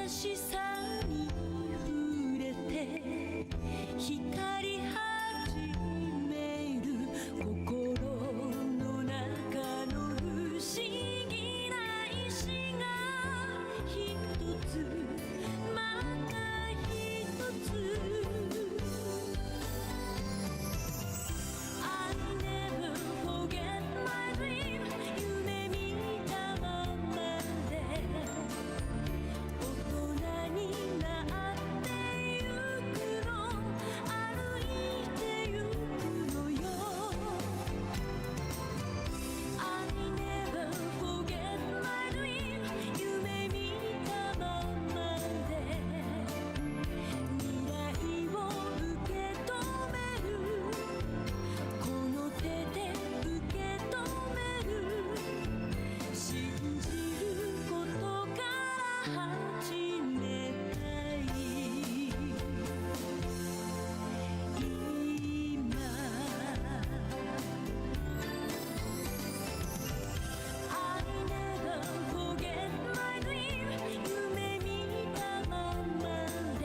しさに触れて光り始める心の中の不思議な石が一つまた一つ I never forget my dream 夢見たままで大人になってゆくの歩いてゆくのよ I never forget my dream 夢見たままで未来を受け止めるこの手で受け止める信じることから始めたい今 I never forget my dream 夢見たままで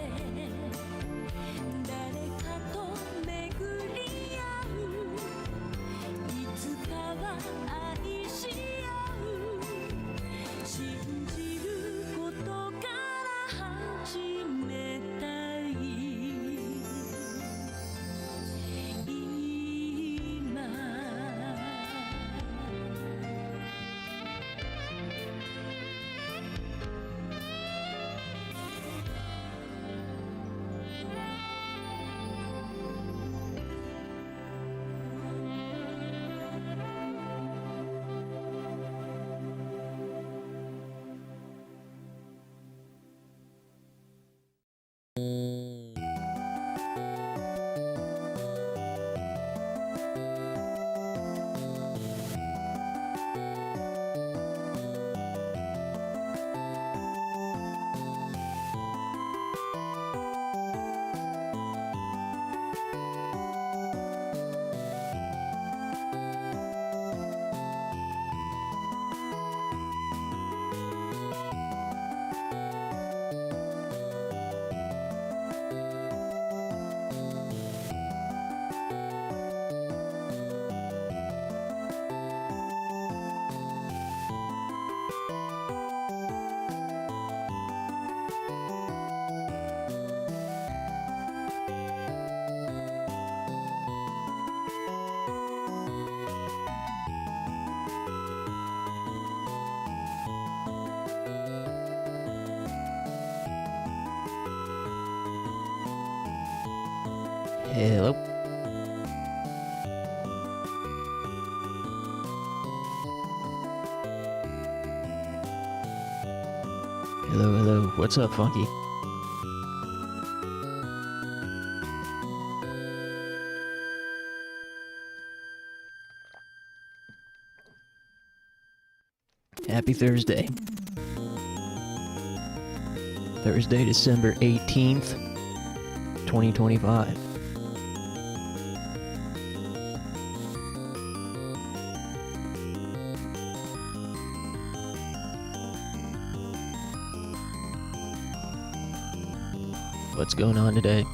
誰かと巡り合ういつかは愛し合う信じることから始めたい今 Hello. Hello, hello. What's up, Funky? Happy Thursday. Thursday, December 18th, 2025. What's going on today?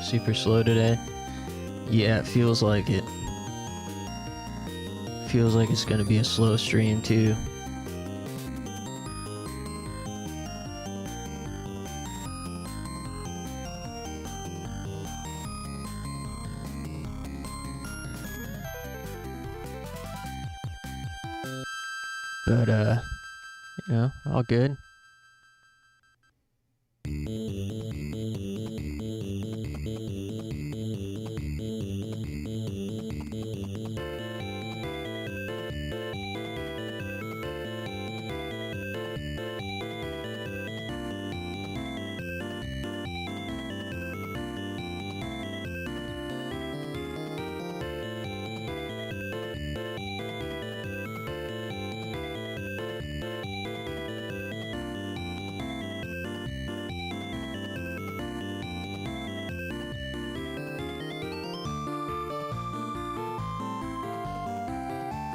Super slow today. Yeah, it feels like it. Feels like it's gonna be a slow stream too. But you know, all good.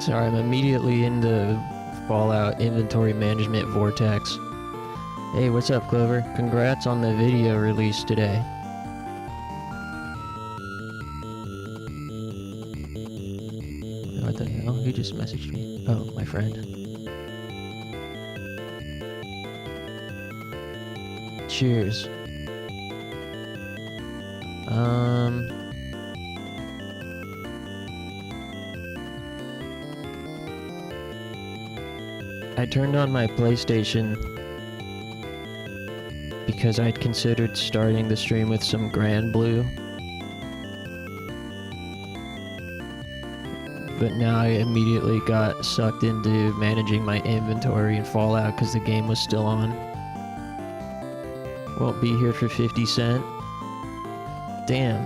Sorry, I'm immediately in the Fallout inventory management vortex. Hey, what's up, Clover? Congrats on the video release today. What the hell? Who just messaged me? Oh, my friend. Cheers. I turned on my PlayStation because I'd considered starting the stream with some Granblue. But now I immediately got sucked into managing my inventory in Fallout because the game was still on. Won't be here for 50 cent. Damn.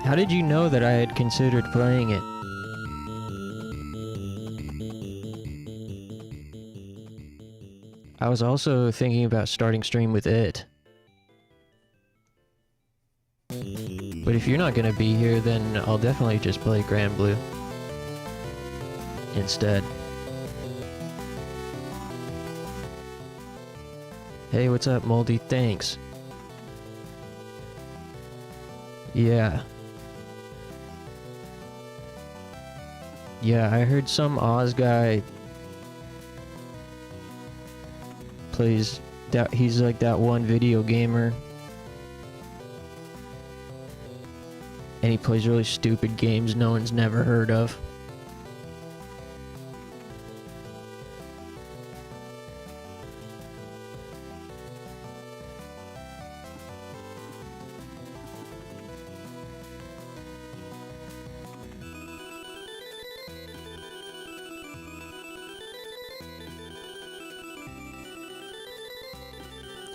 How did you know that I had considered playing it? I was also thinking about starting stream with it. But if you're not gonna be here, then I'll definitely just play Granblue instead. Hey, what's up, Moldy? Thanks. Yeah. Yeah, I heard some Oz guy plays that. He's like that one video gamer. And he plays really stupid games no one's never heard of.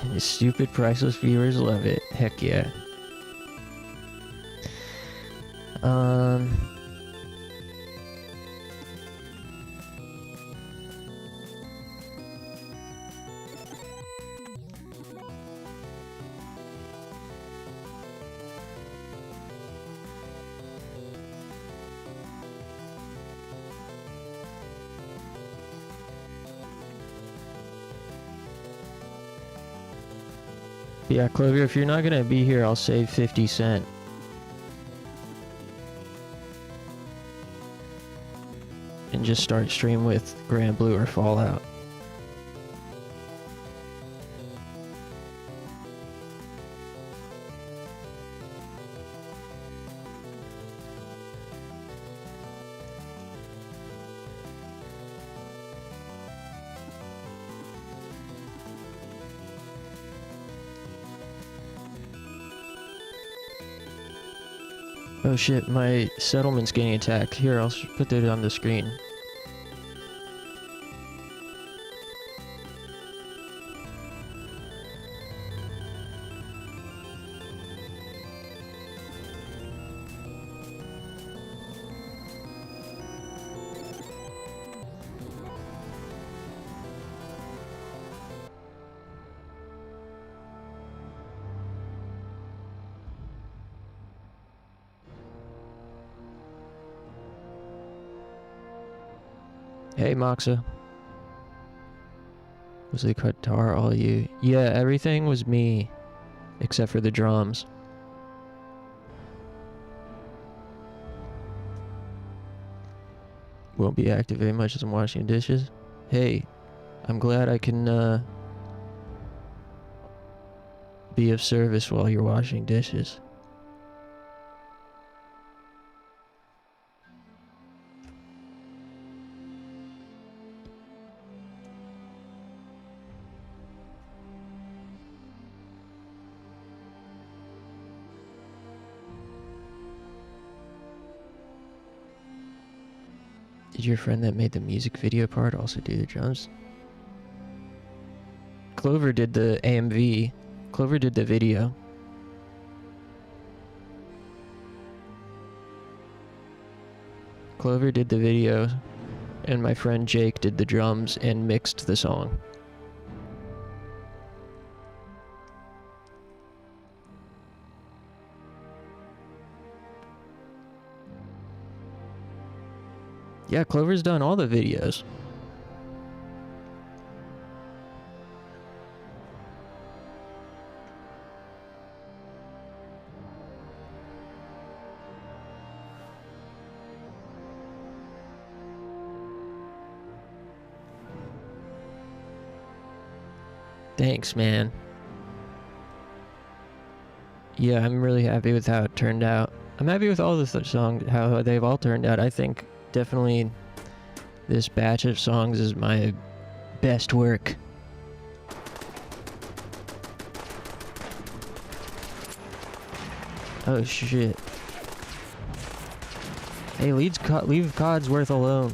And the stupid priceless viewers love it. Heck yeah. Yeah, Clover, if you're not gonna be here, I'll save 50 cent. And just start stream with Granblue or Fallout. Oh shit, my settlement's getting attacked. Here, I'll put that on the screen. Hey, Moxa. Was the guitar all you? Yeah, everything was me. Except for the drums. Won't be active very much as I'm washing dishes. Hey, I'm glad I can, be of service while you're washing dishes. Did your friend that made the music video part also do the drums? Clover did the AMV. Clover did the video. Clover did the video, and my friend Jake did the drums and mixed the song. Yeah, Clover's done all the videos. Thanks, man. Yeah, I'm really happy with how it turned out. I'm happy with all the songs, how they've all turned out. I think definitely this batch of songs is my best work. Oh shit. Hey, leave Codsworth alone.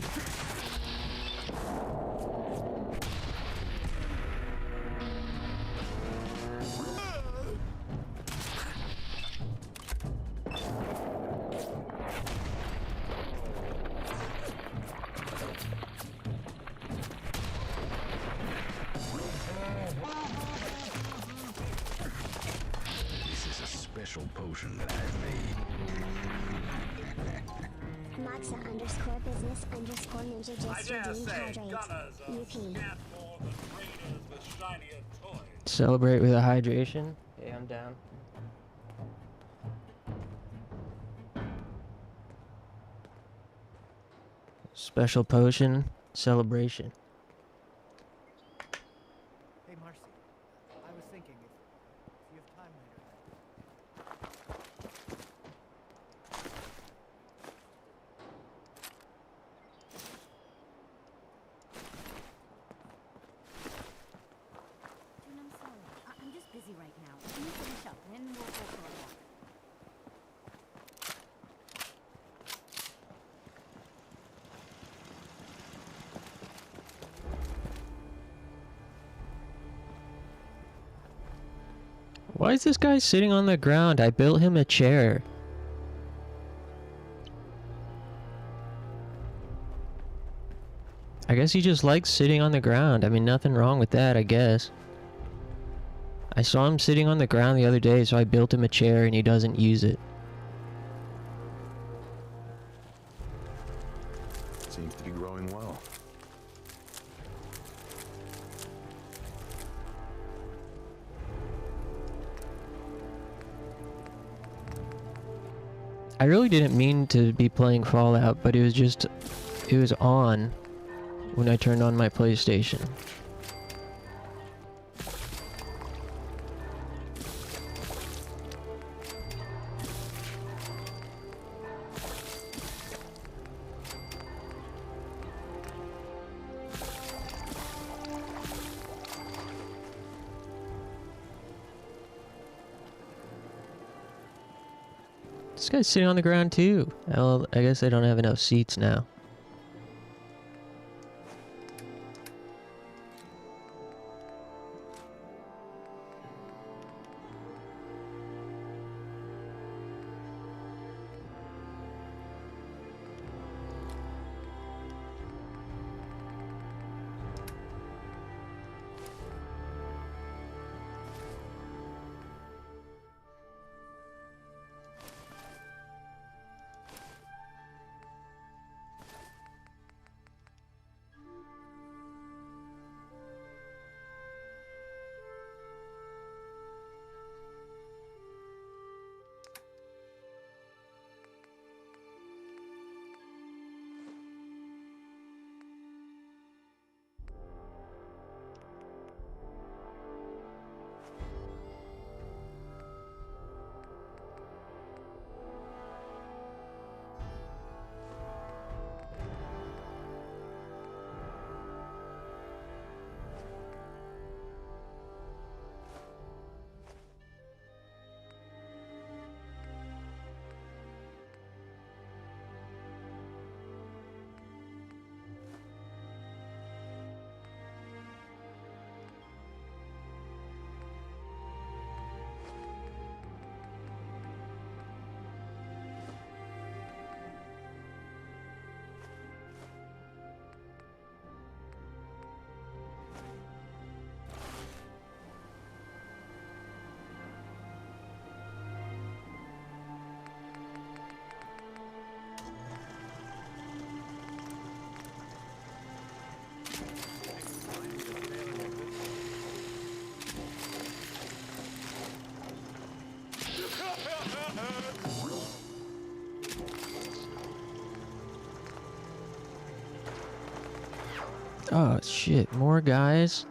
Potion that I've made. Moxa_business_ninja just redeemed hydrate. UP. Celebrate with a hydration. Hey, I'm down. Special potion celebration. Hey, Marcy. I was thinking if you have time later. June, I'm sorry. I'm just busy right now. Let me finish up, then we'll go for a walk. Why is this guy sitting on the ground? I built him a chair. I guess he just likes sitting on the ground. I mean, nothing wrong with that, I guess. I saw him sitting on the ground the other day, so I built him a chair and he doesn't use it. Seems to be growing well. I really didn't mean to be playing Fallout, but it was on when I turned on my PlayStation. This guy's sitting on the ground too. Well, I guess I don't have enough seats now. Oh shit, more guys.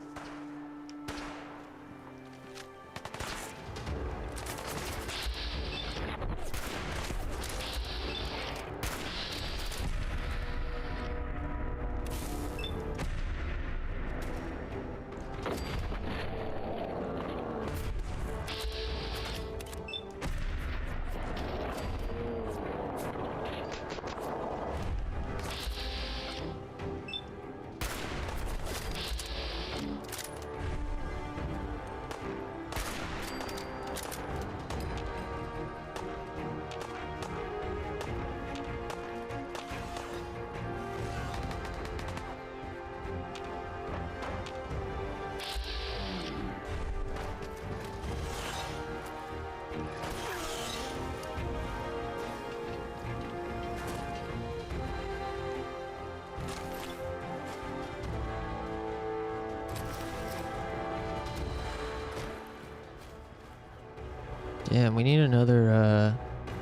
Damn, we need another,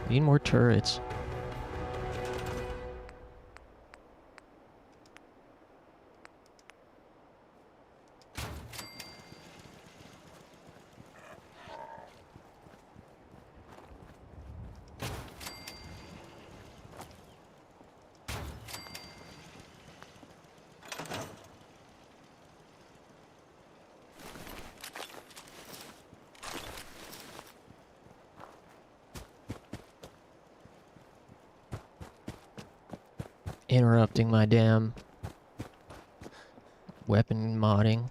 we need more turrets. Interrupting my damn weapon modding.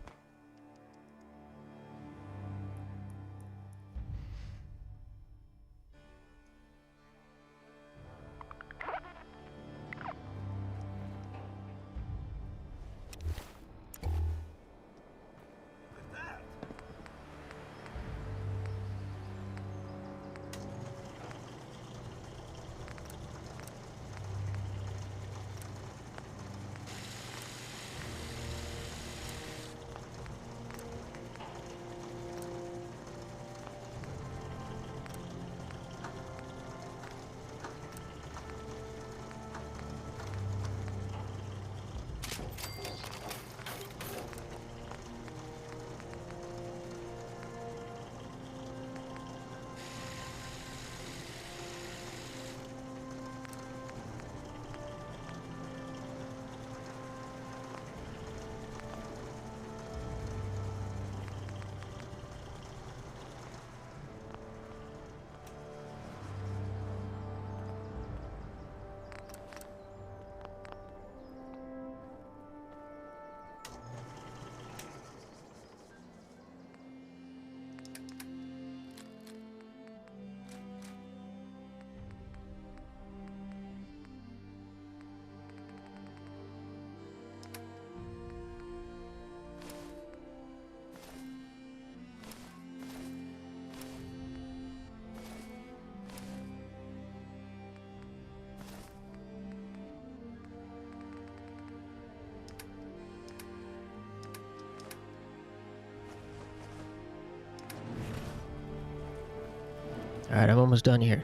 Alright, I'm almost done here.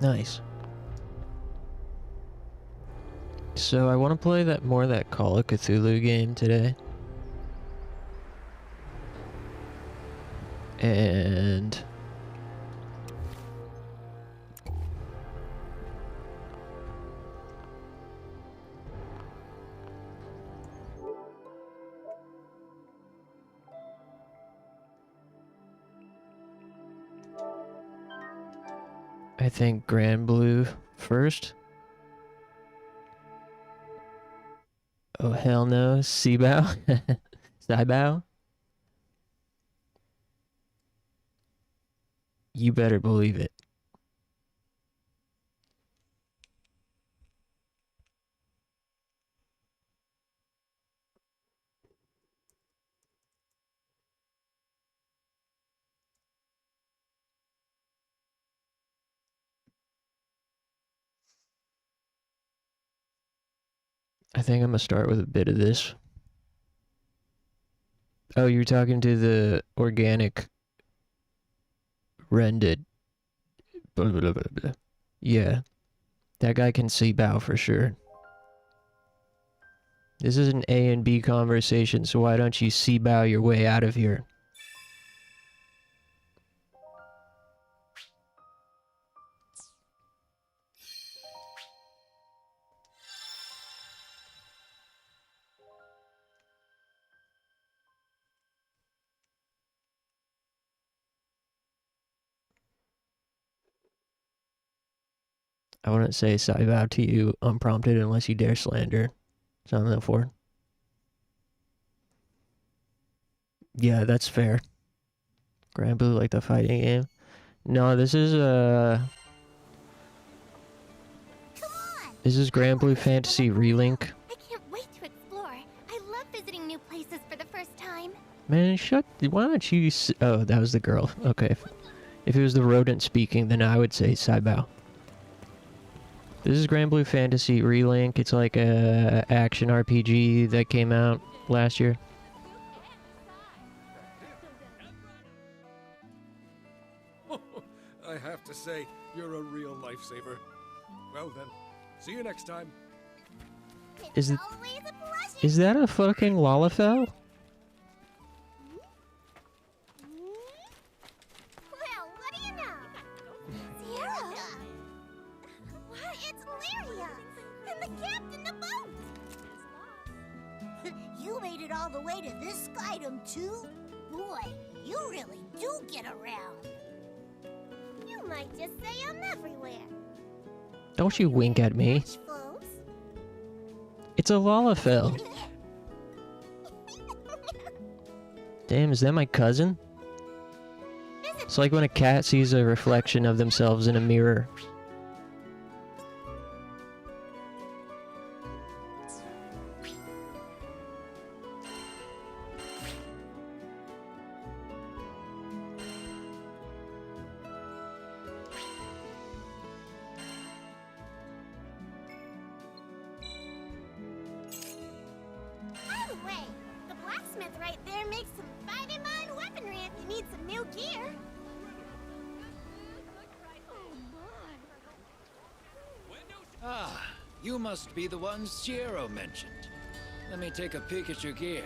Nice. So I want to play that Call of Cthulhu game today. And I think Granblue first. Oh hell no, Seabow? Seabow? You better believe it. I think I'm gonna start with a bit of this. Oh, you're talking to the organic rendered. Blah, blah, blah, blah. Yeah. That guy can see bow for sure. This is an A and B conversation, so why don't you see bow your way out of here? I wouldn't say side bow to you unprompted unless you dare slander. Sound that for? Yeah, that's fair. Granblue like the fighting game. No, this is This is Granblue Fantasy Relink. I can't wait to explore. I love visiting new places for the first time. Man, why don't you oh, that was the girl. Okay. If it was the rodent speaking, then I would say Saibao. This is Granblue Fantasy Relink. It's like a action RPG that came out last year. I have to say, you're a real lifesaver. Well then, see you next time. It's always a pleasure. Is that a fucking Lalafell? Well, what do you know? Shiro! What? It's Lyria! And the captain of boat! You made it all the way to this skydom too? Boy, you really do get around. You might just say I'm everywhere. Don't you wink at me. It's a Lalafell. Damn, is that my cousin? It's like when a cat sees a reflection of themselves in a mirror. You must be the ones Shiro mentioned. Let me take a peek at your gear.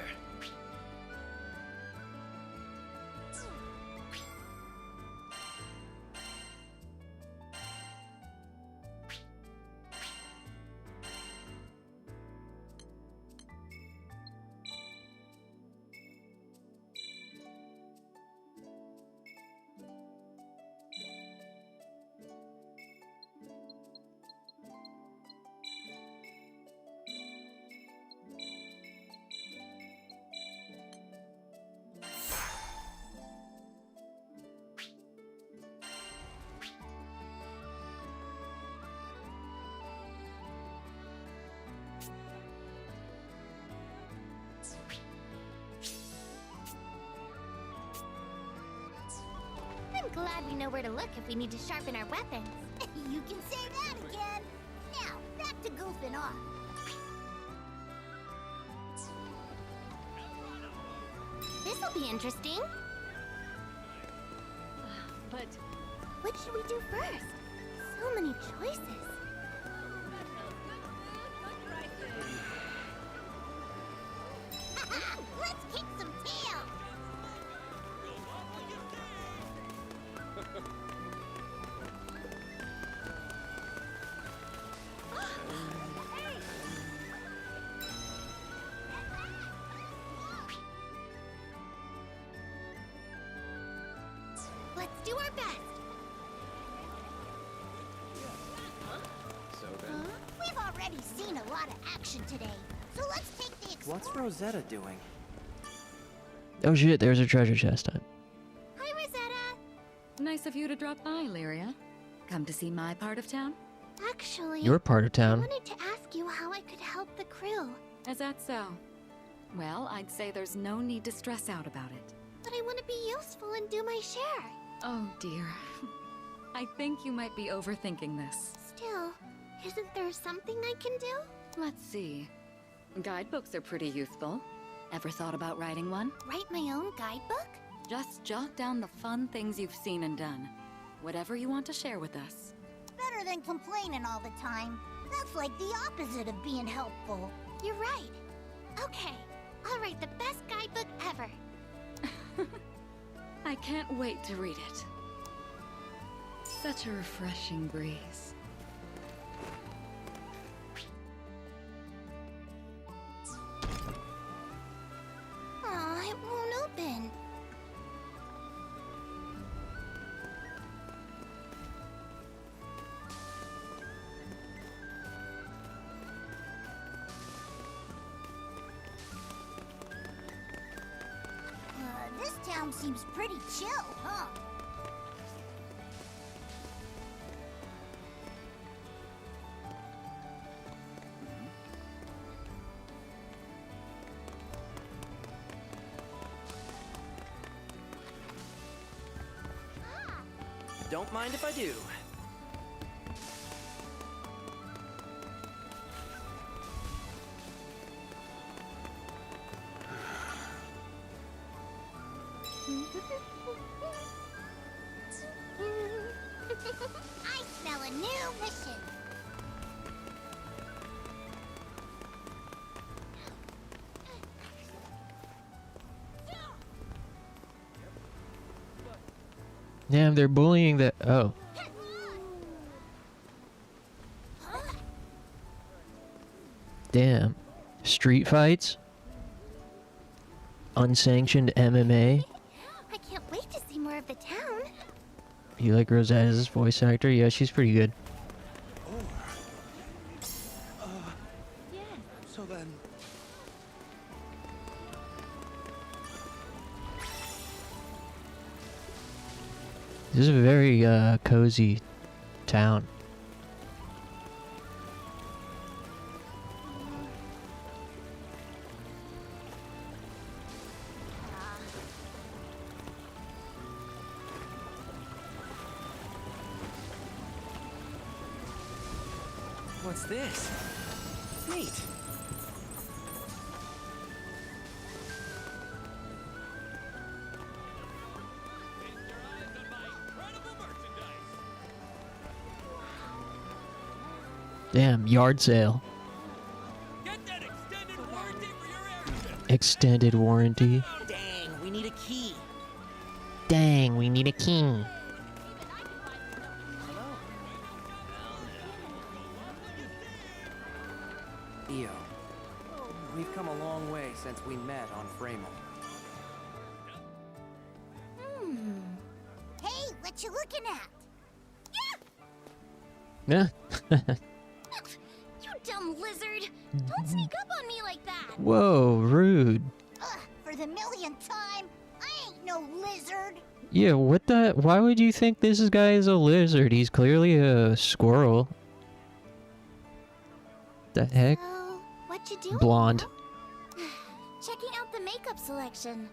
I'm glad we know where to look if we need to sharpen our weapons. You can say that again. Now, back to goofing off. This'll be interesting. But what should we do first? So So many choices. Let's kick some tail! Let's do our best. So then, We've already seen a lot of action today, so let's take the explore. What's Rosetta doing? Oh shit, there's a treasure chest. Hi, Rosetta. Nice of you to drop by, Lyria. Come to see my part of town? Actually, Your part of I town. wanted to ask you how I could help the crew, Is that so? Well, I'd say there's no need to stress out about it. but I want to be useful and do my share. Oh dear. I think you might be overthinking this. Still, isn't there something I can do? Let's see. Guidebooks are pretty useful. Ever thought about writing one? Write my own guidebook? Just jot down the fun things you've seen and done. Whatever you want to share with us. Better than complaining all the time. That's like the opposite of being helpful. You're right. Okay, I'll write the best guidebook ever. I can't wait to read it. Such a refreshing breeze. Aw, it won't open. This town seems pretty chill, huh? Don't mind if I do. I smell a new mission. Damn, they're bullying the. Oh. Damn. Street fights? Unsanctioned MMA? I can't wait to see more of the town. You like Rosetta's voice actor? Yeah, she's pretty good. So then, This is a very cozy town. what's this? Neat. Damn, yard sale. Get that extended warranty for your airship. Extended warranty. Dang, we need a key. Dang, we need a king. Io, we've come a long way since we met on Framel. Hey, what you looking at? Yeah. You dumb lizard! Don't sneak up on me like that! Whoa, rude. Ugh, for the millionth time, I ain't no lizard. Yeah, what the? Why would you think this guy is a lizard? He's clearly a squirrel. The heck? So, what you doing? Blonde. Checking out the makeup selection.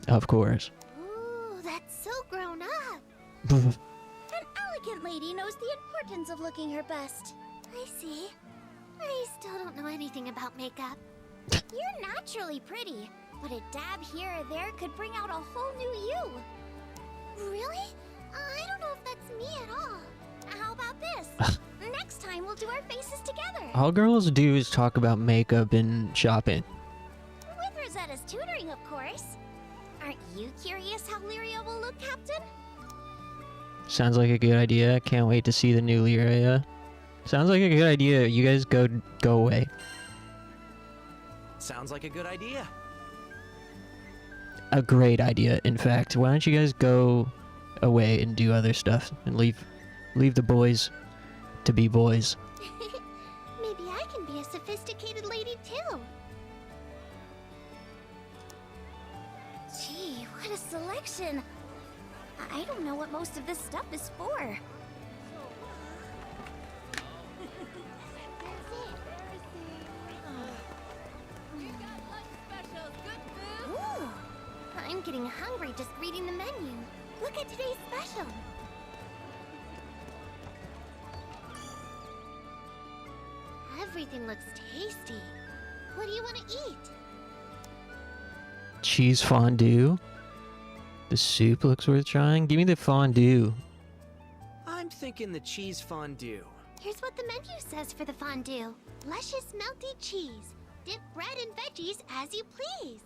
Of course. Ooh, that's so grown up. An elegant lady knows the importance of looking her best. I see. I still don't know anything about makeup. You're naturally pretty, but a dab here or there could bring out a whole new you. Really? I don't know if that's me at all. Next time we'll do our faces together. All girls do is talk about makeup and shopping. With Rosetta's tutoring, of course. Aren't you curious how Lyria will look, Captain? Sounds like a good idea. Can't wait to see the new Lyria. Sounds like a good idea. You guys go away. Sounds like a good idea. A great idea, in fact. Why don't you guys go away and do other stuff and leave the boys to be boys. Maybe I can be a sophisticated lady too. Gee, what a selection. I don't know what most of this stuff is for. Ooh, I'm getting hungry just reading the menu. Look at today's special. Everything looks tasty. What do you want to eat? Cheese fondue. The soup looks worth trying. Give me the fondue. I'm thinking the cheese fondue. Here's what the menu says for the fondue. Luscious melty cheese. Dip bread and veggies as you please.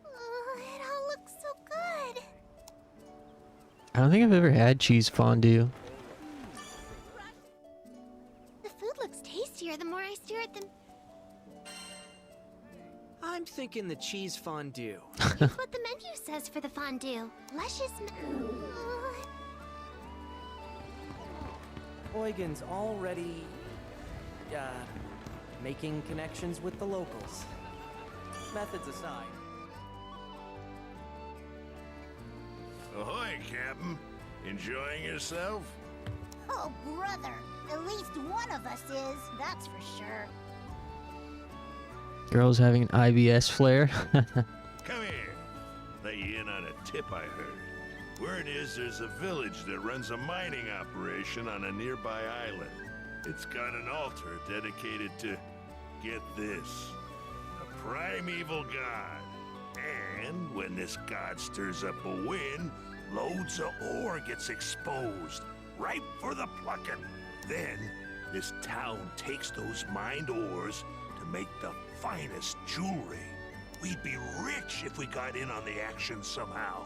Oh, it all looks so good. I don't think I've ever had cheese fondue. The food looks tastier the more I stare at them. I'm thinking the cheese fondue. Here's what the menu says for the fondue. Luscious Eugen's already, making connections with the locals. Methods aside. Ahoy, Captain. Enjoying yourself? Oh, brother. At least one of us is, that's for sure. Girls having an IBS flare. Come here. Let you in on a tip I heard. Word is there's a village that runs a mining operation on a nearby island. It's got an altar dedicated to, get this, a primeval god. And when this god stirs up a wind, loads of ore gets exposed, ripe for the plucking. Then, this town takes those mined ores to make the finest jewelry. We'd be rich if we got in on the action somehow.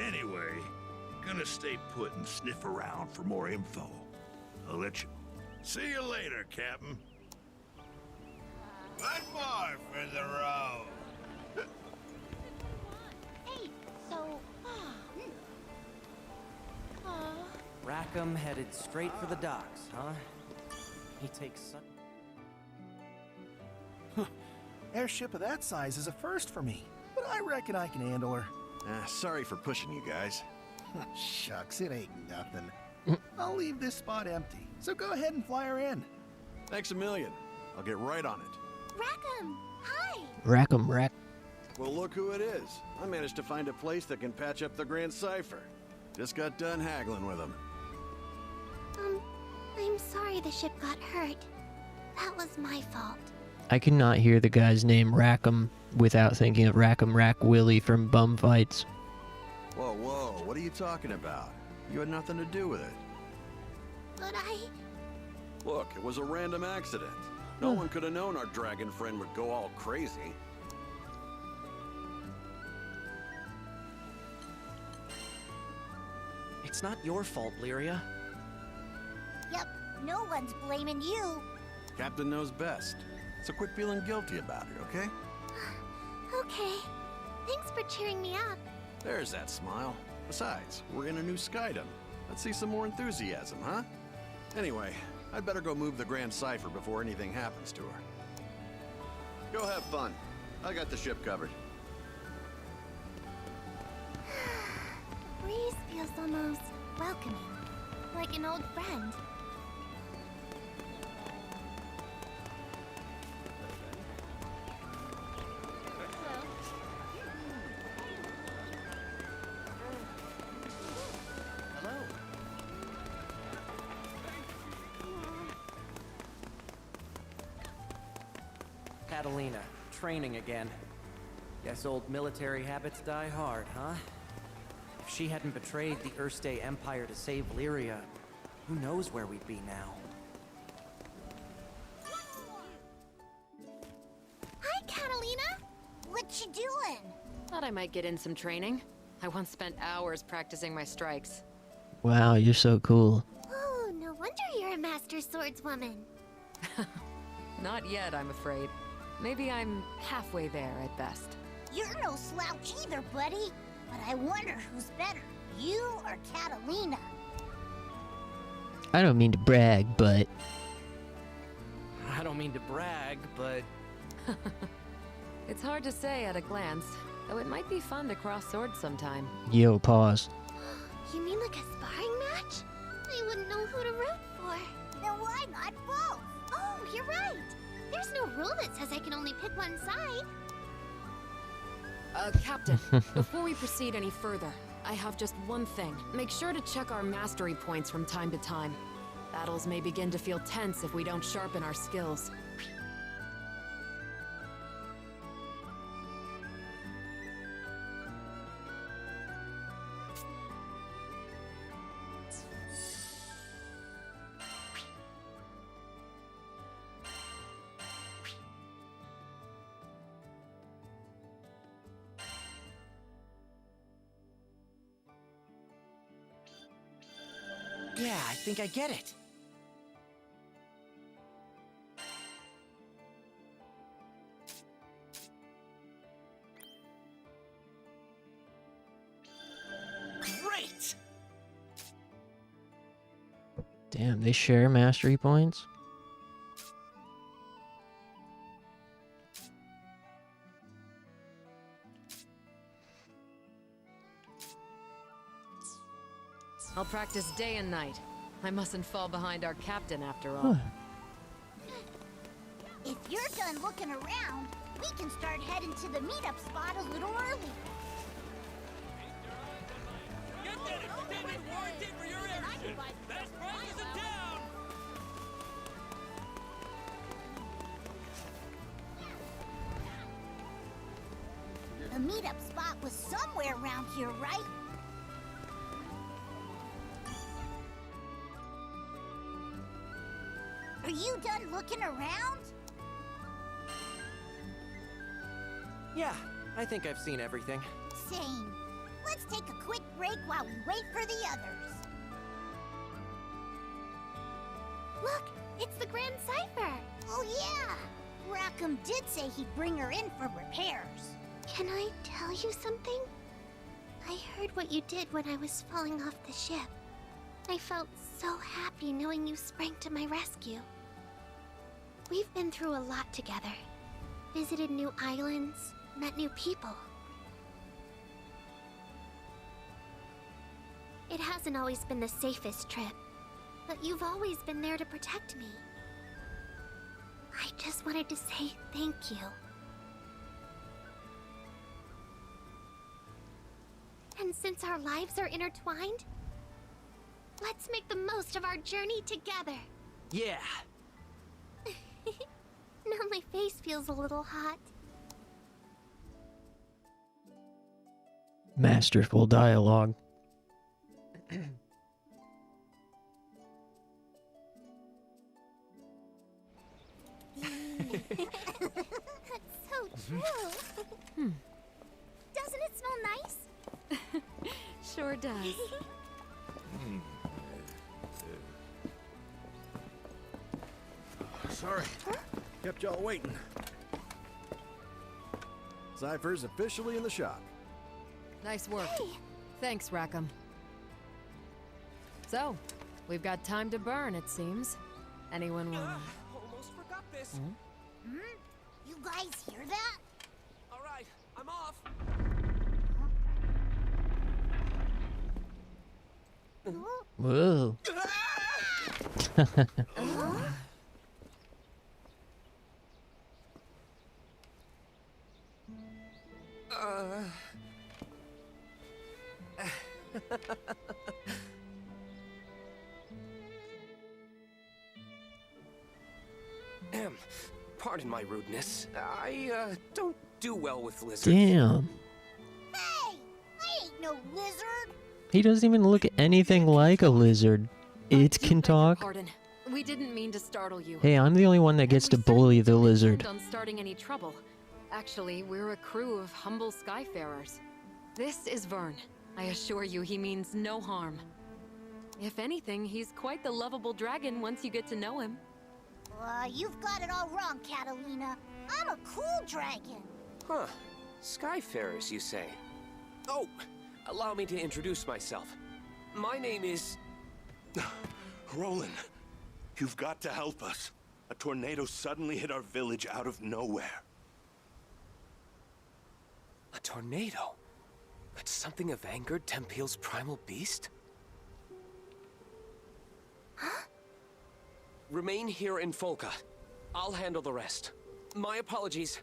Anyway, gonna stay put and sniff around for more info. I'll let you... See you later, Captain. One more for the road. Hey, so... Rackham headed straight for the docks, huh? He takes such... Airship of that size is a first for me, but I reckon I can handle her. Sorry for pushing you guys. Shucks, it ain't nothing. I'll leave this spot empty, so go ahead and fly her in. Thanks a million. I'll get right on it. Rackham, hi! Rack 'em, rack. Well, look who it is. I managed to find a place that can patch up the Grand Cipher. Just got done haggling with him. I'm sorry the ship got hurt. That was my fault. I could not hear the guy's name Rackham without thinking of Rackham Rack Willie from Bum Fights. Whoa, whoa, what are you talking about? You had nothing to do with it. But Look, it was a random accident. No one could have known our dragon friend would go all crazy. It's not your fault, Lyria. Yep, no one's blaming you. Captain knows best. So quit feeling guilty about it, okay? Okay. Thanks for cheering me up. There's that smile. Besides, we're in a new skydom. Let's see some more enthusiasm, huh? Anyway, I'd better go move the Grand Cipher before anything happens to her. Go have fun. I got the ship covered. The breeze feels almost welcoming, like an old friend. Catalina, training again. Guess old military habits die hard, huh? If she hadn't betrayed the Erste Empire to save Lyria, who knows where we'd be now. Hi, Catalina! What you doing? Thought I might get in some training. I once spent hours practicing my strikes. Wow, you're so cool. Oh, no wonder you're a master swordswoman. Not yet, I'm afraid. Maybe I'm halfway there at best. You're no slouch either, buddy. But I wonder who's better, you or Catalina? I don't mean to brag, but... I don't mean to brag, but... It's hard to say at a glance, though it might be fun to cross swords sometime. Yo, pause. You mean like a sparring match? I wouldn't know who to root for. Then why not both? Oh, you're right. There's no rule that says I can only pick one side. Captain, before we proceed any further, I have just one thing. Make sure to check our mastery points from time to time. Battles may begin to feel tense if we don't sharpen our skills. Yeah, I think I get it. Great! Damn, they share mastery points? I'll practice day and night. I mustn't fall behind our captain after all. If you're done looking around, we can start heading to the meetup spot a little early. Get that extended warranty for your airship. Best prices in town. The meetup spot was somewhere around here, right? Are you done looking around? Yeah, I think I've seen everything. Same. Let's take a quick break while we wait for the others. Look, it's the Grand Cipher. Oh yeah! Rackham did say he'd bring her in for repairs. Can I tell you something? I heard what you did when I was falling off the ship. I felt so happy knowing you sprang to my rescue. We've been through a lot together. Visited new islands, met new people. It hasn't always been the safest trip, but you've always been there to protect me. I just wanted to say thank you. And since our lives are intertwined, let's make the most of our journey together. Yeah. Now my face feels a little hot. Masterful dialogue. That's so true. Doesn't it smell nice? Sure does. Sorry. Kept y'all waiting. Cypher's officially in the shop. Nice work. Hey. Thanks, Rackham. So, we've got time to burn, it seems. Anyone wanna... Almost forgot this. You guys hear that? All right, I'm off. Whoa. Pardon my rudeness. I don't do well with lizards. Damn. Hey! I ain't no lizard! He doesn't even look anything like a lizard. It can talk. Pardon. We didn't mean to startle you. Hey, I'm the only one that gets to bully the lizard. On starting any trouble. Actually, we're a crew of humble skyfarers. This is Vern. I assure you he means no harm. If anything, he's quite the lovable dragon once you get to know him. You've got it all wrong, Catalina. I'm a cool dragon. Huh. Skyfarers, you say? Oh, allow me to introduce myself. My name is... Roland, you've got to help us. A tornado suddenly hit our village out of nowhere. A tornado? Could something have angered Tempeal's primal beast? Huh? Remain here in Folka. I'll handle the rest. My apologies.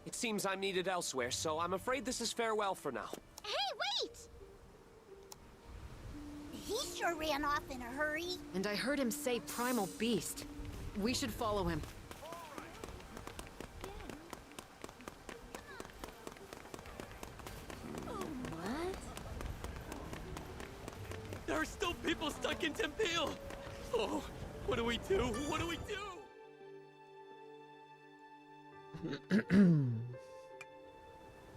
It seems I'm needed elsewhere, so I'm afraid this is farewell for now. Hey, wait! He sure ran off in a hurry. And I heard him say primal beast. We should follow him. What? There are still people stuck in Tempeal! Oh, what do we do? What do we do?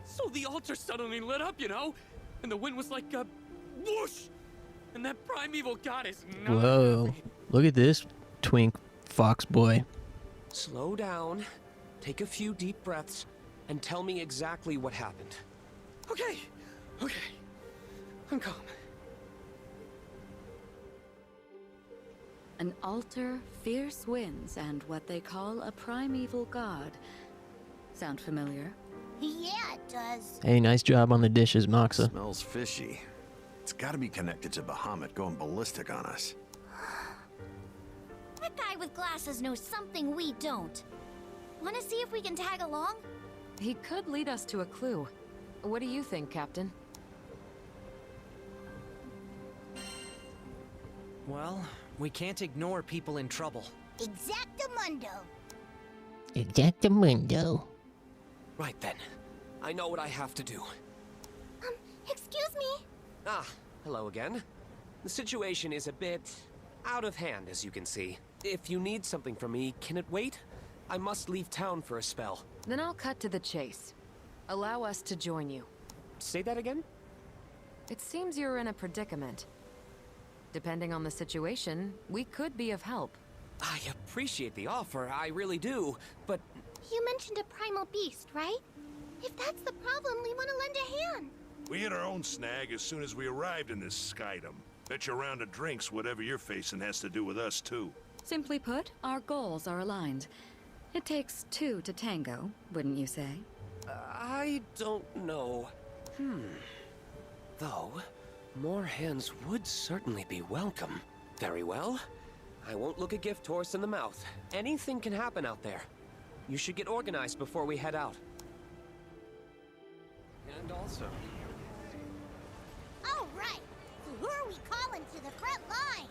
So the altar suddenly lit up, you know? And the wind was like a whoosh! And that primeval goddess... Whoa. Look at this twink fox boy. Slow down, take a few deep breaths, and tell me exactly what happened. Okay, I'm calm. An altar, fierce winds, and what they call a primeval god. Sound familiar? Yeah, it does. Hey, nice job on the dishes, Moxa. Smells fishy. It's gotta be connected to Bahamut going ballistic on us. That guy with glasses knows something we don't. Wanna see if we can tag along? He could lead us to a clue. What do you think, Captain? Well, we can't ignore people in trouble. Exactamundo. Exactamundo. Right then. I know what I have to do. Excuse me? Ah, hello again. The situation is a bit out of hand, as you can see. If you need something from me, can it wait? I must leave town for a spell. Then I'll cut to the chase. Allow us to join you. Say that again? It seems you're in a predicament. Depending on the situation, we could be of help. I appreciate the offer, I really do, but... You mentioned a primal beast, right? If that's the problem, we want to lend a hand. We hit our own snag as soon as we arrived in this skydom. Bet you a round of drinks whatever you're facing has to do with us, too. Simply put, our goals are aligned. It takes two to tango, wouldn't you say? I don't know. Though, more hands would certainly be welcome. Very well. I won't look a gift horse in the mouth. Anything can happen out there. You should get organized before we head out. And also... All right. So who are we calling to the front line?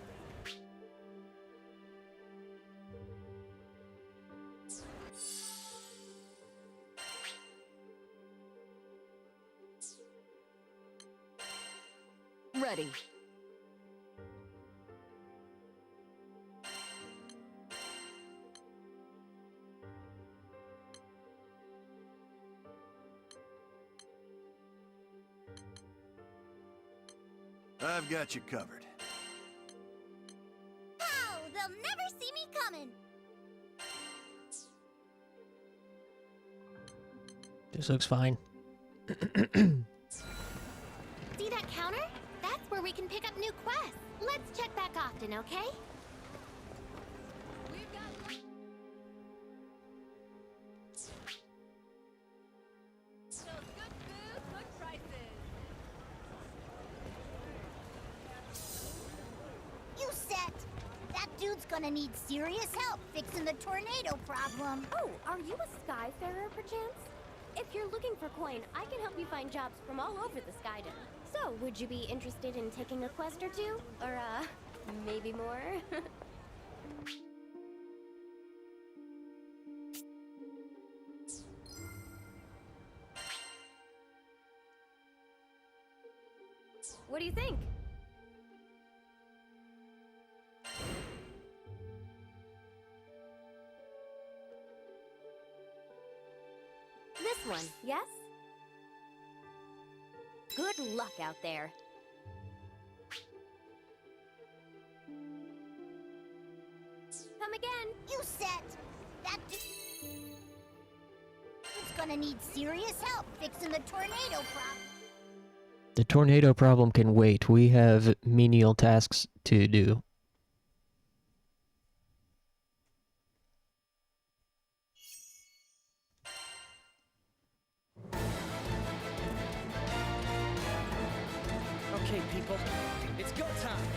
Ready. I've got you covered. Oh, they'll never see me coming. This looks fine. See that counter? That's where we can pick up new quests. Let's check back often, okay? You set. That dude's gonna need serious help fixing the tornado problem. Oh, are you a Skyfarer, perchance? If you're looking for coin, I can help you find jobs from all over the Skydom. So, would you be interested in taking a quest or two? Or, maybe more? What do you think? one, yes? Good luck out there. Come again. You set. That it's gonna need serious help fixing the tornado problem. The tornado problem can wait. We have menial tasks to do. Okay, people, it's go time.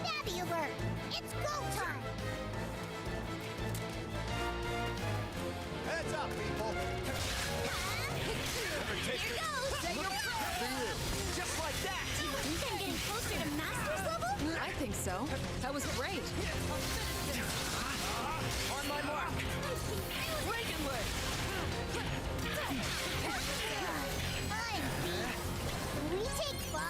Nabby alert! It's go time! Heads up, people! Here goes! Say your prayer! Just like that. Think I'm getting closer to master's level? I think so. That was great. On my mark. Reagan leg. I'm beat. Can we take 5?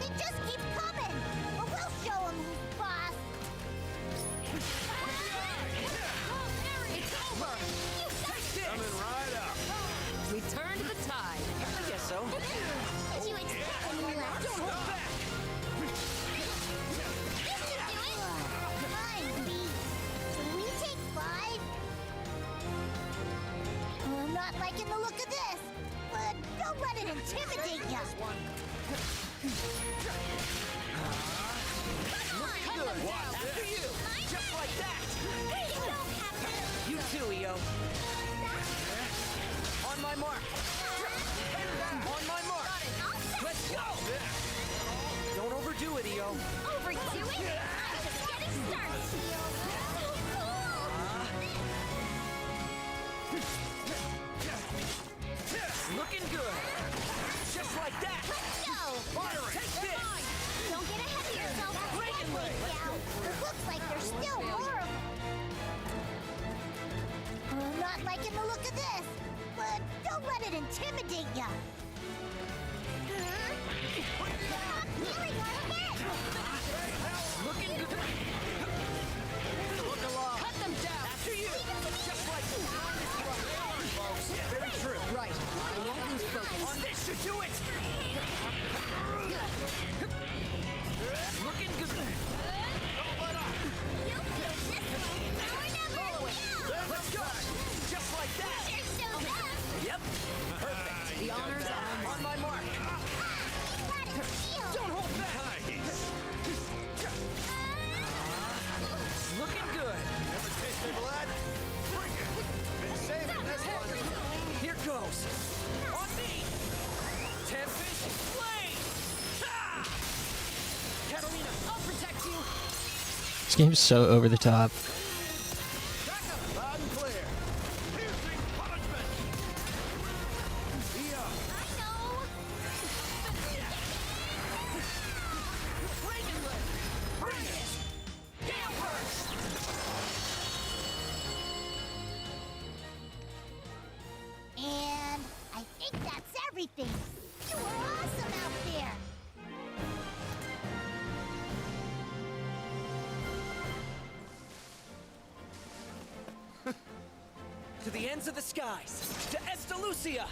They just keep coming! But we'll show them who's boss! It's over. Coming right up. We turned the tide. I guess so. Did you expect when you left? Don't hold back. I'm beat. Can we take 5? I'm not liking the look of this, but don't let it intimidate you. Looking good. After you. Just like that. You don't have to. You too, EO. On my mark. On my mark. Let's go. Don't overdo it, EO. Overdo it? I'm just getting started. So Looking good. Just like that. let's go. Take this. Don't get ahead of yourself. Reagan leg. It looks like there's still more of them. I'm not liking the look of this, but don't let it intimidate you. Looking good. Look alive. Cut them down. After you. Just like the time is running, folks. Very true. Right. I won't lose focus. On this should do it. Looking good. Don't let up. Let's go. Just like that. Yep. Perfect. The honors are On my mark. Don't hold back. Looking good. Ever tasted blood? Bring it. Been saving this one. Here goes. On me. Tempest Flame. Ah! Catalina, I'll protect you. This game's so over the top. Loud and clear. Piercing punishment. EO. Reagan leg. Bring it. Down first. And I think that's everything. You were awesome out there. To the ends of the skies. To Estalucia.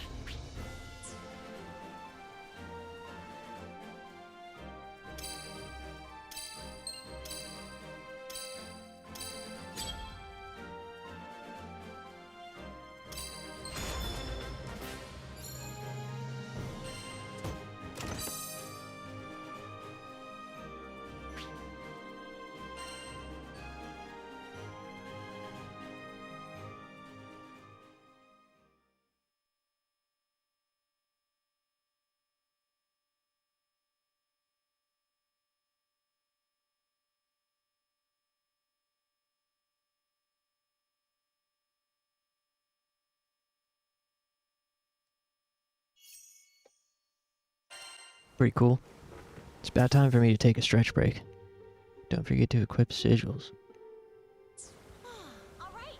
Pretty cool. It's about time for me to take a stretch break. Don't forget to equip sigils. All right.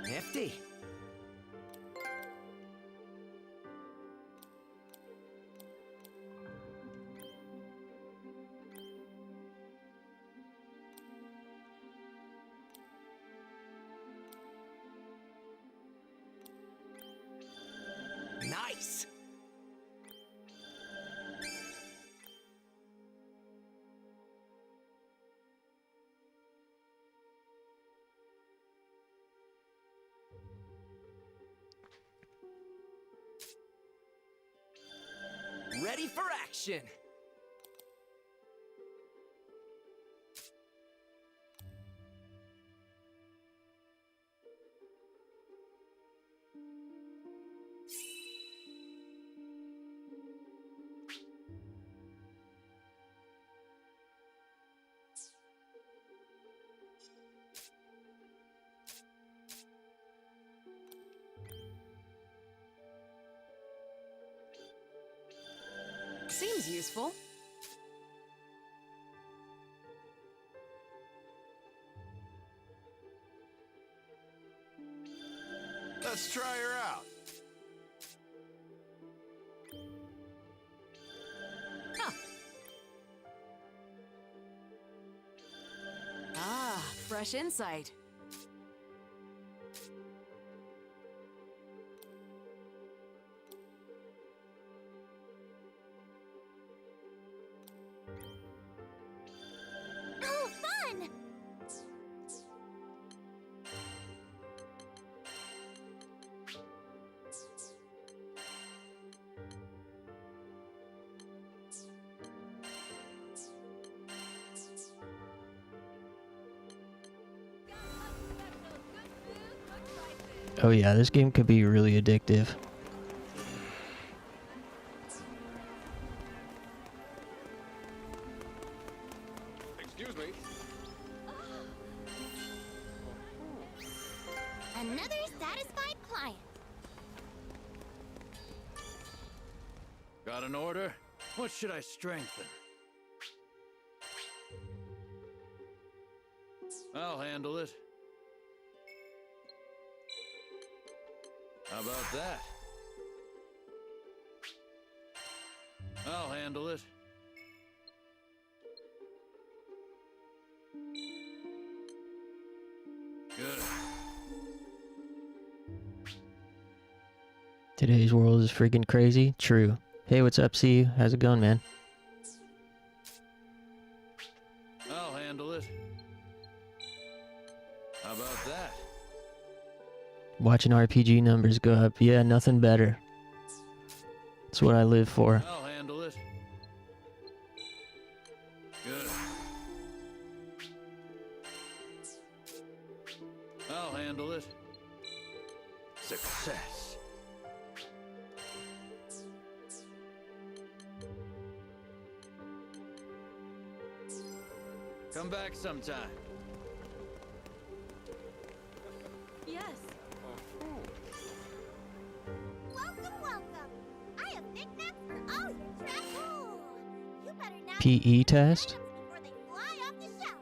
Nifty. Nice. Ready for action. Seems useful. Let's try her out. Huh. Ah, fresh insight. Oh, fun! Oh yeah, this game could be really addictive. Excuse me. Another satisfied client. Got an order? What should I strengthen? I'll handle it. How about that? I'll handle it. Good. Today's world is freaking crazy. True. Hey, what's up, C? How's it going, man? I'll handle it. How about that? Watching RPG numbers go up. Yeah, nothing better. That's what I live for. I'll handle it. Good. I'll handle it. Success. Come back sometime. Yes. Welcome, welcome. I have knickknacks for all your trash. Ooh, you better now PE test? before they fly off the shelf.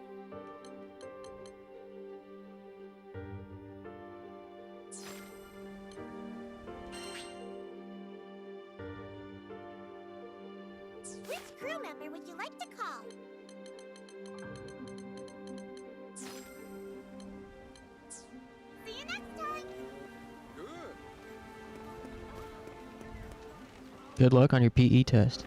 Which crew member would you like to call? See you next time. Good. Good luck on your PE test.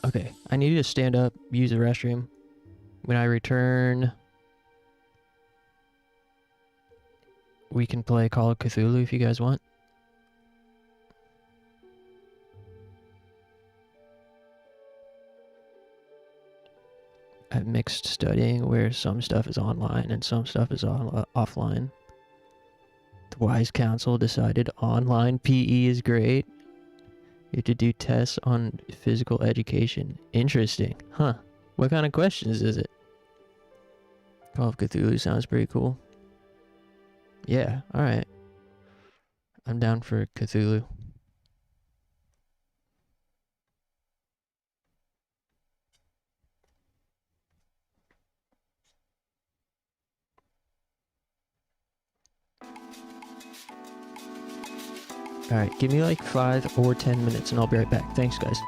Okay. I need to stand up, use the restroom. When I return, we can play Call of Cthulhu if you guys want. I've mixed studying where some stuff is online and some stuff is offline. The wise council decided online PE is great. You have to do tests on physical education. Interesting. Huh. What kind of questions is it? Call of Cthulhu sounds pretty cool. Yeah, alright. I'm down for Cthulhu. Alright, give me like 5 or 10 minutes and I'll be right back. Thanks, guys.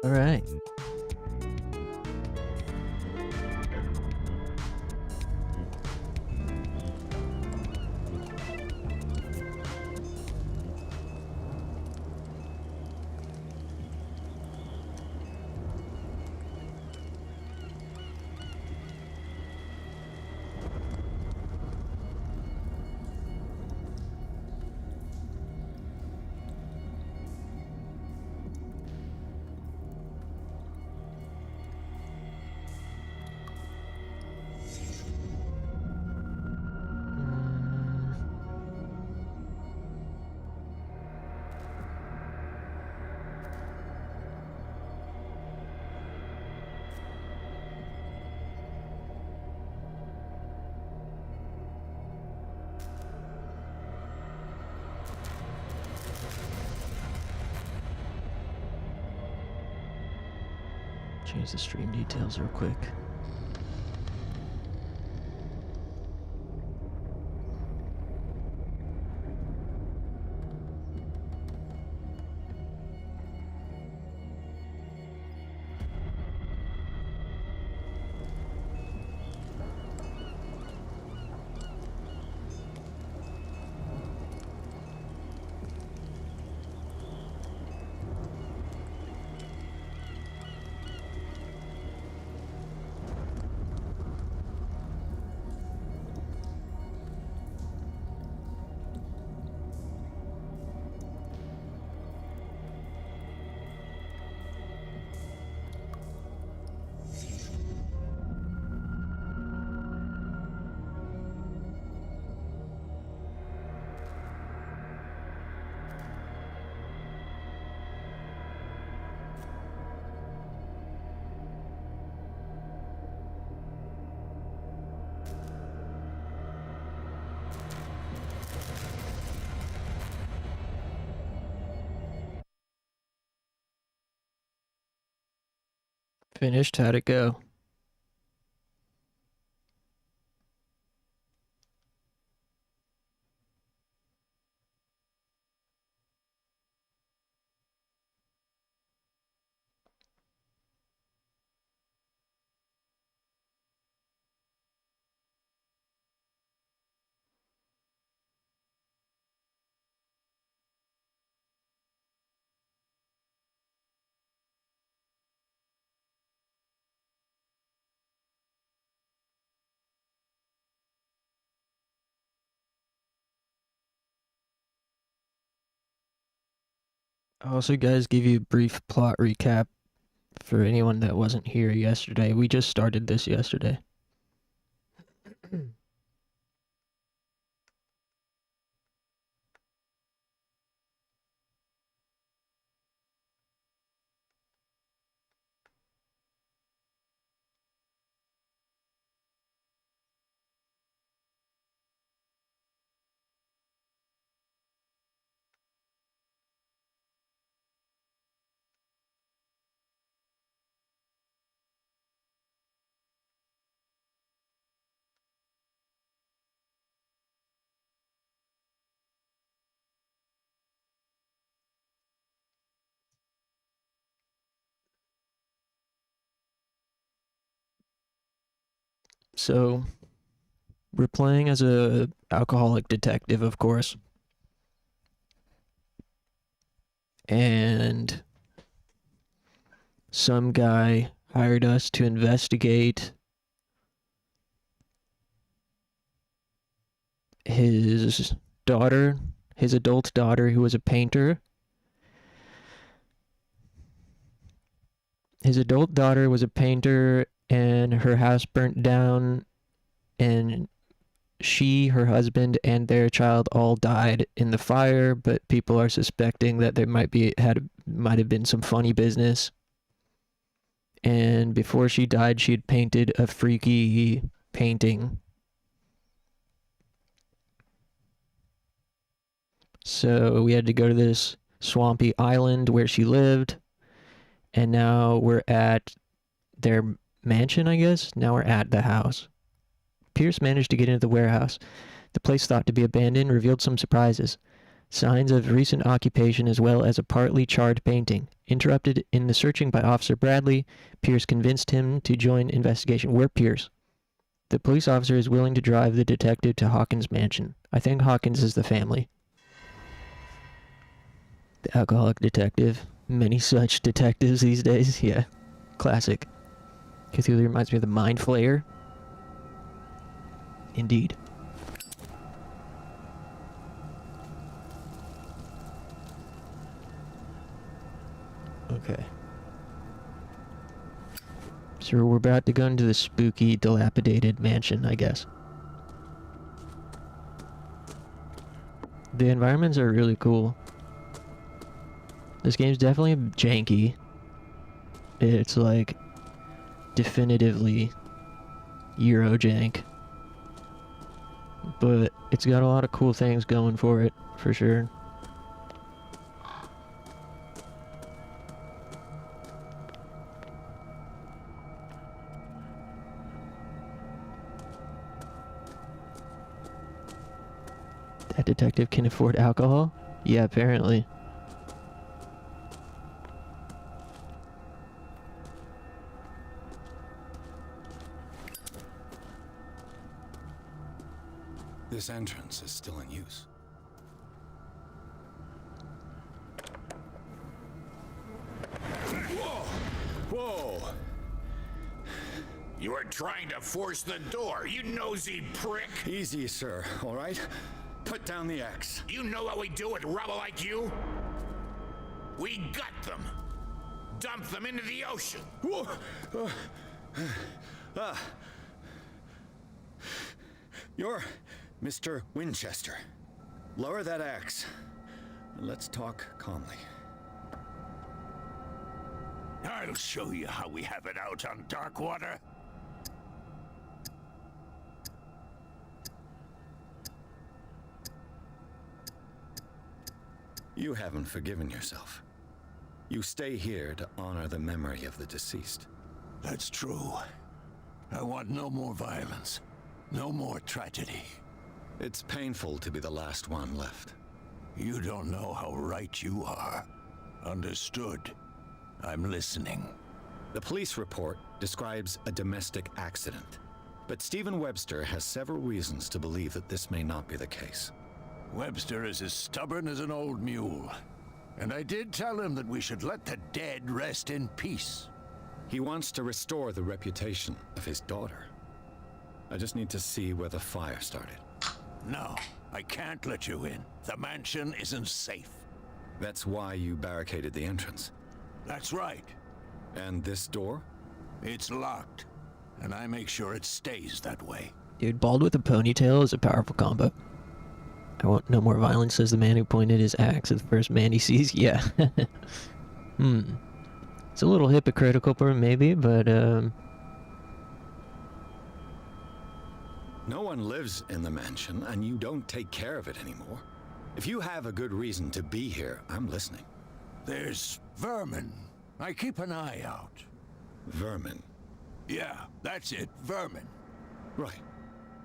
Alright. Change the stream details real quick. Finished? How'd it go? I'll also, guys, give you a brief plot recap for anyone that wasn't here yesterday. We just started this yesterday. So, we're playing as a alcoholic detective, of course. And some guy hired us to investigate his daughter, his adult daughter, who was a painter. His adult daughter was a painter, and her house burnt down, and she, her husband, and their child all died in the fire, but people are suspecting that there might have been some funny business. And before she died, she had painted a freaky painting. So we had to go to this swampy island where she lived, and now we're at their mansion, I guess? Now we're at the house. Pierce managed to get into the warehouse. The place thought to be abandoned revealed some surprises. Signs of recent occupation as well as a partly charred painting. Interrupted in the searching by Officer Bradley, Pierce convinced him to join investigation. Where Pierce? The police officer is willing to drive the detective to Hawkins' mansion. I think Hawkins is the family. The alcoholic detective. Many such detectives these days. Yeah. Classic. Cthulhu reminds me of the Mind Flayer. Indeed. Okay. So we're about to go into the spooky, dilapidated mansion, I guess. The environments are really cool. This game's definitely janky. It's like definitively Euro jank. But it's got a lot of cool things going for it, for sure. That detective can afford alcohol? Yeah, apparently. This entrance is still in use. Whoa! Whoa! You are trying to force the door, you nosy prick! Easy, sir, all right? Put down the axe. You know what we do with rubble like you? We gut them. Dump them into the ocean. You're Mr. Winchester. Lower that axe. And let's talk calmly. I'll show you how we have it out on Darkwater. You haven't forgiven yourself. You stay here to honor the memory of the deceased. That's true. I want no more violence. No more tragedy. It's painful to be the last one left. You don't know how right you are. Understood. I'm listening. The police report describes a domestic accident, but Stephen Webster has several reasons to believe that this may not be the case. Webster is as stubborn as an old mule. And I did tell him that we should let the dead rest in peace. He wants to restore the reputation of his daughter. I just need to see where the fire started. No, I can't let you in. The mansion isn't safe. That's why you barricaded the entrance. That's right. And this door? It's locked, and I make sure it stays that way. Dude, bald with a ponytail is a powerful combo. I want no more violence, says the man who pointed his axe at the first man he sees. Yeah. It's a little hypocritical, maybe, but, No one lives in the mansion, and you don't take care of it anymore. If you have a good reason to be here, I'm listening. There's vermin. I keep an eye out. Vermin? Yeah, that's it, vermin. Right.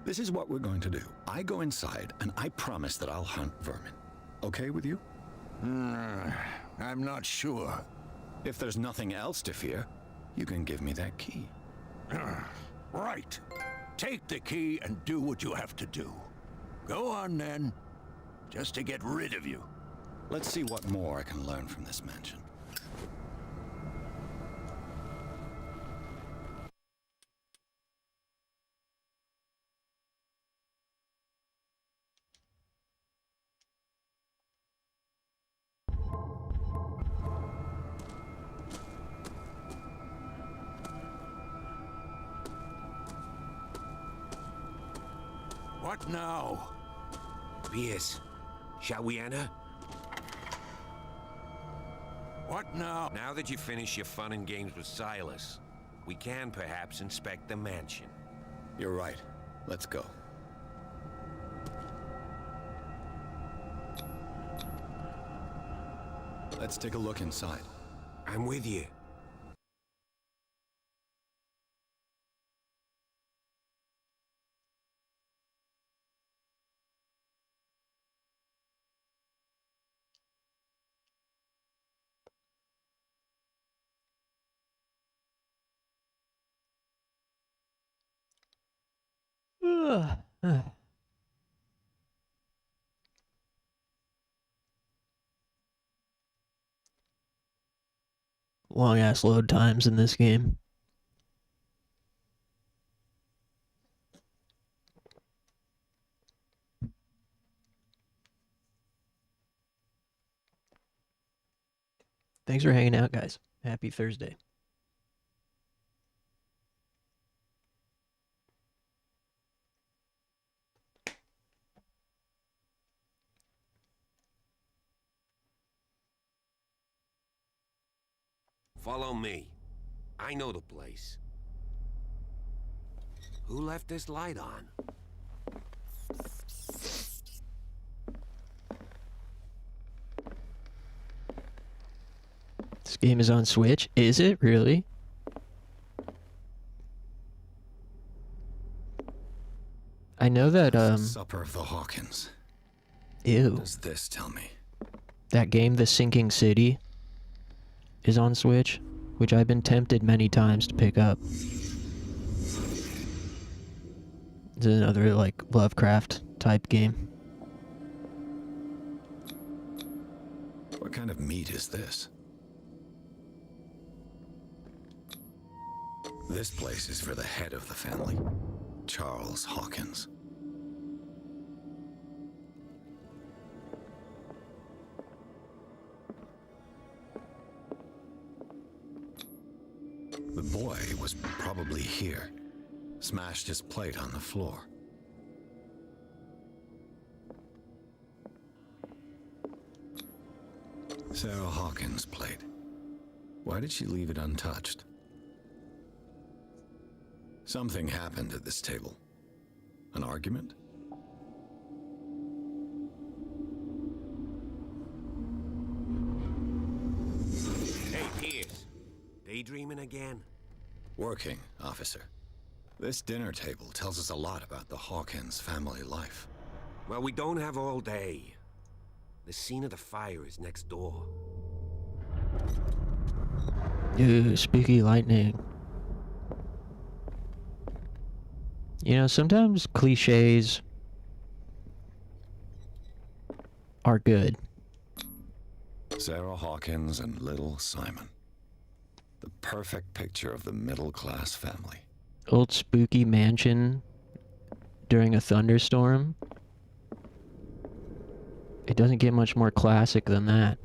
This is what we're going to do. I go inside, and I promise that I'll hunt vermin. Okay with you? I'm not sure. If there's nothing else to fear, you can give me that key. Right. Take the key and do what you have to do. Go on, then. Just to get rid of you. Let's see what more I can learn from this mansion. What now? Pierce, shall we enter? What now? Now that you've finished your fun and games with Silas, we can perhaps inspect the mansion. You're right. Let's go. Let's take a look inside. I'm with you. Long ass load times in this game. Thanks for hanging out, guys. Happy Thursday. Follow me. I know the place. Who left this light on? This game is on Switch? Is it really? I know that Supper of the Hawkins. Ew. What does this tell me? That game, The Sinking City, is on Switch, which I've been tempted many times to pick up. It's another, like, Lovecraft type game. What kind of meat is this? This place is for the head of the family, Charles Hawkins. The boy was probably here, smashed his plate on the floor. Sarah Hawkins' plate. Why did she leave it untouched? Something happened at this table. An argument? Hey, Pierce. Daydreaming again? Working, officer. This dinner table tells us a lot about the Hawkins family life. Well, we don't have all day. The scene of the fire is next door. Ooh, spooky lightning. You know, sometimes cliches are good. Sarah Hawkins and little Simon. The perfect picture of the middle-class family. Old spooky mansion during a thunderstorm. It doesn't get much more classic than that.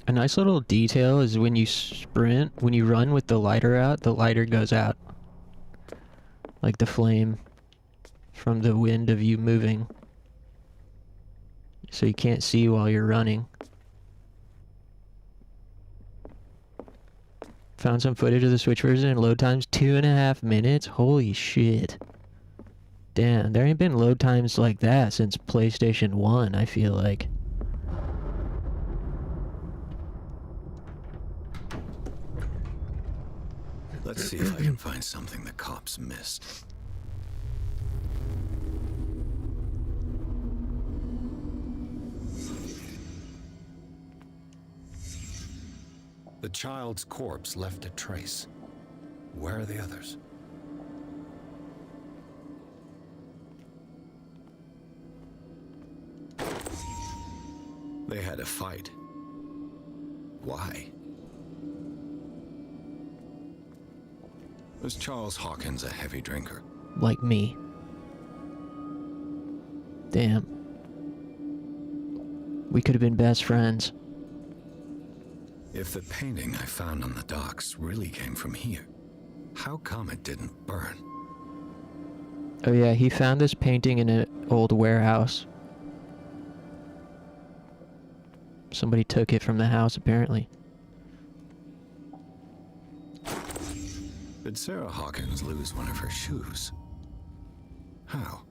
A nice little detail is when you sprint, when you run with the lighter out, the lighter goes out. Like the flame from the wind of you moving. So you can't see while you're running. Found some footage of the Switch version and load times 2.5 minutes. Holy shit. Damn, there ain't been load times like that since PlayStation 1, I feel like. Let's see if I can find something the cops missed. The child's corpse left a trace. Where are the others? They had a fight. Why? Was Charles Hawkins a heavy drinker? Like me. Damn. We could have been best friends. If the painting I found on the docks really came from here, how come it didn't burn? Oh yeah, he found this painting in an old warehouse. Somebody took it from the house, apparently. Did Sarah Hawkins lose one of her shoes? How?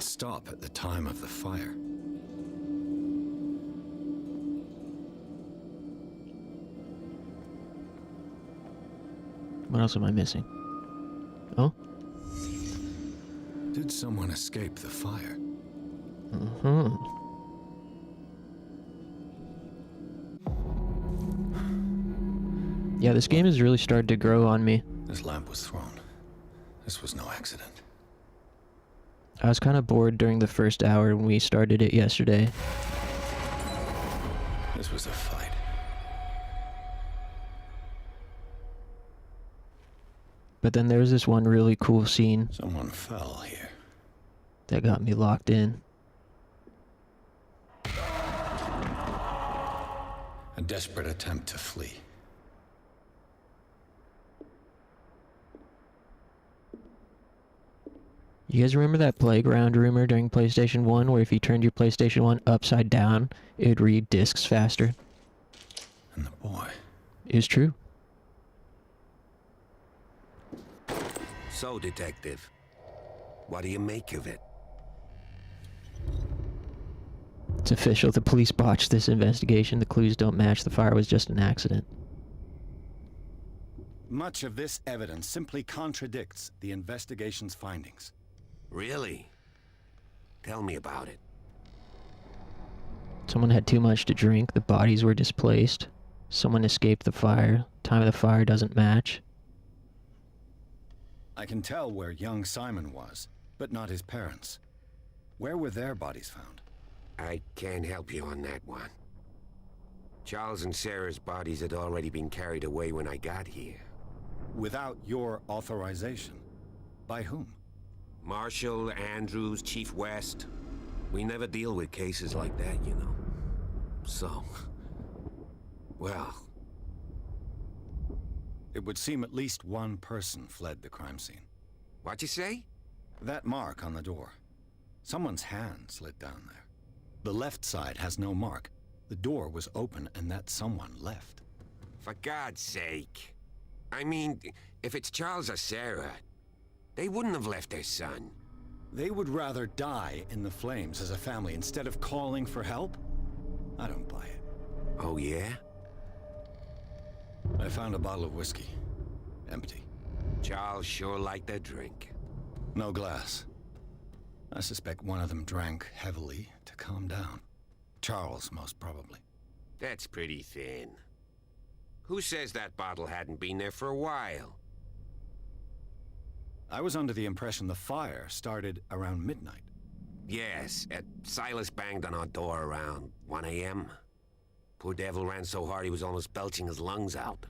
stop at the time of the fire. What else am I missing? Oh? Did someone escape the fire? Yeah, this game has really started to grow on me. This lamp was thrown. This was no accident. I was kind of bored during the first hour when we started it yesterday. This was a fight. But then there was this one really cool scene. Someone fell here. That got me locked in. A desperate attempt to flee. You guys remember that playground rumor during PlayStation 1 where if you turned your PlayStation 1 upside down, it would read discs faster? And the boy. It was true. So, Detective, what do you make of it? It's official. The police botched this investigation. The clues don't match. The fire was just an accident. Much of this evidence simply contradicts the investigation's findings. Really? Tell me about it. Someone had too much to drink. The bodies were displaced. Someone escaped the fire. Time of the fire doesn't match. I can tell where young Simon was, but not his parents. Where were their bodies found? I can't help you on that one. Charles and Sarah's bodies had already been carried away when I got here. Without your authorization? By whom? Marshall, Andrews, Chief West. We never deal with cases like that, you know. So... well... It would seem at least one person fled the crime scene. What'd you say? That mark on the door. Someone's hand slid down there. The left side has no mark. The door was open and that someone left. For God's sake. I mean, if it's Charles or Sarah, they wouldn't have left their son. They would rather die in the flames as a family instead of calling for help? I don't buy it. Oh, yeah? I found a bottle of whiskey. Empty. Charles sure liked their drink. No glass. I suspect one of them drank heavily to calm down. Charles, most probably. That's pretty thin. Who says that bottle hadn't been there for a while? I was under the impression the fire started around midnight. Yes, Silas banged on our door around 1 a.m. Poor devil ran so hard he was almost belching his lungs out.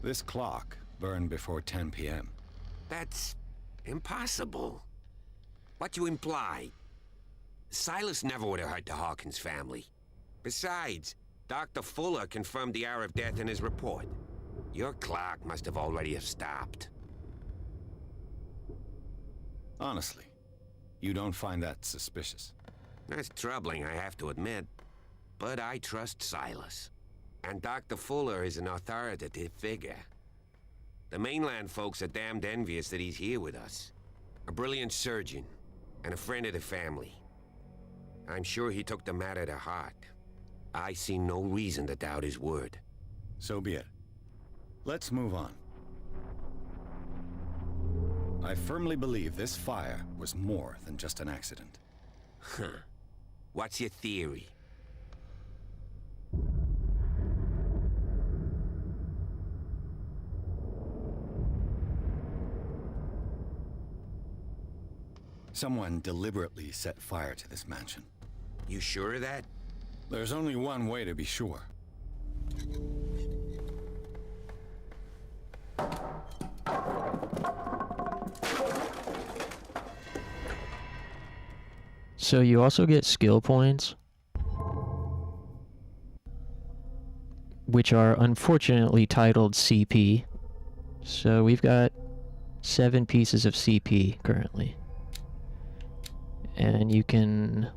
This clock burned before 10 p.m. That's impossible. What you imply? Silas never would have hurt the Hawkins family. Besides, Dr. Fuller confirmed the hour of death in his report. Your clock must have already have stopped. Honestly, you don't find that suspicious? That's troubling, I have to admit. But I trust Silas. And Dr. Fuller is an authoritative figure. The mainland folks are damned envious that he's here with us. A brilliant surgeon, and a friend of the family. I'm sure he took the matter to heart. I see no reason to doubt his word. So be it. Let's move on. I firmly believe this fire was more than just an accident. Huh. What's your theory? Someone deliberately set fire to this mansion. You sure of that? There's only one way to be sure. So you also get skill points, which are unfortunately titled CP. So we've got 7 pieces of CP currently. And you can...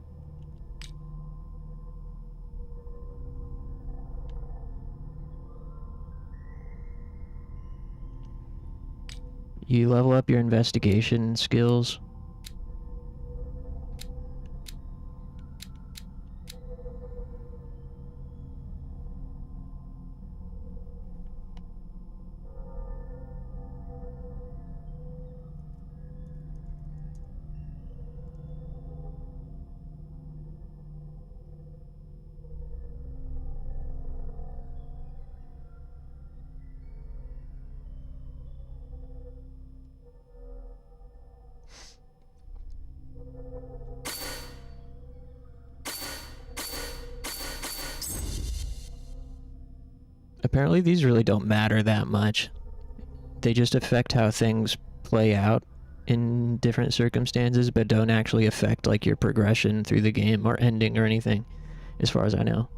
you level up your investigation skills Apparently these really don't matter that much. They just affect how things play out in different circumstances, but don't actually affect like your progression through the game or ending or anything, as far as I know.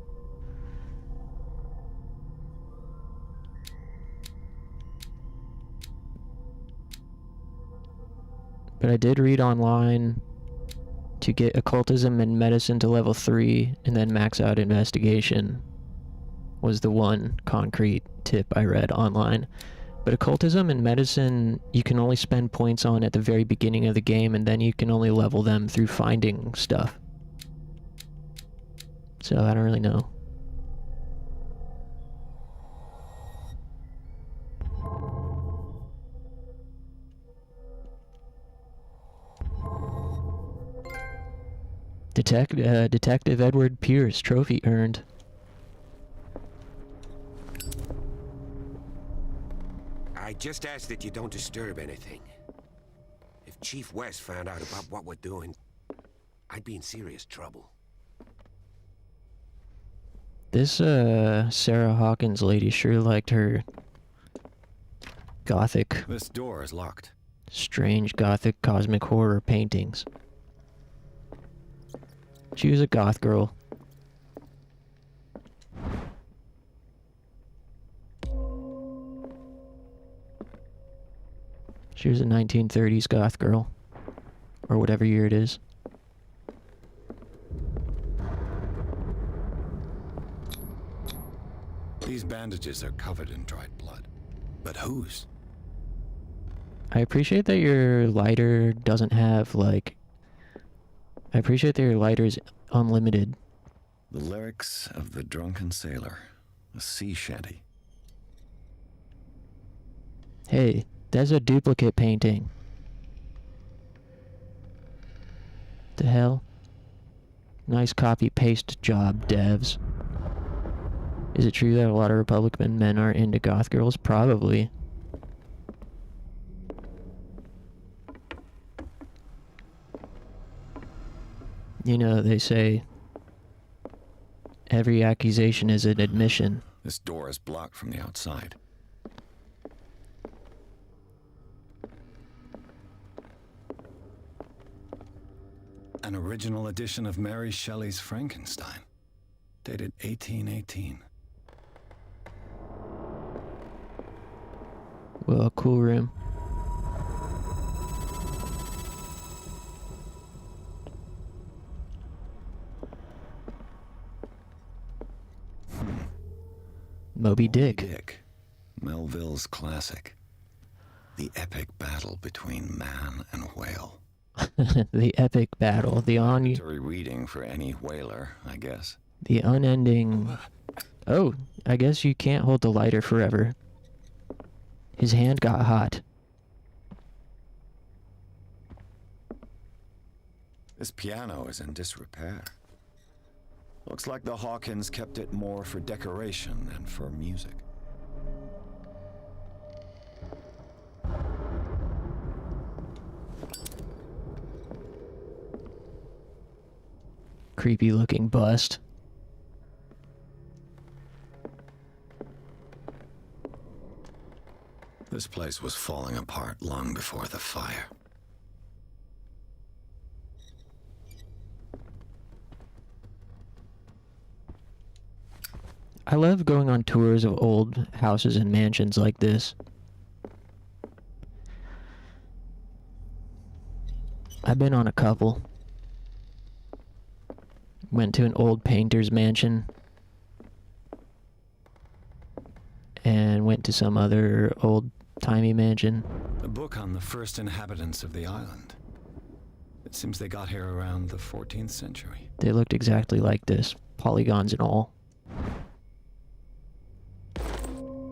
But I did read online to get occultism and medicine to level 3 and then max out investigation was the one concrete tip I read online. But occultism and medicine you can only spend points on at the very beginning of the game, and then you can only level them through finding stuff. So I don't really know. Detective Edward Pierce, trophy earned. I just ask that you don't disturb anything. If Chief West found out about what we're doing, I'd be in serious trouble. This Sarah Hawkins lady sure liked her gothic. This door is locked. Strange gothic cosmic horror paintings. She was a goth girl. She was a 1930s goth girl. Or whatever year it is. These bandages are covered in dried blood. But whose? I appreciate that your lighter doesn't have, like... I appreciate that your lighter is unlimited. The lyrics of the drunken sailor. A sea shanty. Hey, that's a duplicate painting. The hell? Nice copy-paste job, devs. Is it true that a lot of Republican men are into goth girls? Probably. You know, they say every accusation is an admission. This door is blocked from the outside. An original edition of Mary Shelley's Frankenstein, dated 1818. Well, cool room. Moby Dick. Melville's classic. The epic battle between man and whale. The epic battle. The reading for any whaler, I guess. The unending... Oh, I guess you can't hold the lighter forever. His hand got hot. This piano is in disrepair. Looks like the Hawkins kept it more for decoration than for music. Creepy looking bust. This place was falling apart long before the fire. I love going on tours of old houses and mansions like this. I've been on a couple. Went to an old painter's mansion. And went to some other old-timey mansion. A book on the first inhabitants of the island. It seems they got here around the 14th century. They looked exactly like this. Polygons and all.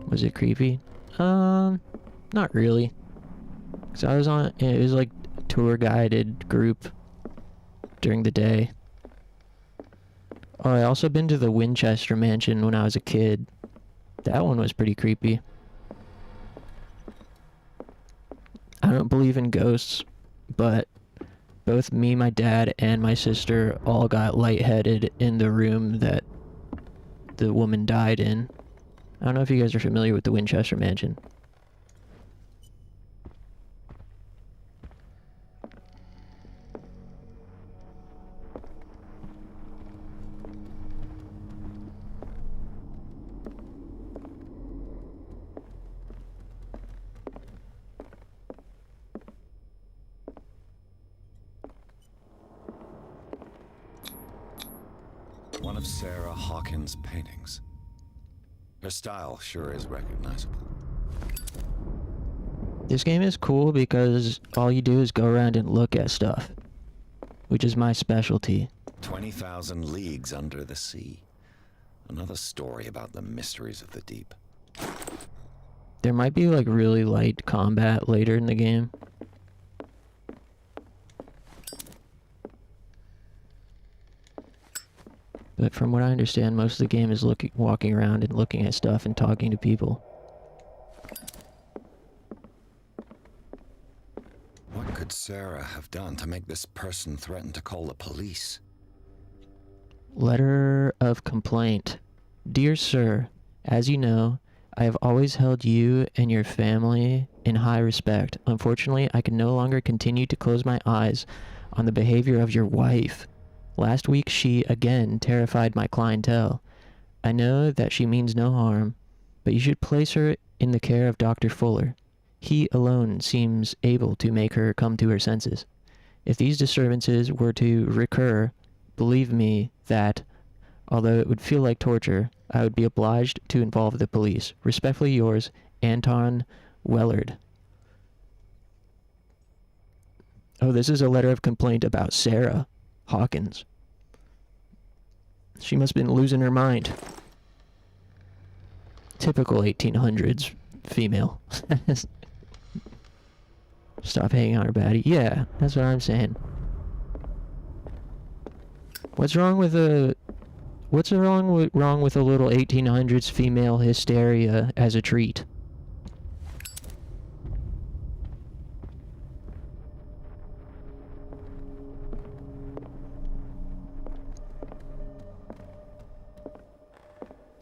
Was it creepy? Not really. Cause I was on, it was like a tour guided group during the day. Oh, I also been to the Winchester Mansion when I was a kid. That one was pretty creepy. I don't believe in ghosts, but both me, my dad, and my sister all got lightheaded in the room that the woman died in. I don't know if you guys are familiar with the Winchester Mansion. One of Sarah Hawkins' paintings. Her style sure is recognizable. This game is cool because all you do is go around and look at stuff, which is my specialty. 20,000 leagues under the sea. Another story about the mysteries of the deep. There might be like really light combat later in the game. But from what I understand, most of the game is walking around and looking at stuff and talking to people. What could Sarah have done to make this person threaten to call the police? Letter of complaint. Dear Sir, as you know, I have always held you and your family in high respect. Unfortunately, I can no longer continue to close my eyes on the behavior of your wife. Last week, she again terrified my clientele. I know that she means no harm, but you should place her in the care of Dr. Fuller. He alone seems able to make her come to her senses. If these disturbances were to recur, believe me that, although it would feel like torture, I would be obliged to involve the police. Respectfully yours, Anton Wellard. Oh, this is a letter of complaint about Sarah Hawkins. She must have been losing her mind. Typical 1800s female. Stop hanging on her baddie. Yeah, that's what I'm saying. What's wrong with a little 1800s female hysteria as a treat?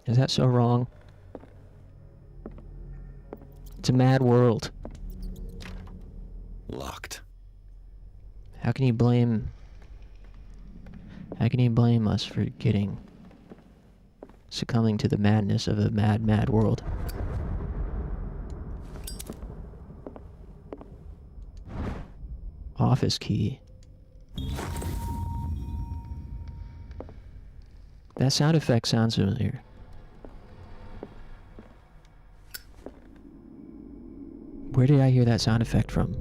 Is that so wrong? It's a mad world. Locked. How can you blame us for succumbing to the madness of a mad, mad world? Office key. That sound effect sounds familiar. Where did I hear that sound effect from?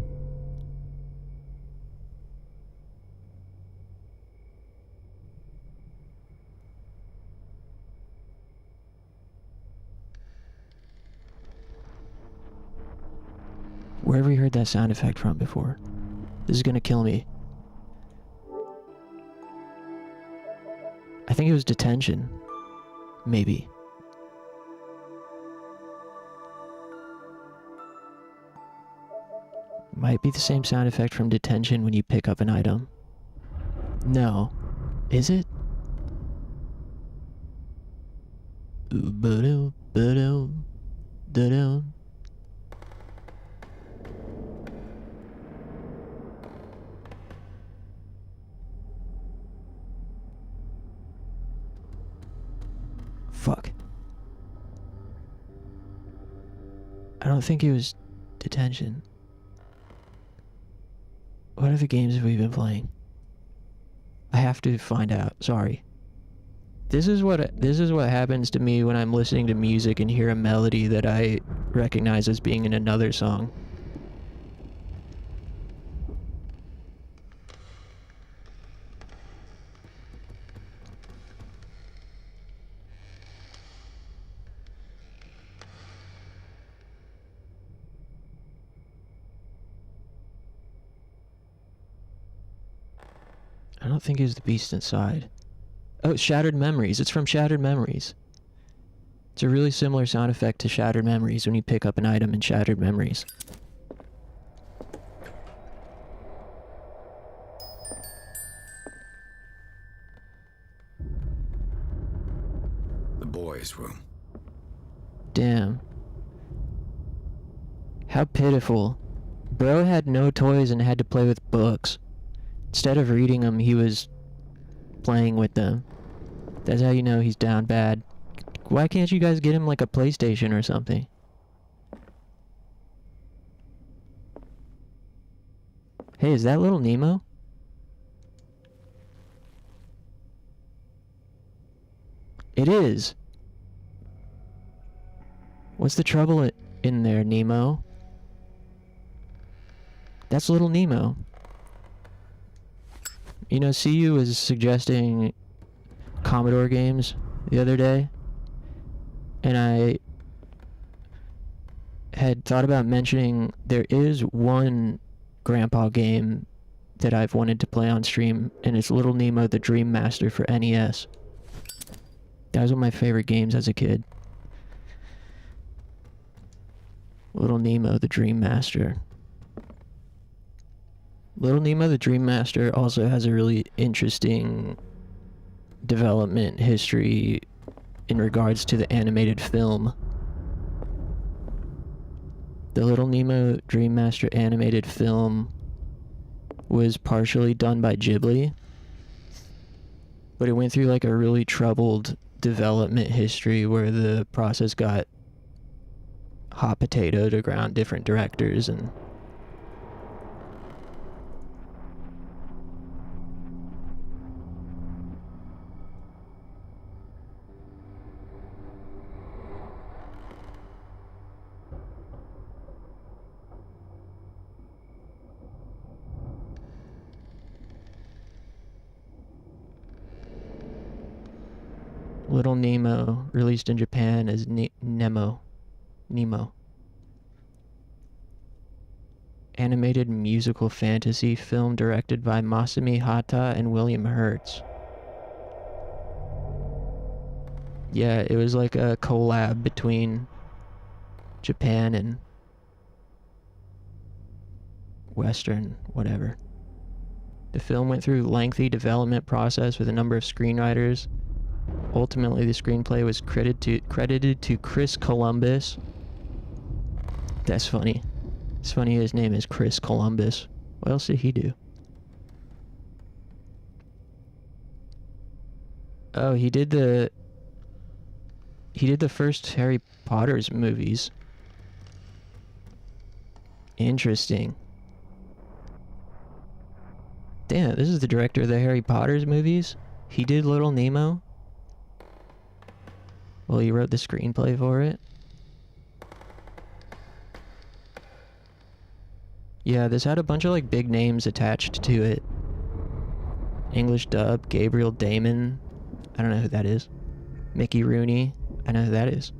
Where have we heard that sound effect from before? This is gonna kill me. I think it was detention. Maybe. Might be the same sound effect from detention when you pick up an item. No. Is it? Fuck. I don't think it was detention. What other games have we been playing? I have to find out. Sorry. This is what happens to me when I'm listening to music and hear a melody that I recognize as being in another song. I don't think it was the Beast Inside. Oh, Shattered Memories. It's from Shattered Memories. It's a really similar sound effect to Shattered Memories when you pick up an item in Shattered Memories. The boys' room. Damn. How pitiful. Bro had no toys and had to play with books. Instead of reading them, he was playing with them. That's how you know he's down bad. Why can't you guys get him like a PlayStation or something? Hey, is that little Nemo? It is. What's the trouble in there, Nemo? That's little Nemo. You know, CU was suggesting Commodore games the other day, and I had thought about mentioning there is one Grandpa game that I've wanted to play on stream, and it's Little Nemo the Dream Master for NES. That was one of my favorite games as a kid. Little Nemo the Dream Master. Little Nemo the Dream Master also has a really interesting development history in regards to the animated film. The Little Nemo Dream Master animated film was partially done by Ghibli, but it went through like a really troubled development history where the process got hot potatoed around different directors and Little Nemo, released in Japan as Nemo. Animated musical fantasy film directed by Masami Hata and William Hertz. Yeah, it was like a collab between Japan and Western, whatever. The film went through a lengthy development process with a number of screenwriters. Ultimately, the screenplay was credited to Chris Columbus. That's funny. It's funny his name is Chris Columbus. What else did he do? Oh, he did the first Harry Potter's movies. Interesting. Damn, this is the director of the Harry Potter's movies? He did Little Nemo? Well, he wrote the screenplay for it. Yeah, this had a bunch of like big names attached to it. English dub, Gabriel Damon. I don't know who that is. Mickey Rooney. I know who that is.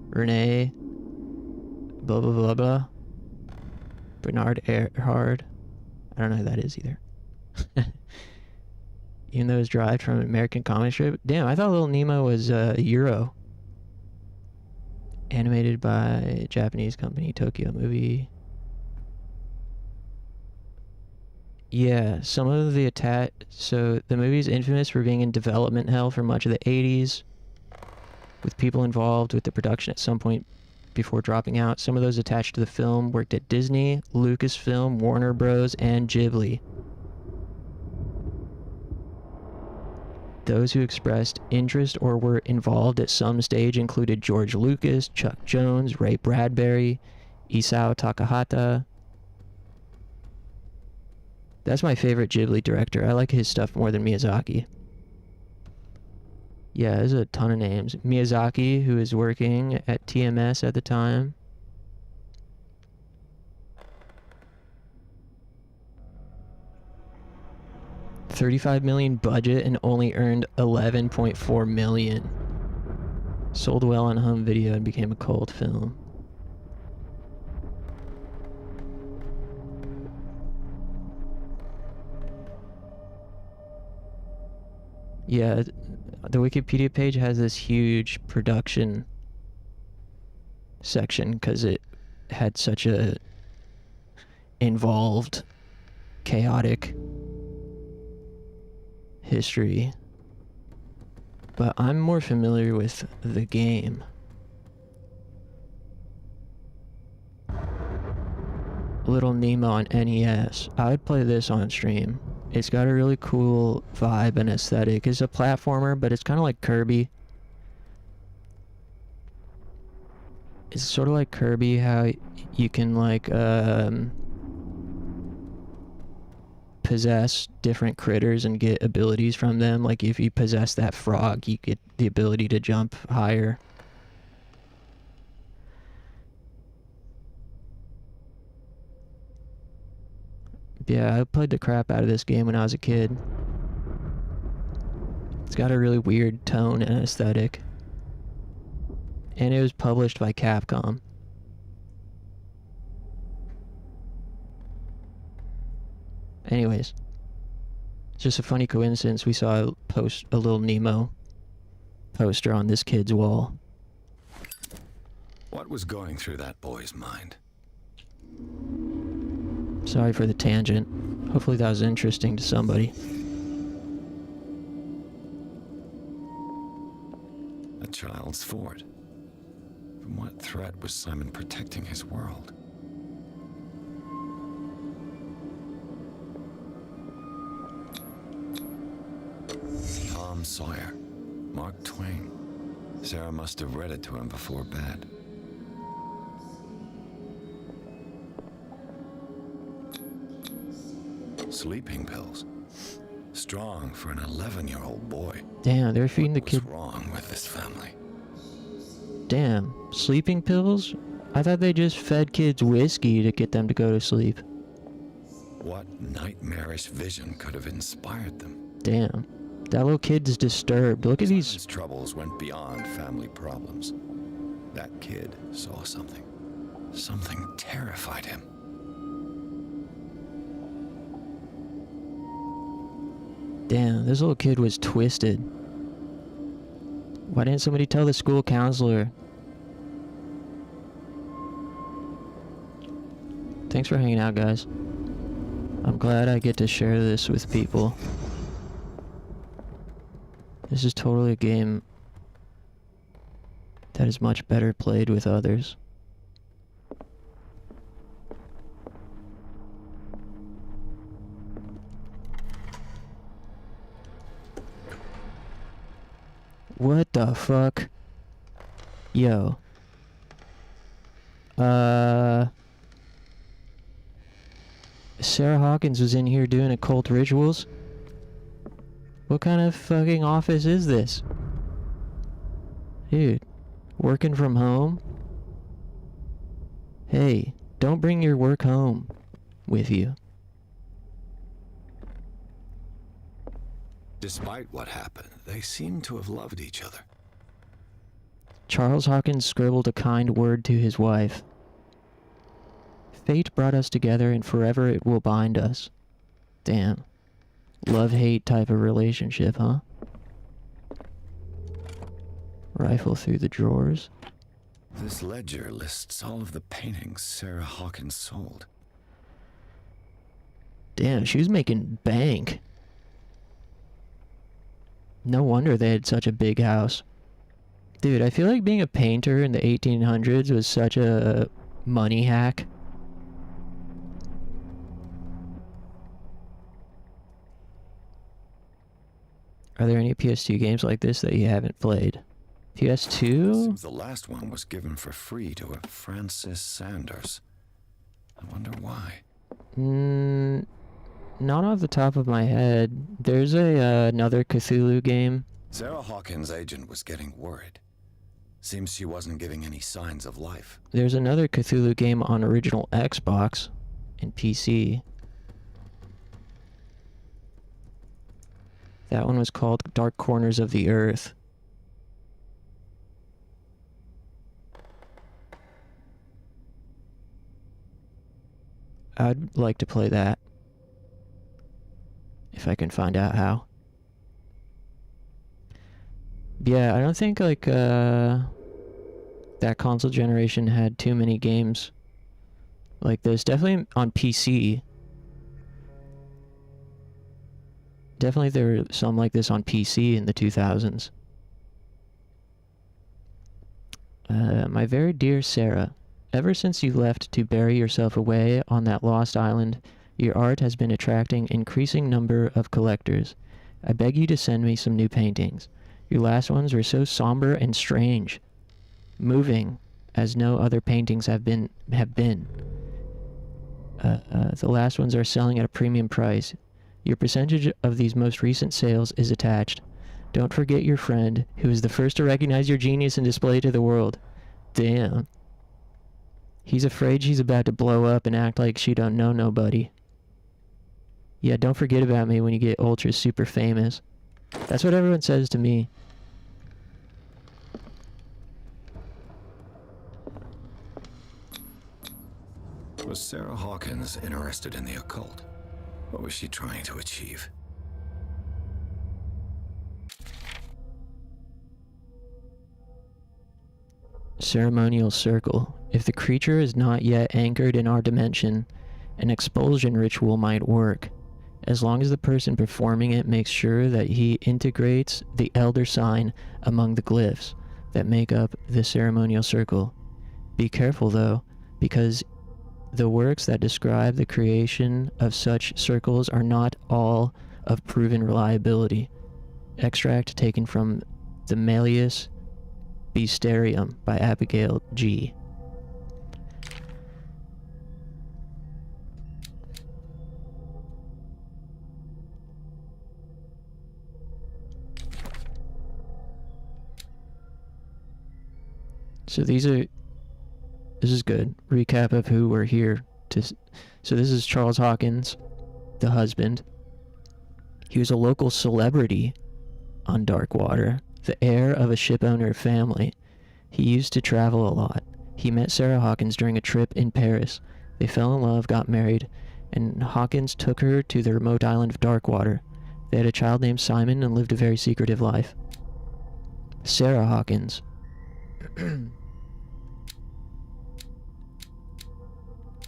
Renee. Blah blah blah blah. Bernard Erhard. I don't know who that is either. Even though it's derived from an American comic strip. Damn, I thought Little Nemo was Euro. Animated by a Japanese company, Tokyo Movie. Yeah, some of the so the movie's infamous for being in development hell for much of the 80s, with people involved with the production at some point before dropping out. Some of those attached to the film worked at Disney, Lucasfilm, Warner Bros., and Ghibli. Those who expressed interest or were involved at some stage included George Lucas, Chuck Jones, Ray Bradbury, Isao Takahata. That's my favorite Ghibli director. I like his stuff more than Miyazaki. Yeah, there's a ton of names. Miyazaki, who was working at TMS at the time. $35 million budget and only earned $11.4 million. Sold well on home video and became a cult film. Yeah, the Wikipedia page has this huge production section because it had such a involved, chaotic history. But I'm more familiar with the game. Little Nemo on NES. I would play this on stream. It's got a really cool vibe and aesthetic. It's a platformer, but it's kind of like Kirby. It's sort of like Kirby, how you can like possess different critters and get abilities from them. Like if you possess that frog, you get the ability to jump higher. Yeah, I played the crap out of this game when I was a kid. It's got a really weird tone and aesthetic. And it was published by Capcom. Anyways, it's just a funny coincidence we saw a Little Nemo poster on this kid's wall. What was going through that boy's mind? Sorry for the tangent. Hopefully that was interesting to somebody. A child's fort. From what threat was Simon protecting his world? Tom Sawyer, Mark Twain. Sarah must have read it to him before bed. Sleeping pills. Strong for an 11-year-old boy. Damn, they're feeding the kid. What's wrong with this family? Damn, sleeping pills? I thought they just fed kids whiskey to get them to go to sleep. What nightmarish vision could have inspired them? Damn, that little kid's disturbed. Look at these. His troubles went beyond family problems. That kid saw something. Something terrified him. Damn, this little kid was twisted. Why didn't somebody tell the school counselor? Thanks for hanging out, guys. I'm glad I get to share this with people. This is totally a game that is much better played with others. What the fuck? Yo. Sarah Hawkins was in here doing occult rituals? What kind of fucking office is this? Dude, working from home? Hey, don't bring your work home with you. Despite what happened, they seem to have loved each other. Charles Hawkins scribbled a kind word to his wife. Fate brought us together and forever it will bind us. Damn. Love-hate type of relationship, huh? Rifle through the drawers. This ledger lists all of the paintings Sarah Hawkins sold. Damn, she was making bank. No wonder they had such a big house. Dude, I feel like being a painter in the 1800s was such a money hack. Are there any PS2 games like this that you haven't played? PS2? Seems the last one was given for free to a Francis Sanders. I wonder why. Not off the top of my head. There's another Cthulhu game. Sarah Hawkins' agent was getting worried. Seems she wasn't giving any signs of life. There's another Cthulhu game on original Xbox and PC. That one was called Dark Corners of the Earth. I'd like to play that. If I can find out how. Yeah, I don't think like that console generation had too many games like this. Definitely on PC. Definitely there were some like this on PC in the 2000s. My very dear Sarah, Ever since you left to bury yourself away on that lost island, your art has been attracting increasing number of collectors. I beg you to send me some new paintings. Your last ones were so somber and strange, moving, as no other paintings have been. The last ones are selling at a premium price. Your percentage of these most recent sales is attached. Don't forget your friend, who is the first to recognize your genius and display it to the world. Damn. He's afraid she's about to blow up and act like she don't know nobody. Yeah, don't forget about me when you get ultra super famous. That's what everyone says to me. Was Sarah Hawkins interested in the occult? What was she trying to achieve? Ceremonial circle. If the creature is not yet anchored in our dimension, an expulsion ritual might work, as long as the person performing it makes sure that he integrates the elder sign among the glyphs that make up the ceremonial circle. Be careful though, because the works that describe the creation of such circles are not all of proven reliability. Extract taken from the Malleus Beasterium by Abigail G. So this is good. Recap of who we're here to. So this is Charles Hawkins, the husband. He was a local celebrity on Darkwater, the heir of a shipowner family. He used to travel a lot. He met Sarah Hawkins during a trip in Paris. They fell in love, got married, and Hawkins took her to the remote island of Darkwater. They had a child named Simon and lived a very secretive life. Sarah Hawkins.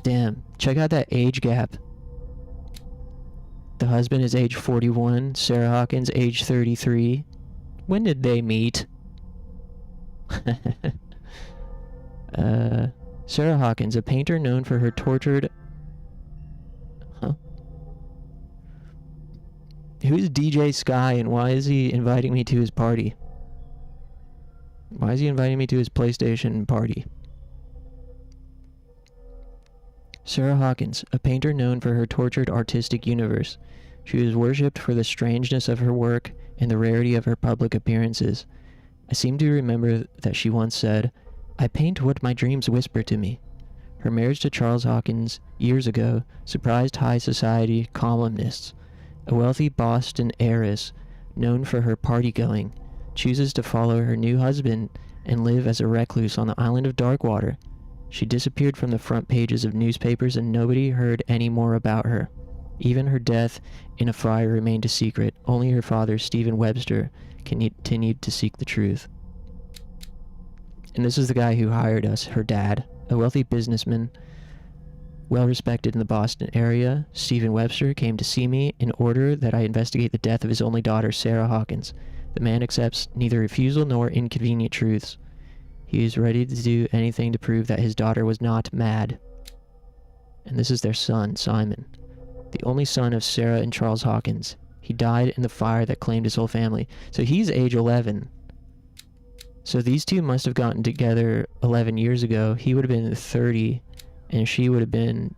Damn, check out that age gap. The husband is age 41, Sarah Hawkins age 33. When did they meet? Sarah Hawkins, a painter known for her tortured... Huh? Who's DJ Sky and why is he inviting me to his party? Why is he inviting me to his PlayStation party? Sarah Hawkins, a painter known for her tortured artistic universe. She was worshipped for the strangeness of her work and the rarity of her public appearances. I seem to remember that she once said, "I paint what my dreams whisper to me." Her marriage to Charles Hawkins years ago surprised high society columnists. A wealthy Boston heiress, known for her party-going, chooses to follow her new husband and live as a recluse on the island of Darkwater. She disappeared from the front pages of newspapers and nobody heard any more about her. Even her death in a fire remained a secret. Only her father, Stephen Webster, continued to seek the truth. And this is the guy who hired us, her dad, a wealthy businessman, well respected in the Boston area. Stephen Webster came to see me in order that I investigate the death of his only daughter, Sarah Hawkins. The man accepts neither refusal nor inconvenient truths. He is ready to do anything to prove that his daughter was not mad. And this is their son, Simon, the only son of Sarah and Charles Hawkins. He died in the fire that claimed his whole family. So he's age 11. So these two must have gotten together 11 years ago. He would have been 30, and she would have been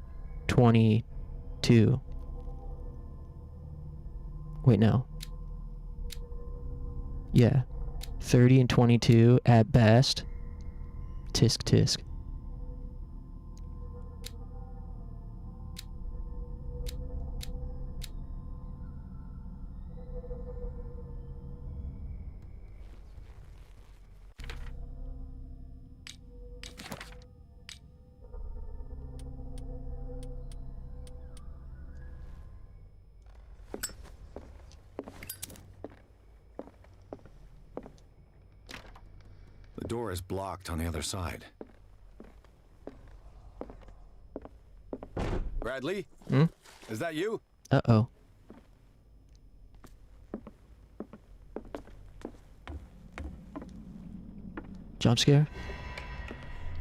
22. Wait, no. Yeah. 30 and 22 at best. Tisk tisk. The door is blocked on the other side. Bradley? Hmm? Is that you? Uh-oh. Jump scare?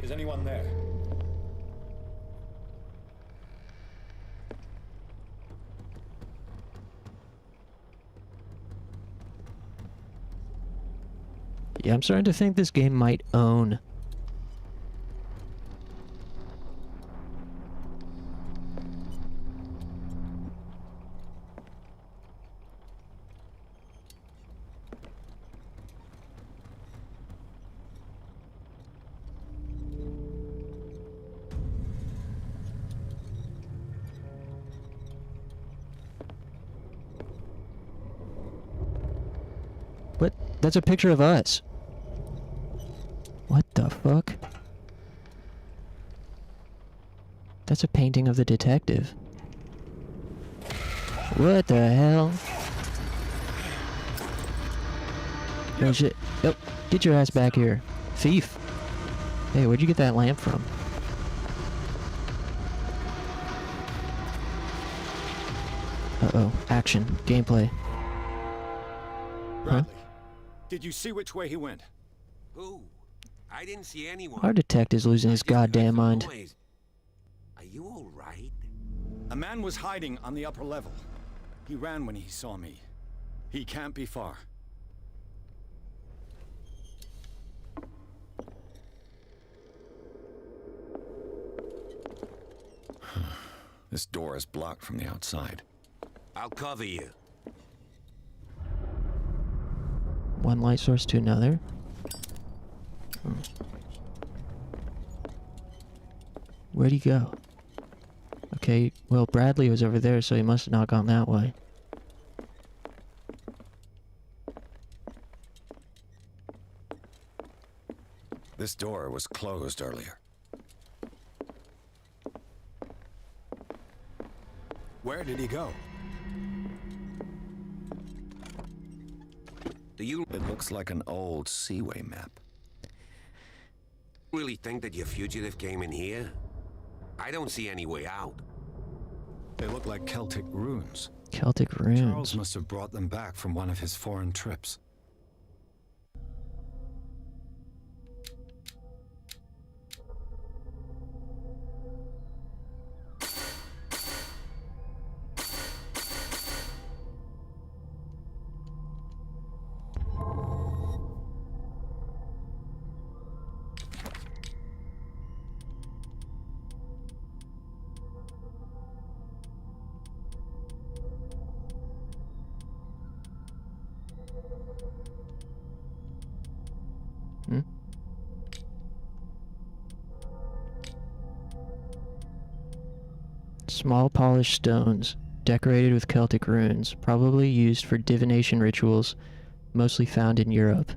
Is anyone there? Yeah, I'm starting to think this game might own. What? That's a picture of us. What the fuck? That's a painting of the detective. What the hell? Oh shit. Yep. Get your ass back here. Thief. Hey, where'd you get that lamp from? Uh-oh. Action. Gameplay. Bradley, did you see which way he went? Who? I didn't see anyone. Our detective's losing his goddamn mind. Are you all right? A man was hiding on the upper level. He ran when he saw me. He can't be far. This door is blocked from the outside. I'll cover you. One light source to another. Where'd he go? Okay, well, Bradley was over there, so he must have not gone that way. This door was closed earlier. Where did he go? Do you It looks like an old seaway map. really think that your fugitive came in here? I don't see any way out. They look like Celtic runes. Celtic runes. Charles must have brought them back from one of his foreign trips. Small polished stones, decorated with Celtic runes, probably used for divination rituals, mostly found in Europe.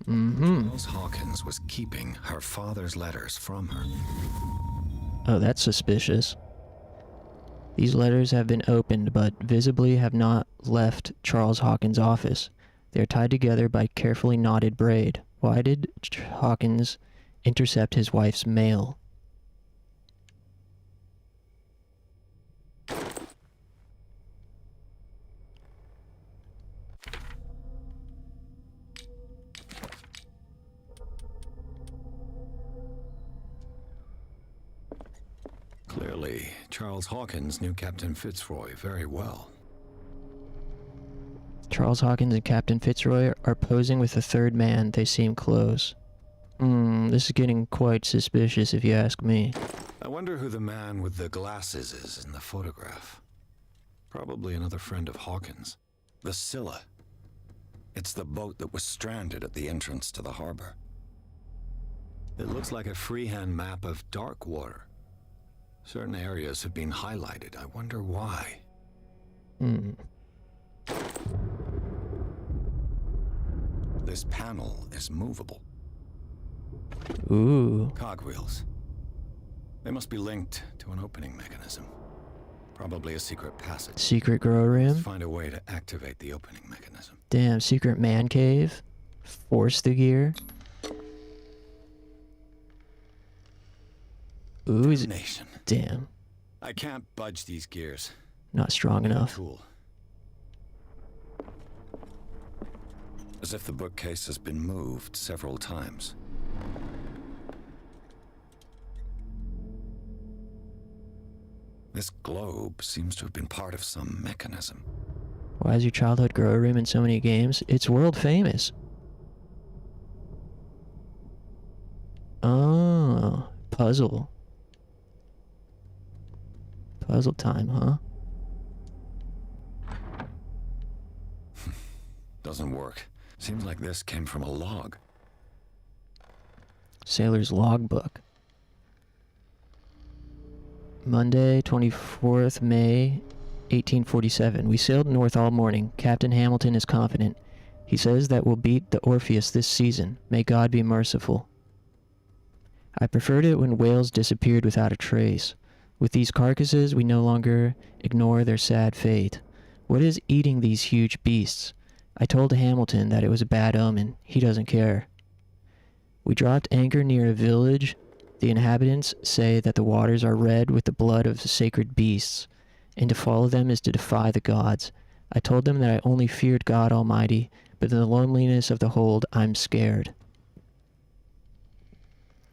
Charles Hawkins was keeping her father's letters from her. Oh, that's suspicious. These letters have been opened, but visibly have not left Charles Hawkins' office. They are tied together by carefully knotted braid. Why did Hawkins intercept his wife's mail? Clearly, Charles Hawkins knew Captain Fitzroy very well. Charles Hawkins and Captain Fitzroy are posing with a third man. They seem close. This is getting quite suspicious if you ask me. I wonder who the man with the glasses is in the photograph. Probably another friend of Hawkins. The Scylla. It's the boat that was stranded at the entrance to the harbor. It looks like a freehand map of dark water. Certain areas have been highlighted. I wonder why. This panel is movable. Ooh. Cogwheels. They must be linked to an opening mechanism. Probably a secret passage. Secret grow room? Let's find a way to activate the opening mechanism. Damn, secret man cave? Force the gear? Ooh, is it? Nation. Damn. I can't budge these gears. Not strong enough. Cool. As if the bookcase has been moved several times. This globe seems to have been part of some mechanism. Why is your childhood grow room in so many games? It's world famous. Oh, puzzle. Puzzle time, huh? Doesn't work. Seems like this came from a log. Sailor's logbook. Monday, 24th May, 1847. We sailed north all morning. Captain Hamilton is confident. He says that we'll beat the Orpheus this season. May God be merciful. I preferred it when whales disappeared without a trace. With these carcasses, we no longer ignore their sad fate. What is eating these huge beasts? I told Hamilton that it was a bad omen. He doesn't care. We dropped anchor near a village. The inhabitants say that the waters are red with the blood of the sacred beasts, and to follow them is to defy the gods. I told them that I only feared God Almighty, but in the loneliness of the hold, I'm scared.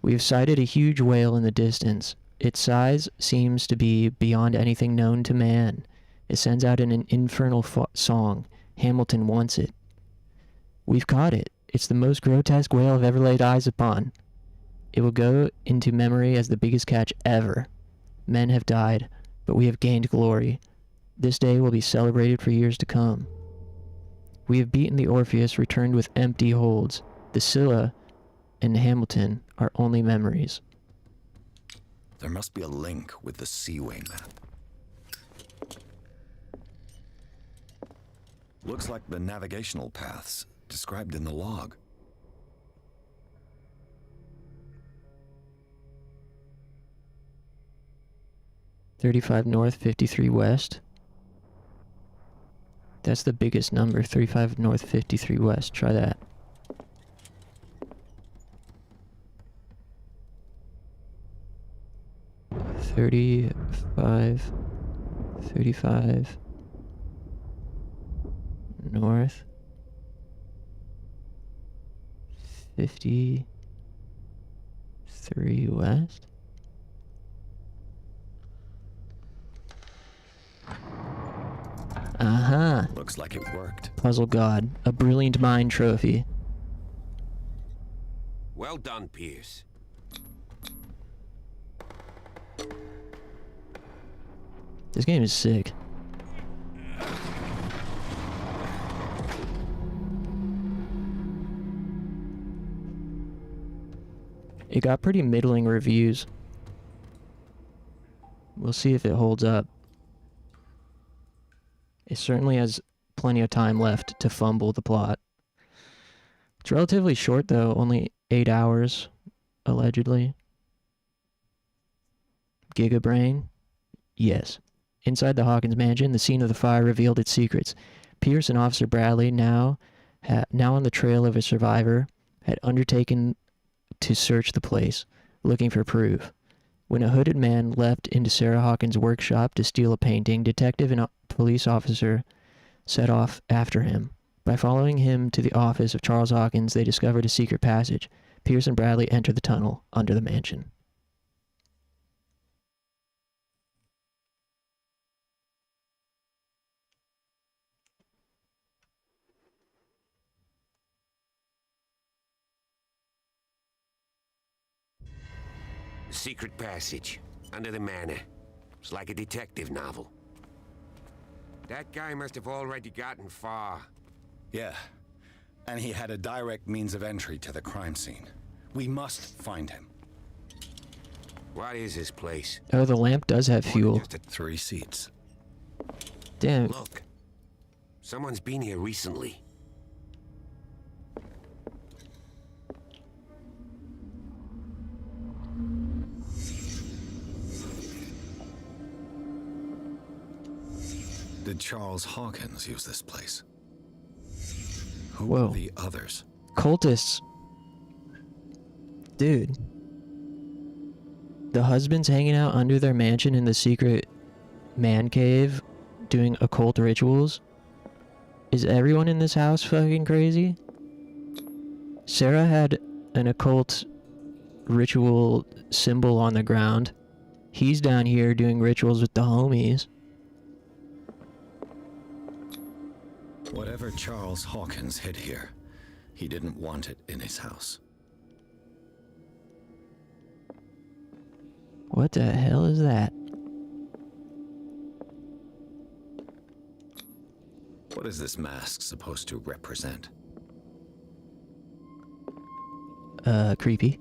We have sighted a huge whale in the distance. Its size seems to be beyond anything known to man. It sends out an infernal song. Hamilton wants it. We've caught it. It's the most grotesque whale I've ever laid eyes upon. It will go into memory as the biggest catch ever. Men have died, but we have gained glory. This day will be celebrated for years to come. We have beaten the Orpheus, returned with empty holds. The Scylla and Hamilton are only memories. There must be a link with the Seaway map. Looks like the navigational paths described in the log. "35 north, 53 west." That's the biggest number. 35 north, 53 west. Try that. "35 north, 53 west." Uh-huh. Looks like it worked. Puzzle God. A brilliant mind trophy. Well done, Pierce. This game is sick. It got pretty middling reviews. We'll see if it holds up. It certainly has plenty of time left to fumble the plot. It's relatively short though, only 8 hours, allegedly. Gigabrain? Yes. Inside the Hawkins mansion, the scene of the fire revealed its secrets. Pierce and Officer Bradley, now on the trail of a survivor, had undertaken to search the place, looking for proof. When a hooded man leapt into Sarah Hawkins' workshop to steal a painting, detective and a police officer set off after him. By following him to the office of Charles Hawkins, they discovered a secret passage. Pierce and Bradley entered the tunnel under the mansion. Secret passage under the manor. It's like a detective novel. That guy must have already gotten far. Yeah, and he had a direct means of entry to the crime scene. We must find him. What is this place? Oh, the lamp does have fuel. Just 3 seats. Damn. Look, someone's been here recently. Did Charles Hawkins use this place? Who Whoa. were the others? Cultists. Dude. The husband's hanging out under their mansion in the secret man cave doing occult rituals. Is everyone in this house fucking crazy? Sarah had an occult ritual symbol on the ground. He's down here doing rituals with the homies. Whatever Charles Hawkins hid here, he didn't want it in his house. What the hell is that? What is this mask supposed to represent? Creepy.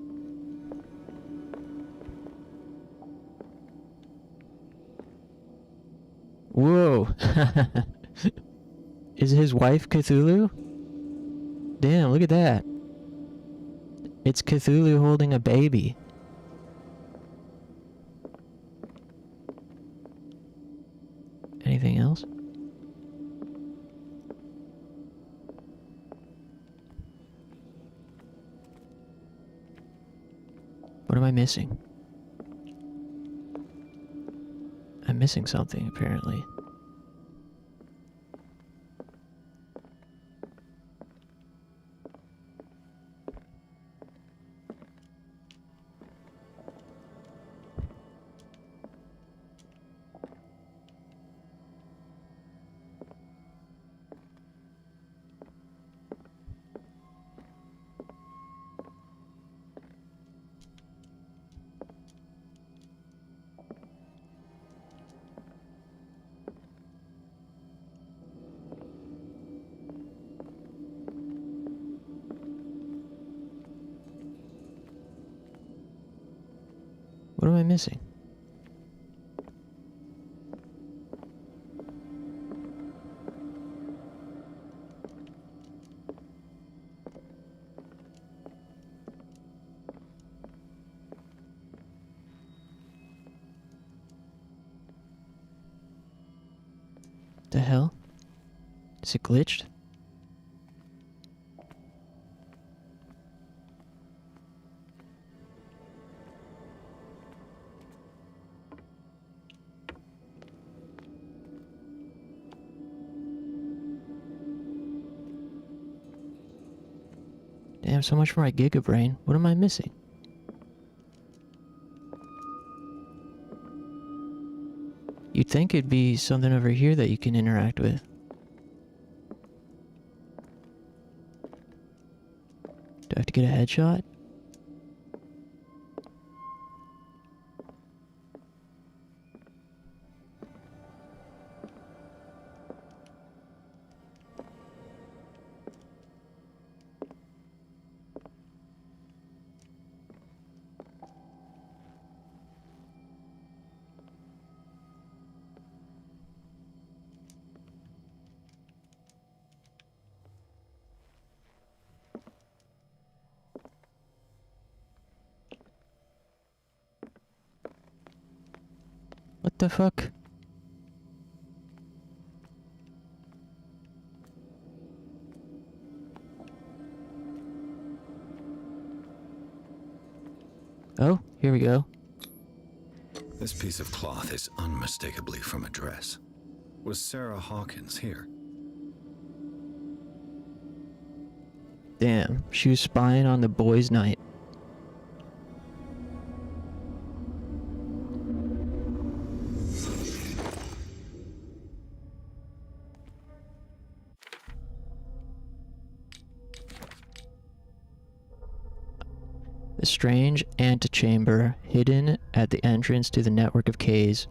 Whoa. Is his wife Cthulhu? Damn, look at that. It's Cthulhu holding a baby. Anything else? What am I missing? I'm missing something, apparently. What am I missing? The hell? Is it glitched? Damn, so much for my Giga Brain. What am I missing? You'd think it'd be something over here that you can interact with. Do I have to get a headshot? What the fuck? Oh, here we go. This piece of cloth is unmistakably from a dress. Was Sarah Hawkins here? Damn, she was spying on the boys' night. The strange antechamber hidden at the entrance to the network of caves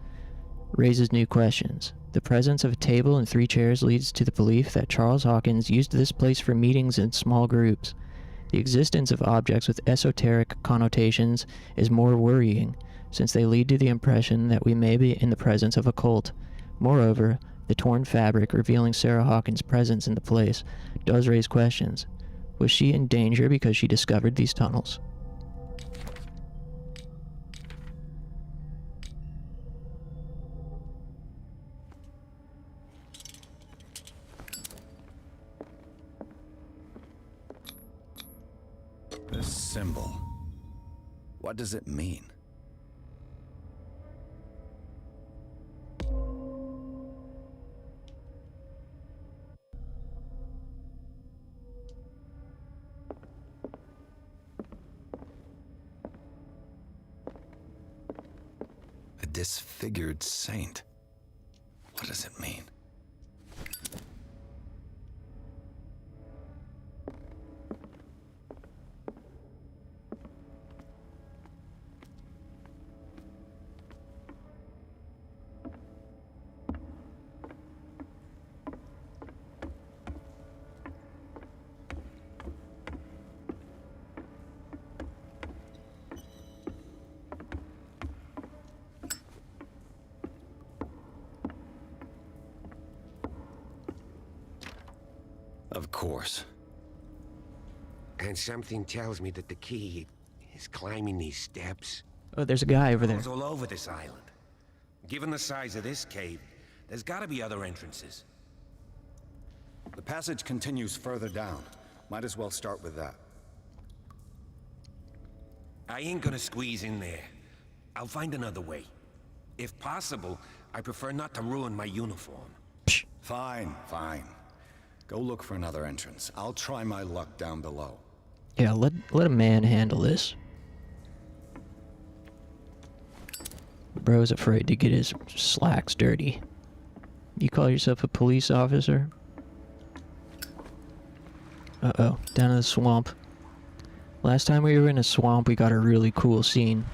raises new questions. The presence of a table and 3 chairs leads to the belief that Charles Hawkins used this place for meetings in small groups. The existence of objects with esoteric connotations is more worrying, since they lead to the impression that we may be in the presence of a cult. Moreover, the torn fabric revealing Sarah Hawkins' presence in the place does raise questions. Was she in danger because she discovered these tunnels? This symbol. What does it mean? disfigured saint. What does it mean? Of course. And something tells me that the key is climbing these steps. Oh, there's a guy over there. It's all over this island. Given the size of this cave, there's gotta be other entrances. The passage continues further down. Might as well start with that. I ain't gonna squeeze in there. I'll find another way. If possible, I prefer not to ruin my uniform. Fine, fine. Go look for another entrance. I'll try my luck down below. Yeah, let a man handle this. Bro's afraid to get his slacks dirty. You call yourself a police officer? Uh-oh, down in the swamp. Last time we were in a swamp, we got a really cool scene.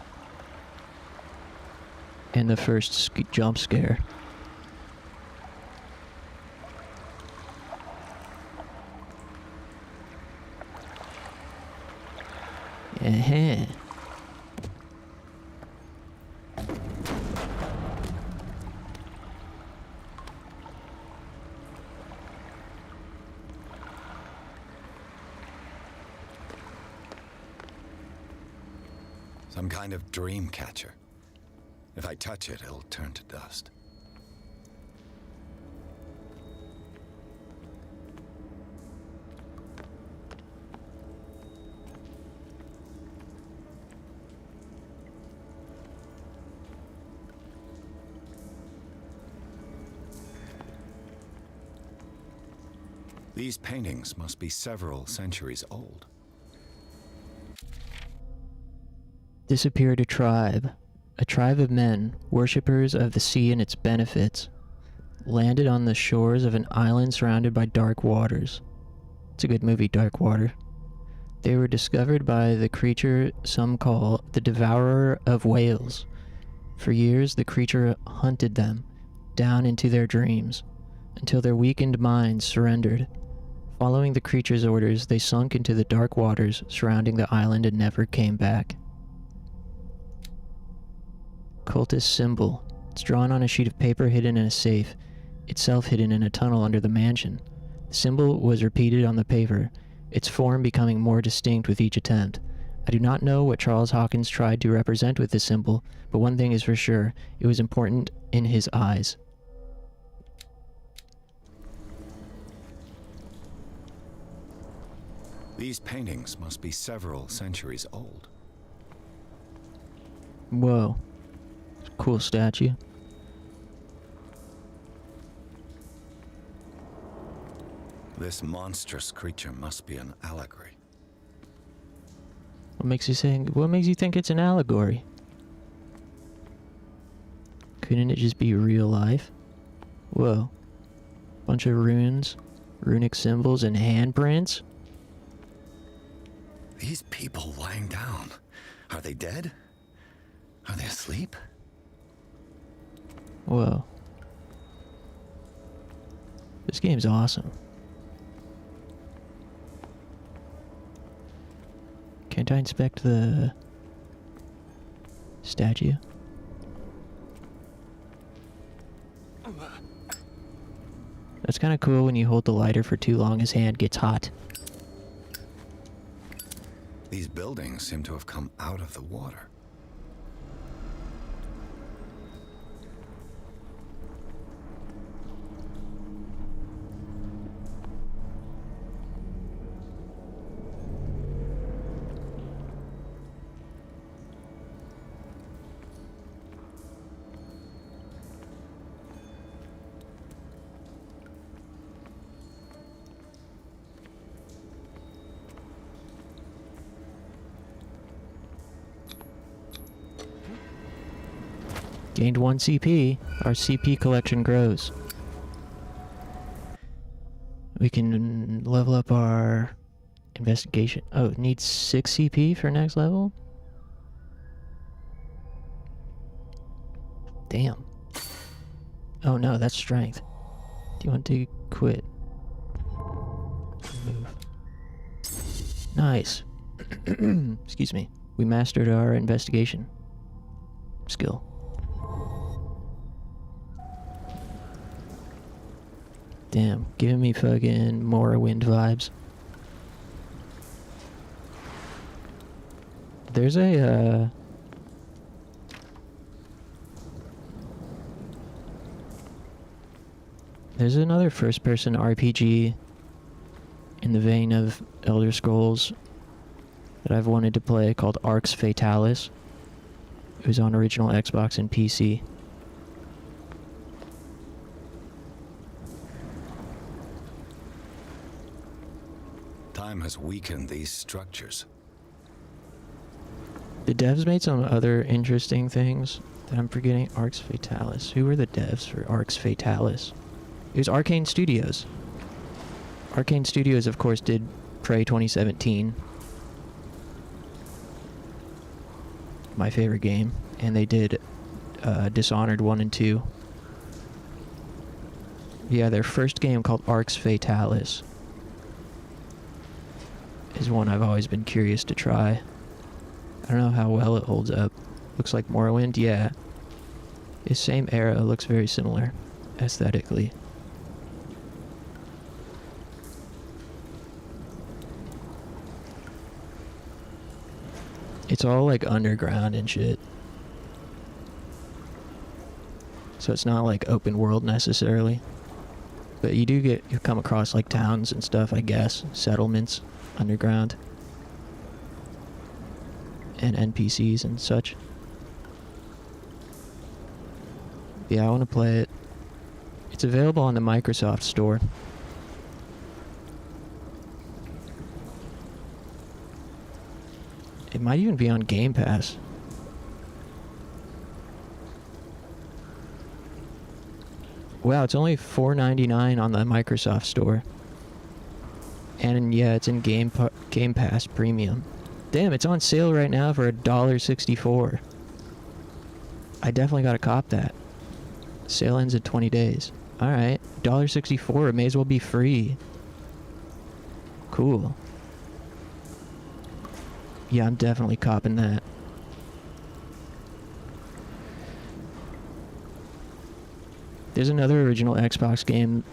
And the first jump scare. Uh-huh. Some kind of dream catcher. If I touch it, it'll turn to dust. These paintings must be several centuries old. Disappeared a tribe of men, worshippers of the sea and its benefits, landed on the shores of an island surrounded by dark waters. It's a good movie, Dark Water. They were discovered by the creature some call the Devourer of Whales. For years, the creature hunted them down into their dreams, until their weakened minds surrendered. Following the creature's orders, they sunk into the dark waters surrounding the island and never came back. Cultist symbol. It's drawn on a sheet of paper hidden in a safe, itself hidden in a tunnel under the mansion. The symbol was repeated on the paper, its form becoming more distinct with each attempt. I do not know what Charles Hawkins tried to represent with this symbol, but one thing is for sure, it was important in his eyes. These paintings must be several centuries old. Whoa. Cool statue. This monstrous creature must be an allegory. What makes you think it's an allegory? Couldn't it just be real life? Whoa. Bunch of runes, runic symbols, and handprints? These people lying down. Are they dead? Are they asleep? Whoa. This game's awesome. Can't I inspect the statue? That's kind of cool. When you hold the lighter for too long, his hand gets hot. These buildings seem to have come out of the water. Gained 1 CP. Our CP collection grows. We can level up our investigation. Oh, it needs 6 CP for next level? Damn. Oh no, that's strength. Do you want to quit? Move. Nice. Excuse me. We mastered our investigation skill. Damn, giving me fucking Morrowind vibes. There's a, there's another first-person RPG in the vein of Elder Scrolls that I've wanted to play called Arx Fatalis. It was on original Xbox and PC. Time has weakened these structures. The devs made some other interesting things that I'm forgetting. Arx Fatalis. Who were the devs for Arx Fatalis? It was Arcane Studios. Arcane Studios, of course, did Prey 2017. My favorite game. And they did Dishonored 1 and 2. Yeah, their first game called Arx Fatalis is one I've always been curious to try. I don't know how well it holds up. Looks like Morrowind, yeah. It's same era, looks very similar aesthetically. It's all like underground and shit. So it's not like open world necessarily. But you come across like towns and stuff, I guess. Settlements, underground. And NPCs and such. Yeah, I want to play it. It's available on the Microsoft Store. It might even be on Game Pass. Wow, it's only $4.99 on the Microsoft Store. And yeah, it's in Game Pass Premium. Damn, it's on sale right now for $1.64. I definitely gotta cop that. Sale ends in 20 days. Alright, $1.64, it may as well be free. Cool. Yeah, I'm definitely copping that. There's another original Xbox game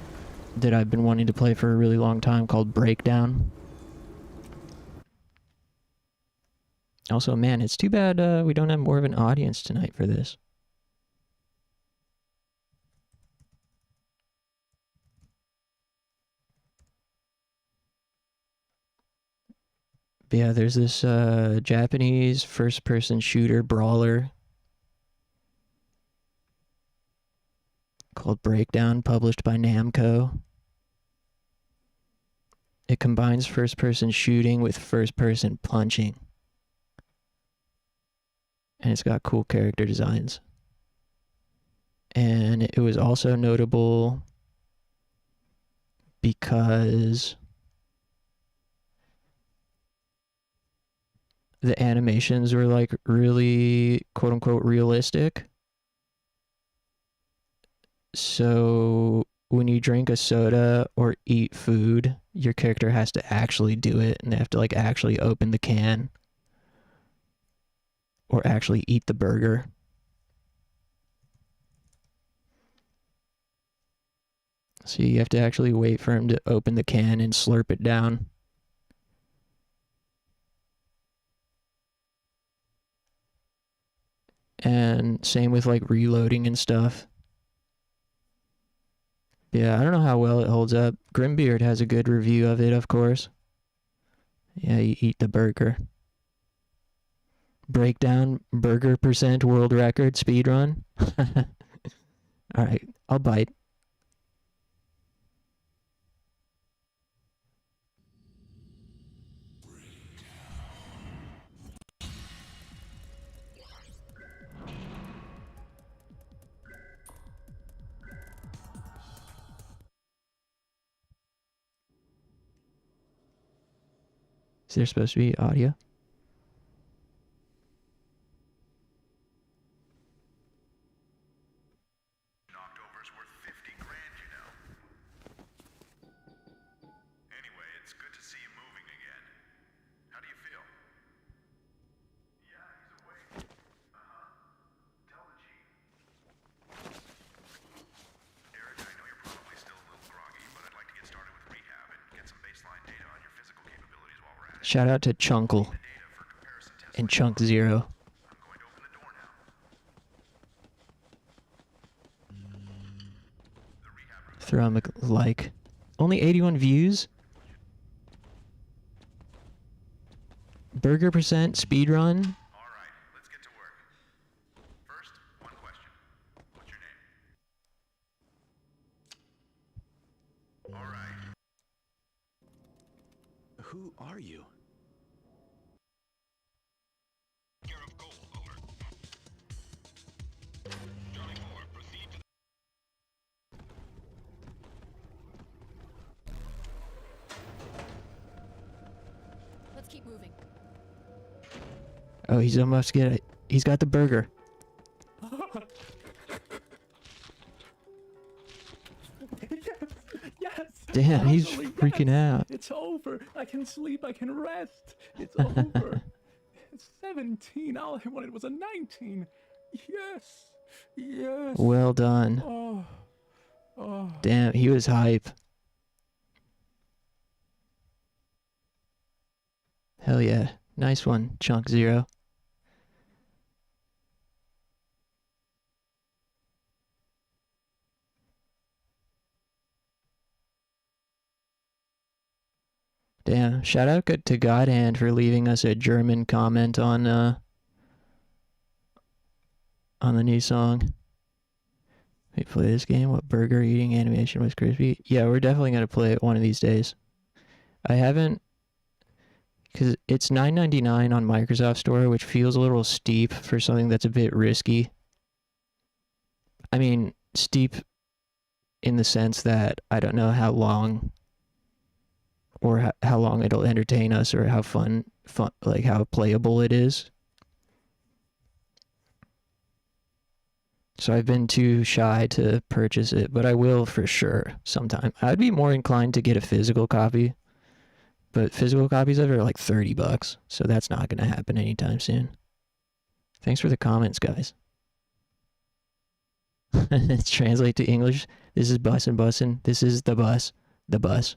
that I've been wanting to play for a really long time called Breakdown. Also, man, it's too bad we don't have more of an audience tonight for this. But yeah, there's this Japanese first-person shooter brawler called Breakdown, published by Namco. It combines first-person shooting with first-person punching. And it's got cool character designs. And it was also notable because the animations were like really quote-unquote realistic. So when you drink a soda or eat food, your character has to actually do it, and they have to like actually open the can or actually eat the burger. So you have to actually wait for him to open the can and slurp it down. And same with like reloading and stuff. Yeah, I don't know how well it holds up. Grimbeard has a good review of it, of course. Yeah, you eat the burger. Breakdown burger percent world record speedrun. Alright, I'll bite. Is there supposed to be audio? Shout out to Chunkle and Chunk Zero. Throw him a like. Only 81 views? Burger percent speedrun? Who are you? Let's keep moving. Oh, he's almost get it. He's got the burger. Yes. Damn, he's Finally, freaking yes. out. It's over. I can sleep. I can rest. It's over. 17. All I wanted was a 19. Yes. Yes. Well done. Oh. Oh. Damn, he was hype. Hell yeah. Nice one, Chunk Zero. Damn, shout out to Godhand for leaving us a German comment on the new song. We play this game. What burger eating animation was crispy? Yeah, we're definitely gonna play it one of these days. I haven't, because it's $9.99 on Microsoft Store, which feels a little steep for something that's a bit risky. I mean, steep in the sense that I don't know how long, or how long it'll entertain us, or how fun, like how playable it is. So I've been too shy to purchase it, but I will for sure sometime. I'd be more inclined to get a physical copy, but physical copies of it are like $30, so that's not going to happen anytime soon. Thanks for the comments, guys. Let's translate to English. This is bussin' bussin'. This is the bus. The bus.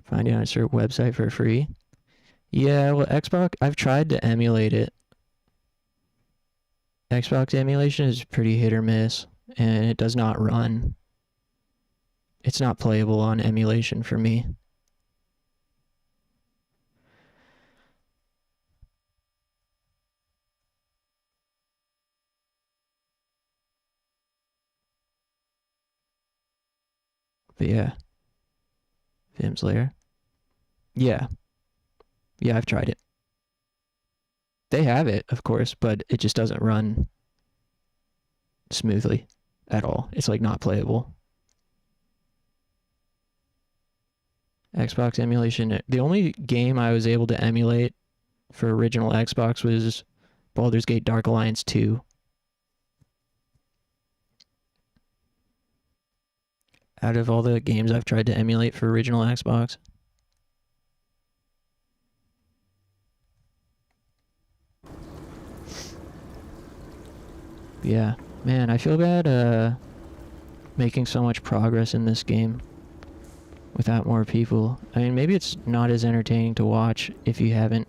Find it on a certain website for free. Yeah, well, Xbox, I've tried to emulate it. Xbox emulation is pretty hit or miss, and it does not run. It's not playable on emulation for me. But yeah. Vim's Lair. Yeah. Yeah, I've tried it. They have it, of course, but it just doesn't run smoothly at all. It's like not playable. Xbox emulation. The only game I was able to emulate for original Xbox was Baldur's Gate Dark Alliance 2. Out of all the games I've tried to emulate for original Xbox. Yeah, man, I feel bad making so much progress in this game without more people. I mean, maybe it's not as entertaining to watch if you haven't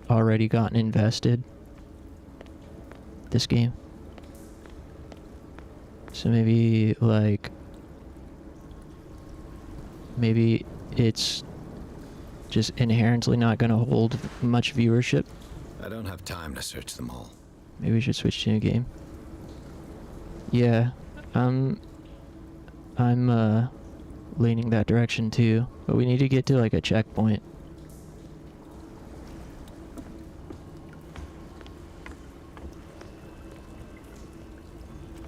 already gotten invested this game. So maybe, like, maybe it's just inherently not going to hold much viewership. I don't have time to search them all. Maybe we should switch to a new game. Yeah, I'm leaning that direction too, but we need to get to like a checkpoint.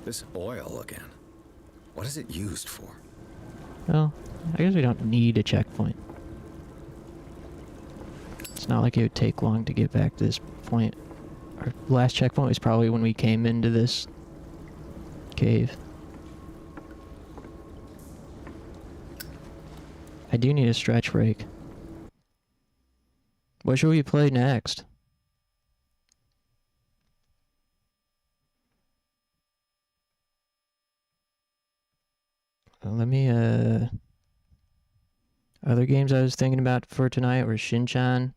This oil again. What is it used for? Well, I guess we don't need a checkpoint. It's not like it would take long to get back to this point. Our last checkpoint was probably when we came into this cave. I do need a stretch break. What should we play next? Let me, other games I was thinking about for tonight were Shin.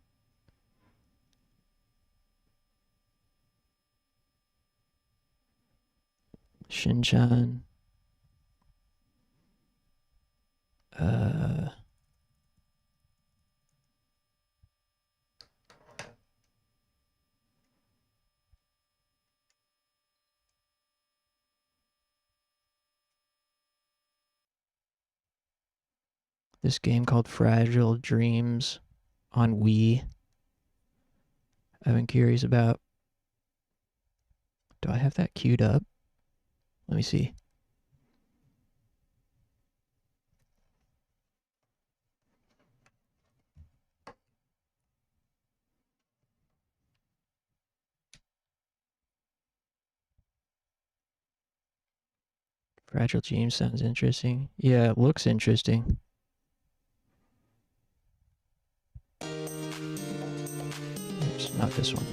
This game called Fragile Dreams on Wii. I've been curious about. Do I have that queued up? Let me see. Fragile Dreams sounds interesting. Yeah, it looks interesting. Oops, not this one.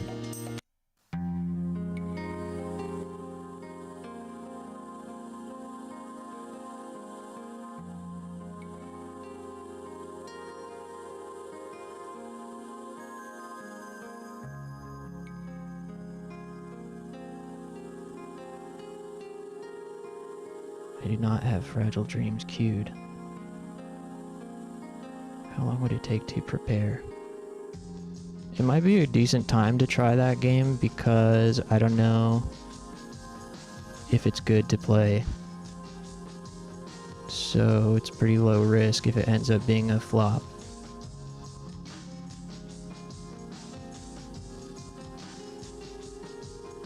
I do not have Fragile Dreams queued. How long would it take to prepare? It might be a decent time to try that game because I don't know if it's good to play. So it's pretty low risk if it ends up being a flop.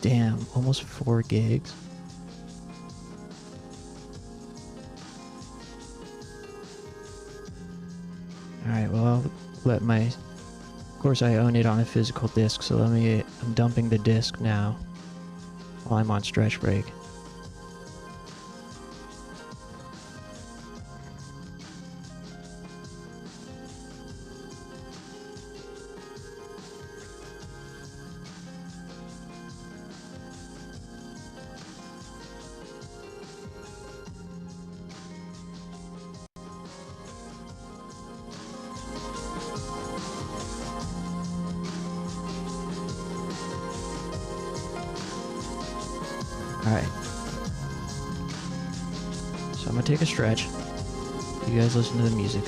Damn, almost 4 gigs. Alright, well, I'll let my... Of course, I own it on a physical disc, so I'm dumping the disc now while I'm on stretch break. Alright. So I'm gonna take a stretch. You guys listen to the music.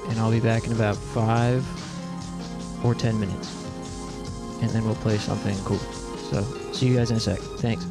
And I'll be back in about 5 or 10 minutes. And then we'll play something cool. So, see you guys in a sec. Thanks.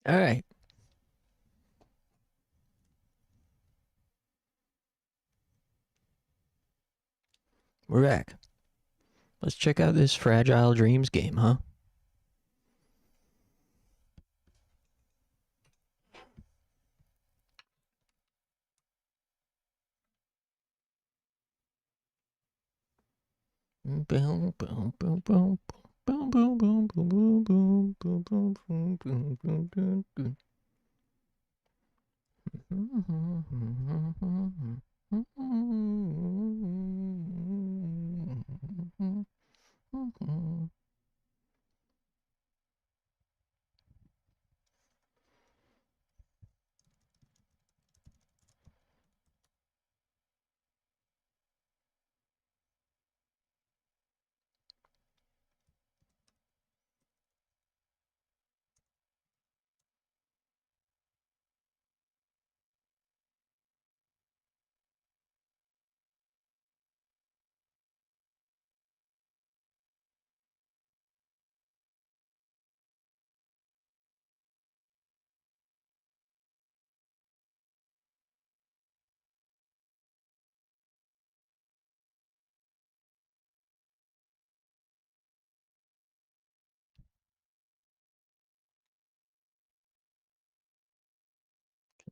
All right. We're back. Let's check out this Fragile Dreams game, huh? Boom, boom, boom, boom, boom, boom, boom, boom, boom, boom, boom, boom, boom, boom, boom, boom, boom.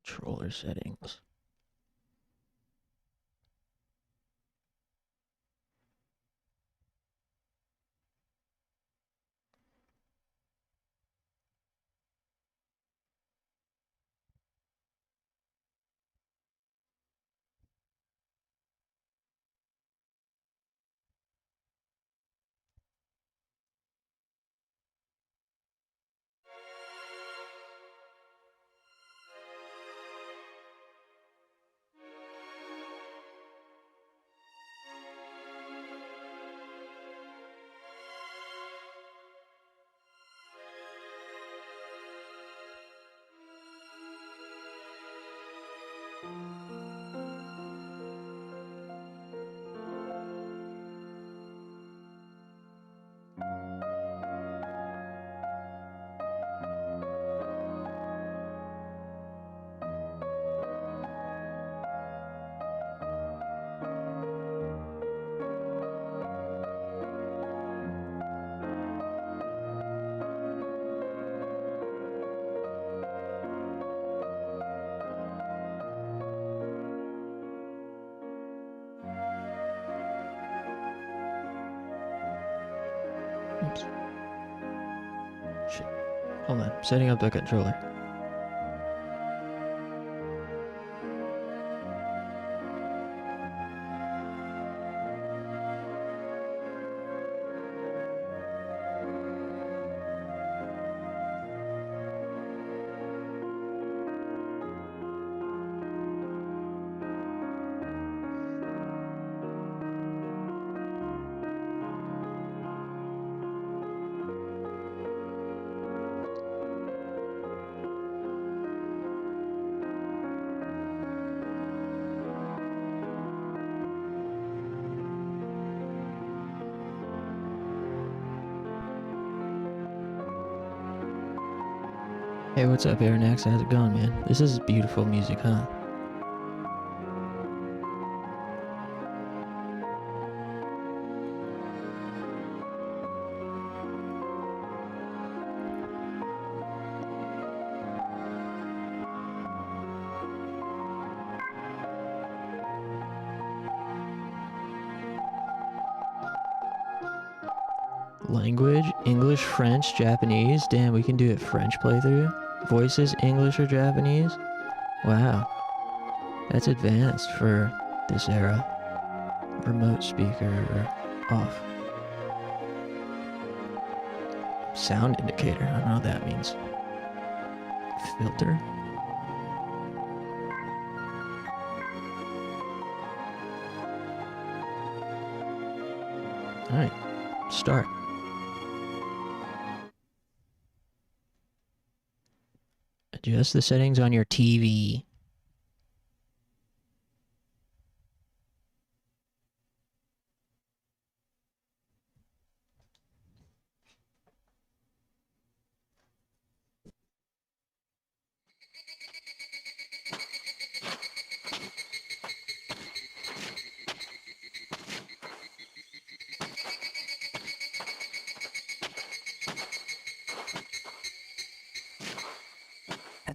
Controller settings. Oops. Shit. Hold on. Setting up the controller. Hey, what's up, Aeronax? How's it going, man? This is beautiful music, huh? Language, English, French, Japanese. Damn, we can do a French playthrough. Voices, English or Japanese. Wow. That's advanced for this era. Remote speaker off. Sound indicator. I don't know what that means. Filter. Alright. Start. Adjust the settings on your TV.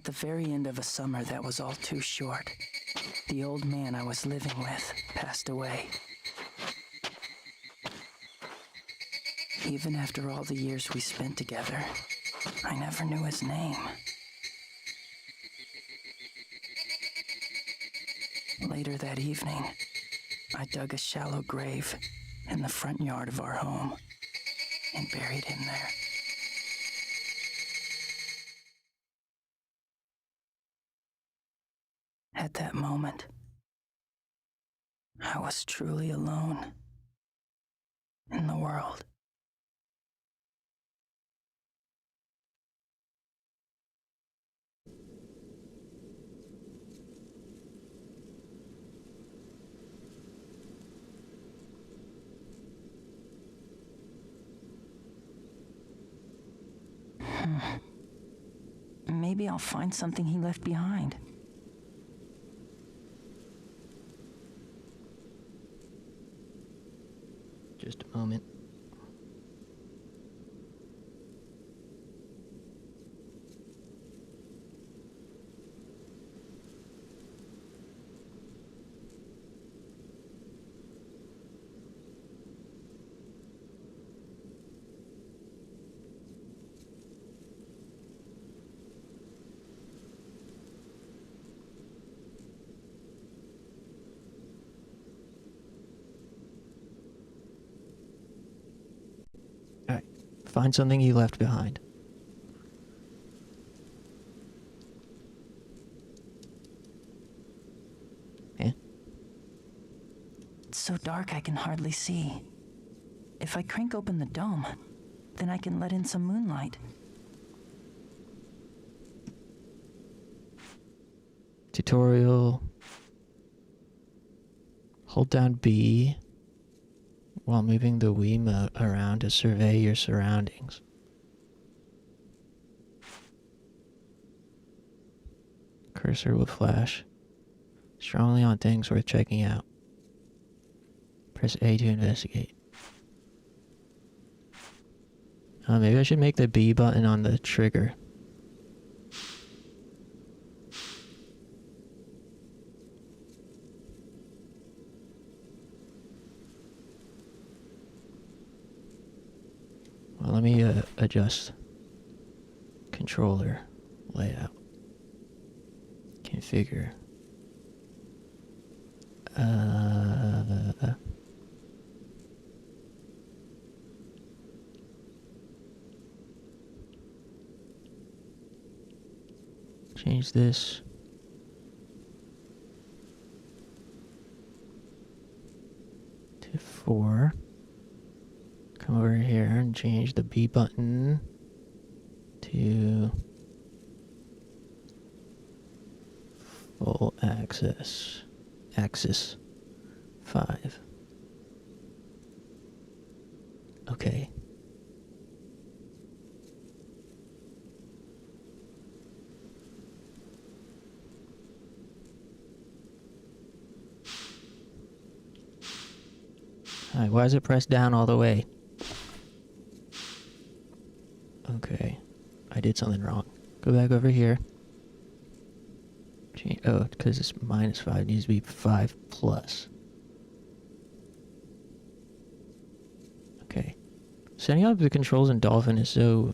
the very end of a summer that was all too short, the old man I was living with passed away. Even after all the years we spent together, I never knew his name. Later that evening, I dug a shallow grave in the front yard of our home and buried him there. At that moment, I was truly alone in the world. Maybe I'll find something he left behind. Just a moment. Alright. Find something you left behind. Yeah? It's so dark I can hardly see. If I crank open the dome, then I can let in some moonlight. Tutorial. Hold down B while moving the Wiimote around to survey your surroundings. Cursor will flash strongly on things worth checking out. Press A to investigate. Maybe I should make the B button on the trigger. Well, let me adjust controller layout. Configure. Change this. To 4. Come over here and change the B button to full access. Axis 5. Okay. Alright, why is it pressed down all the way? Okay. I did something wrong. Go back over here. Change, oh, because it's -5. It needs to be 5 plus. Okay. Setting up the controls in Dolphin is so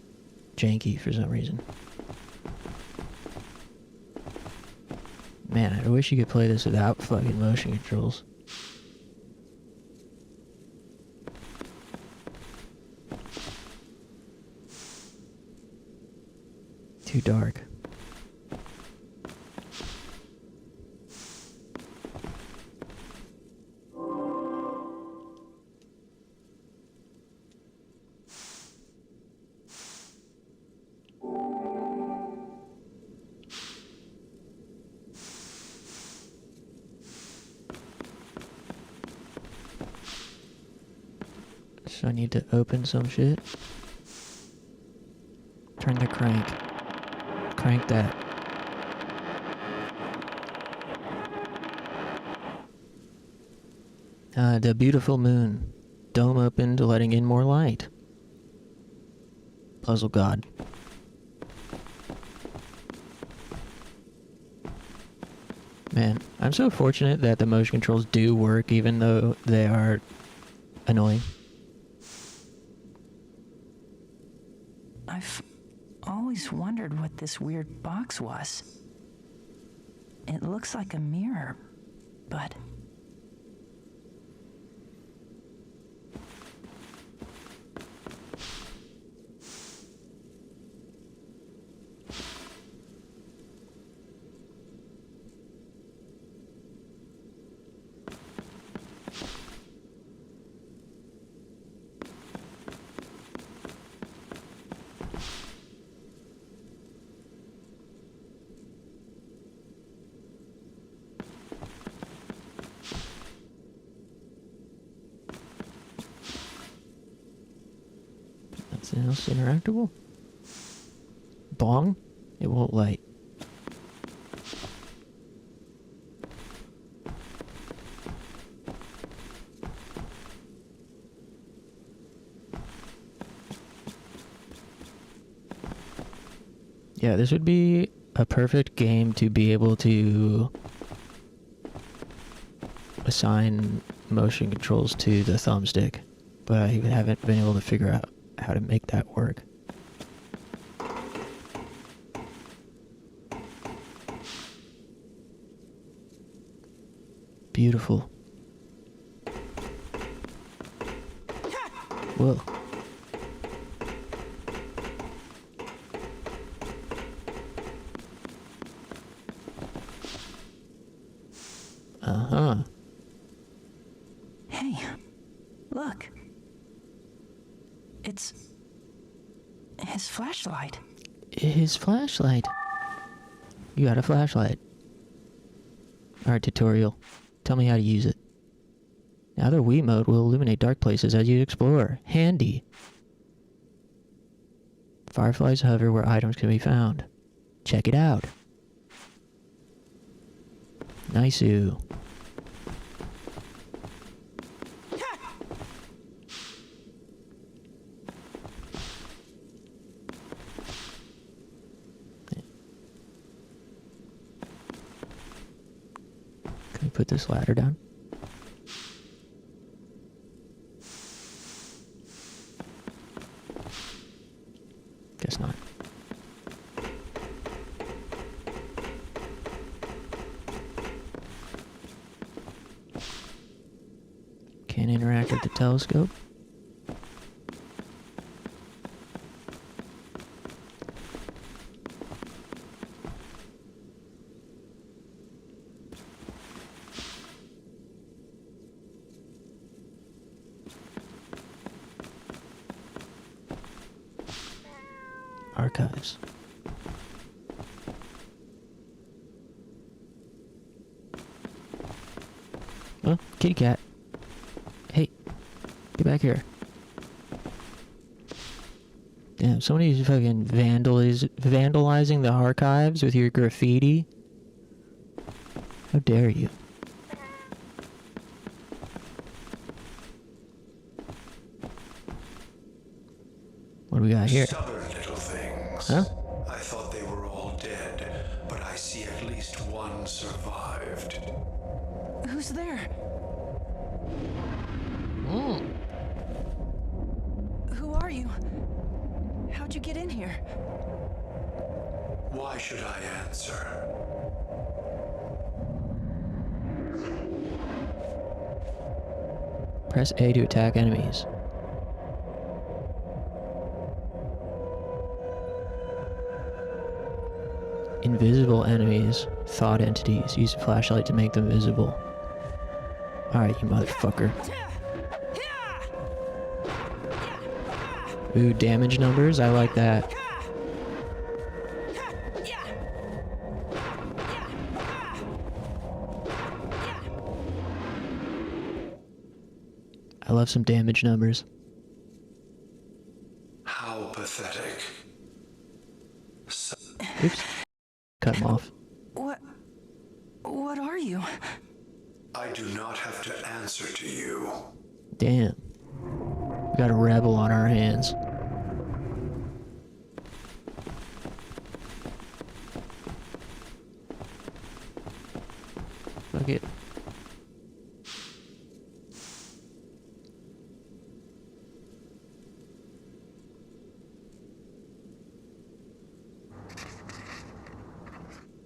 janky for some reason. Man, I wish you could play this without fucking motion controls. Too dark. So I need to open some shit. Turn the crank. Crank that. The beautiful moon. Dome opened, letting in more light. Puzzle god. Man, I'm so fortunate that the motion controls do work even though they are annoying. I've always wondered what this weird box was. It looks like a mirror, but... Nothing else interactable? Bong? It won't light. Yeah, this would be a perfect game to be able to assign motion controls to the thumbstick, but I haven't been able to figure out how to make that work. Beautiful. Whoa. Uh-huh. Hey, look. It's... his flashlight. His flashlight. You got a flashlight. Alright, tutorial. Tell me how to use it. Now the Wii mode will illuminate dark places as you explore. Handy. Fireflies hover where items can be found. Check it out. Nice-oo. Can we put this ladder down? Guess not. Can't interact with the telescope. Archives. Oh, kitty cat. Hey, get back here. Damn, somebody's fucking vandalizing the archives with your graffiti. How dare you? What do we got here? Stubborn little things. Huh? I thought they were all dead, but I see at least one survived. Who's there? Who are you? How'd you get in here? Why should I answer? Press A to attack enemies. Invisible enemies, thought entities. Use a flashlight to make them visible. Alright, you motherfucker. Ooh, damage numbers? I like that. I love some damage numbers. How pathetic. Oops. Cut him off. What are you? I do not have to answer to you. Damn. We got a rebel on our hands. Fuck it.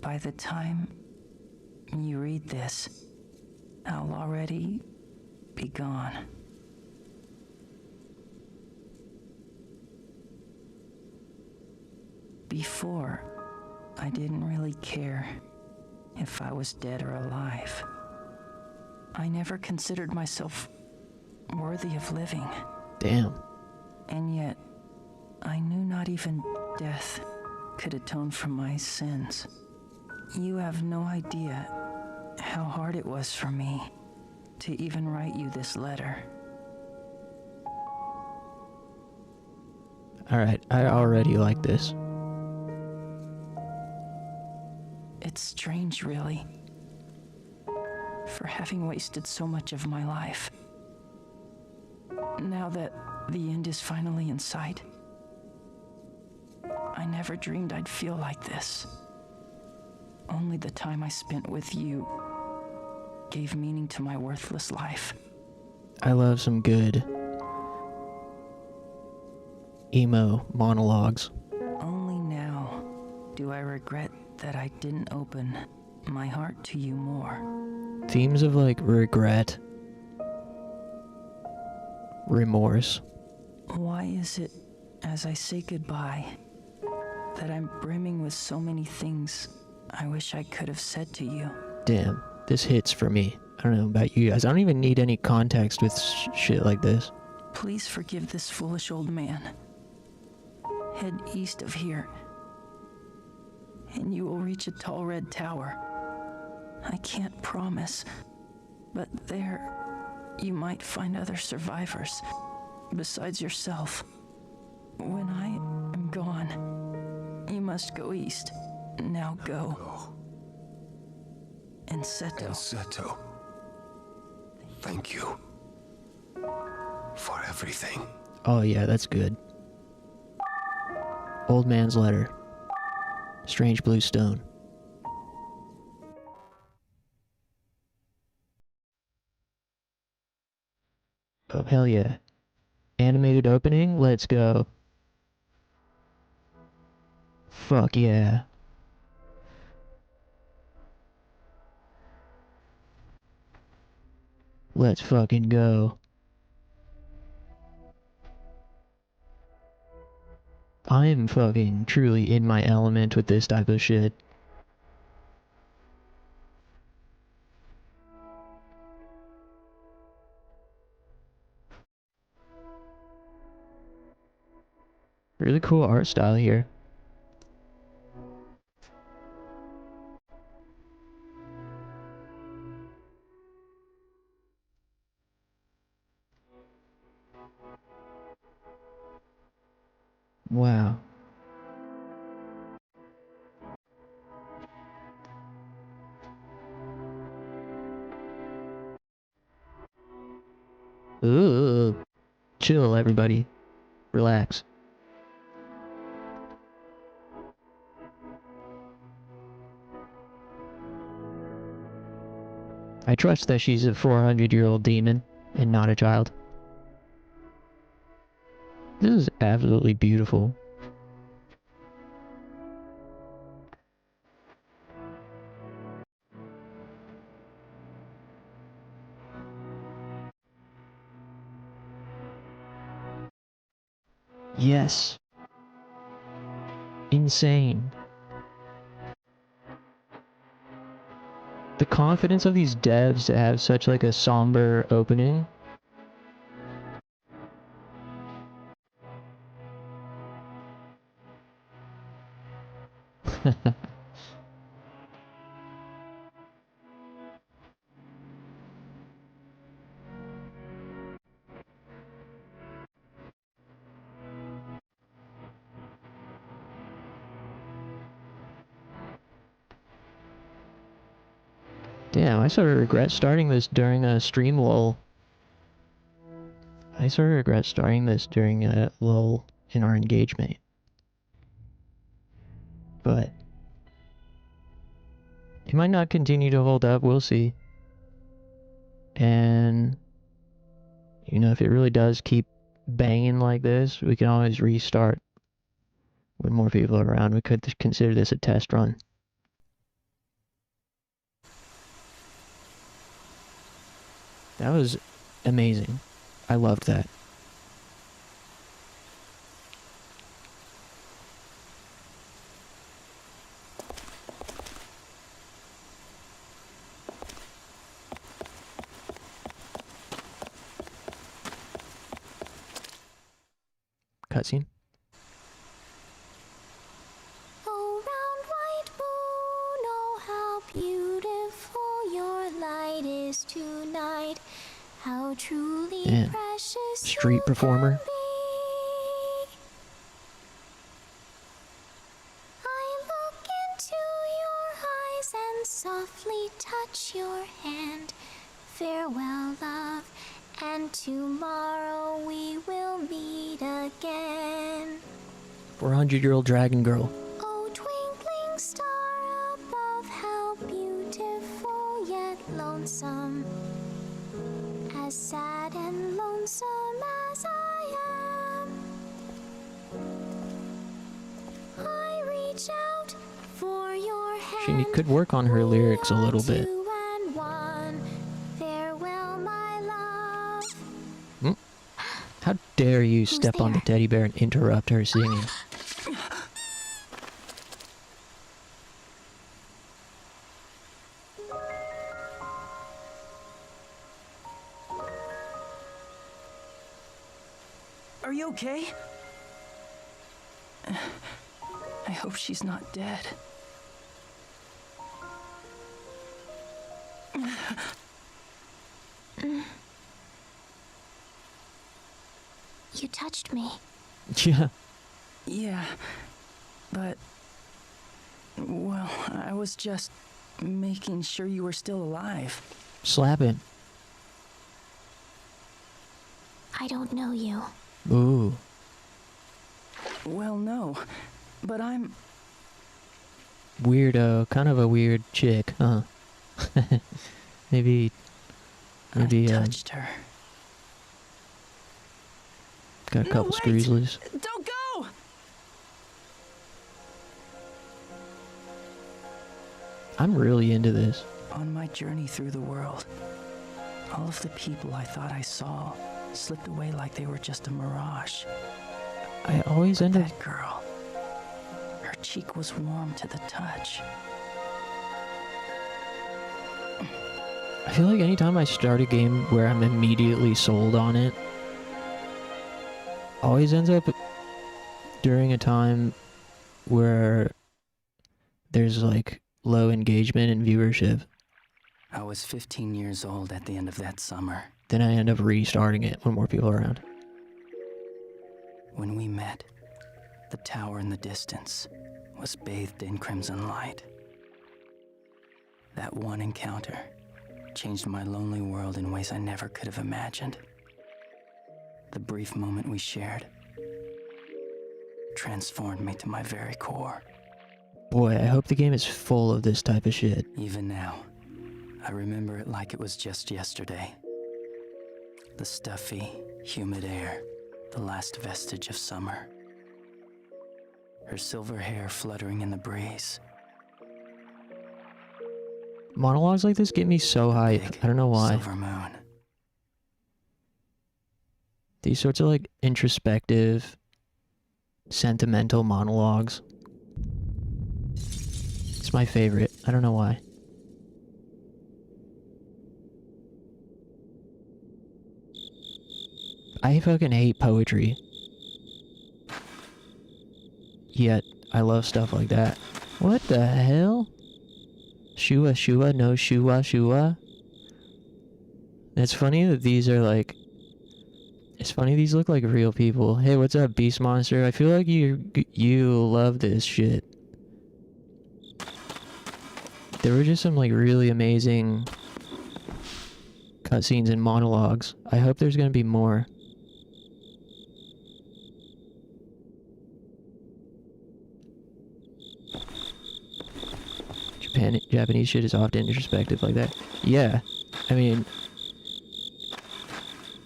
By the time you read this, I'll already be gone. Before, I didn't really care if I was dead or alive. I never considered myself worthy of living. Damn. And yet, I knew not even death could atone for my sins. You have no idea how hard it was for me to even write you this letter. Alright, I already like this. It's strange, really, for having wasted so much of my life. Now that the end is finally in sight, I never dreamed I'd feel like this. Only the time I spent with you gave meaning to my worthless life. I love some good emo monologues. Only now do I regret that I didn't open my heart to you more. Themes of like regret, remorse. Why is it, as I say goodbye, that I'm brimming with so many things I wish I could have said to you? Damn, this hits for me. I don't know about you guys. I don't even need any context with shit like this. Please forgive this foolish old man. Head east of here, and you will reach a tall red tower. I can't promise, but there you might find other survivors besides yourself. When I am gone, you must go east. Now go. Enseto. Thank you for everything. Oh yeah, that's good. Old man's letter. Strange blue stone. Oh hell yeah. Animated opening? Let's go. Fuck yeah. Let's fucking go. I'm fucking truly in my element with this type of shit. Really cool art style here. Wow. Ooh. Chill, everybody. Relax. I trust that she's a 400-year-old demon and not a child. This is absolutely beautiful. Yes. Insane. The confidence of these devs to have such like a somber opening. Damn, I sort of regret starting this during a stream lull. I sort of regret starting this during a lull in our engagement. But it might not continue to hold up, we'll see. And, you know, if it really does keep banging like this, we can always restart when more people are around. We could consider this a test run. That was amazing. I loved that. Cutscene. Oh, round white moon, oh, how beautiful your light is tonight. How truly Damn. precious Street you performer. can be. I look into your eyes and softly touch your hand. Farewell, love, and tomorrow we will meet again. 400-year-old dragon girl. Oh, twinkling star above, how beautiful yet lonesome. As sad and lonesome as I am, I reach out for your hand. She could work on her lyrics a little bit. Two and one. Farewell, my love. Hmm? How dare you step on the teddy bear and interrupt her singing? Are you okay? I hope she's not dead. You touched me. Yeah. Yeah, but... Well, I was just making sure you were still alive. Slap it. I don't know you. Ooh. Well, no, but I'm... Weirdo. Kind of a weird chick, huh? maybe... I touched her. Got a couple screws loose. Don't go! I'm really into this. On my journey through the world, all of the people I thought I saw slipped away like they were just a mirage. I always end up... That girl, her cheek was warm to the touch. I feel like anytime I start a game where I'm immediately sold on it, always ends up during a time where there's like low engagement and viewership. I was 15 years old at the end of that summer. Then I end up restarting it when more people are around. When we met, the tower in the distance was bathed in crimson light. That one encounter changed my lonely world in ways I never could have imagined. The brief moment we shared transformed me to my very core. Boy, I hope the game is full of this type of shit. Even now, I remember it like it was just yesterday. The stuffy, humid air, the last vestige of summer. Her silver hair fluttering in the breeze. Monologues like this get me so hype. I don't know why. Silver moon. These sorts of like introspective, sentimental monologues. It's my favorite. I don't know why. I fucking hate poetry. Yet, I love stuff like that. What the hell? Shua, shua, no shua, shua. It's funny that these are like... It's funny these look like real people. Hey, what's up, Beast Monster? I feel like you love this shit. There were just some like really amazing cutscenes and monologues. I hope there's gonna be more. Japanese shit is often introspective like that. Yeah, I mean,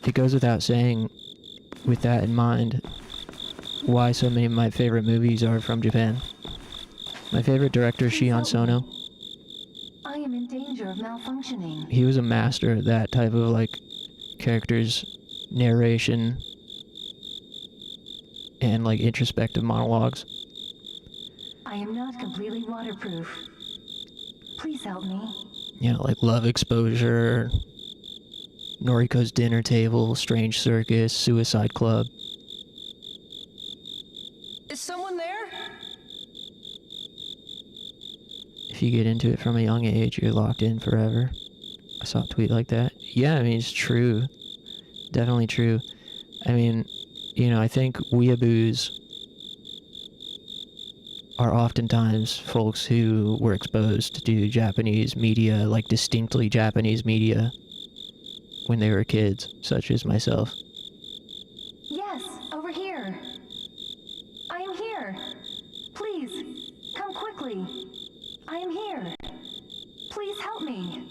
it goes without saying, with that in mind, why so many of my favorite movies are from Japan. My favorite director, Shion Sono. I am in danger of malfunctioning. He was a master at that type of, like, characters, narration, and, like, introspective monologues. I am not completely waterproof. Please help me. You know, like Love Exposure, Noriko's Dinner Table, Strange Circus, Suicide Club. Is someone there? If you get into it from a young age, you're locked in forever. I saw a tweet like that. Yeah, I mean, it's true. Definitely true. I mean, you know, I think weeaboos are oftentimes folks who were exposed to Japanese media, like distinctly Japanese media, when they were kids, such as myself. Yes, over here. I am here. Please, come quickly. I am here. Please help me.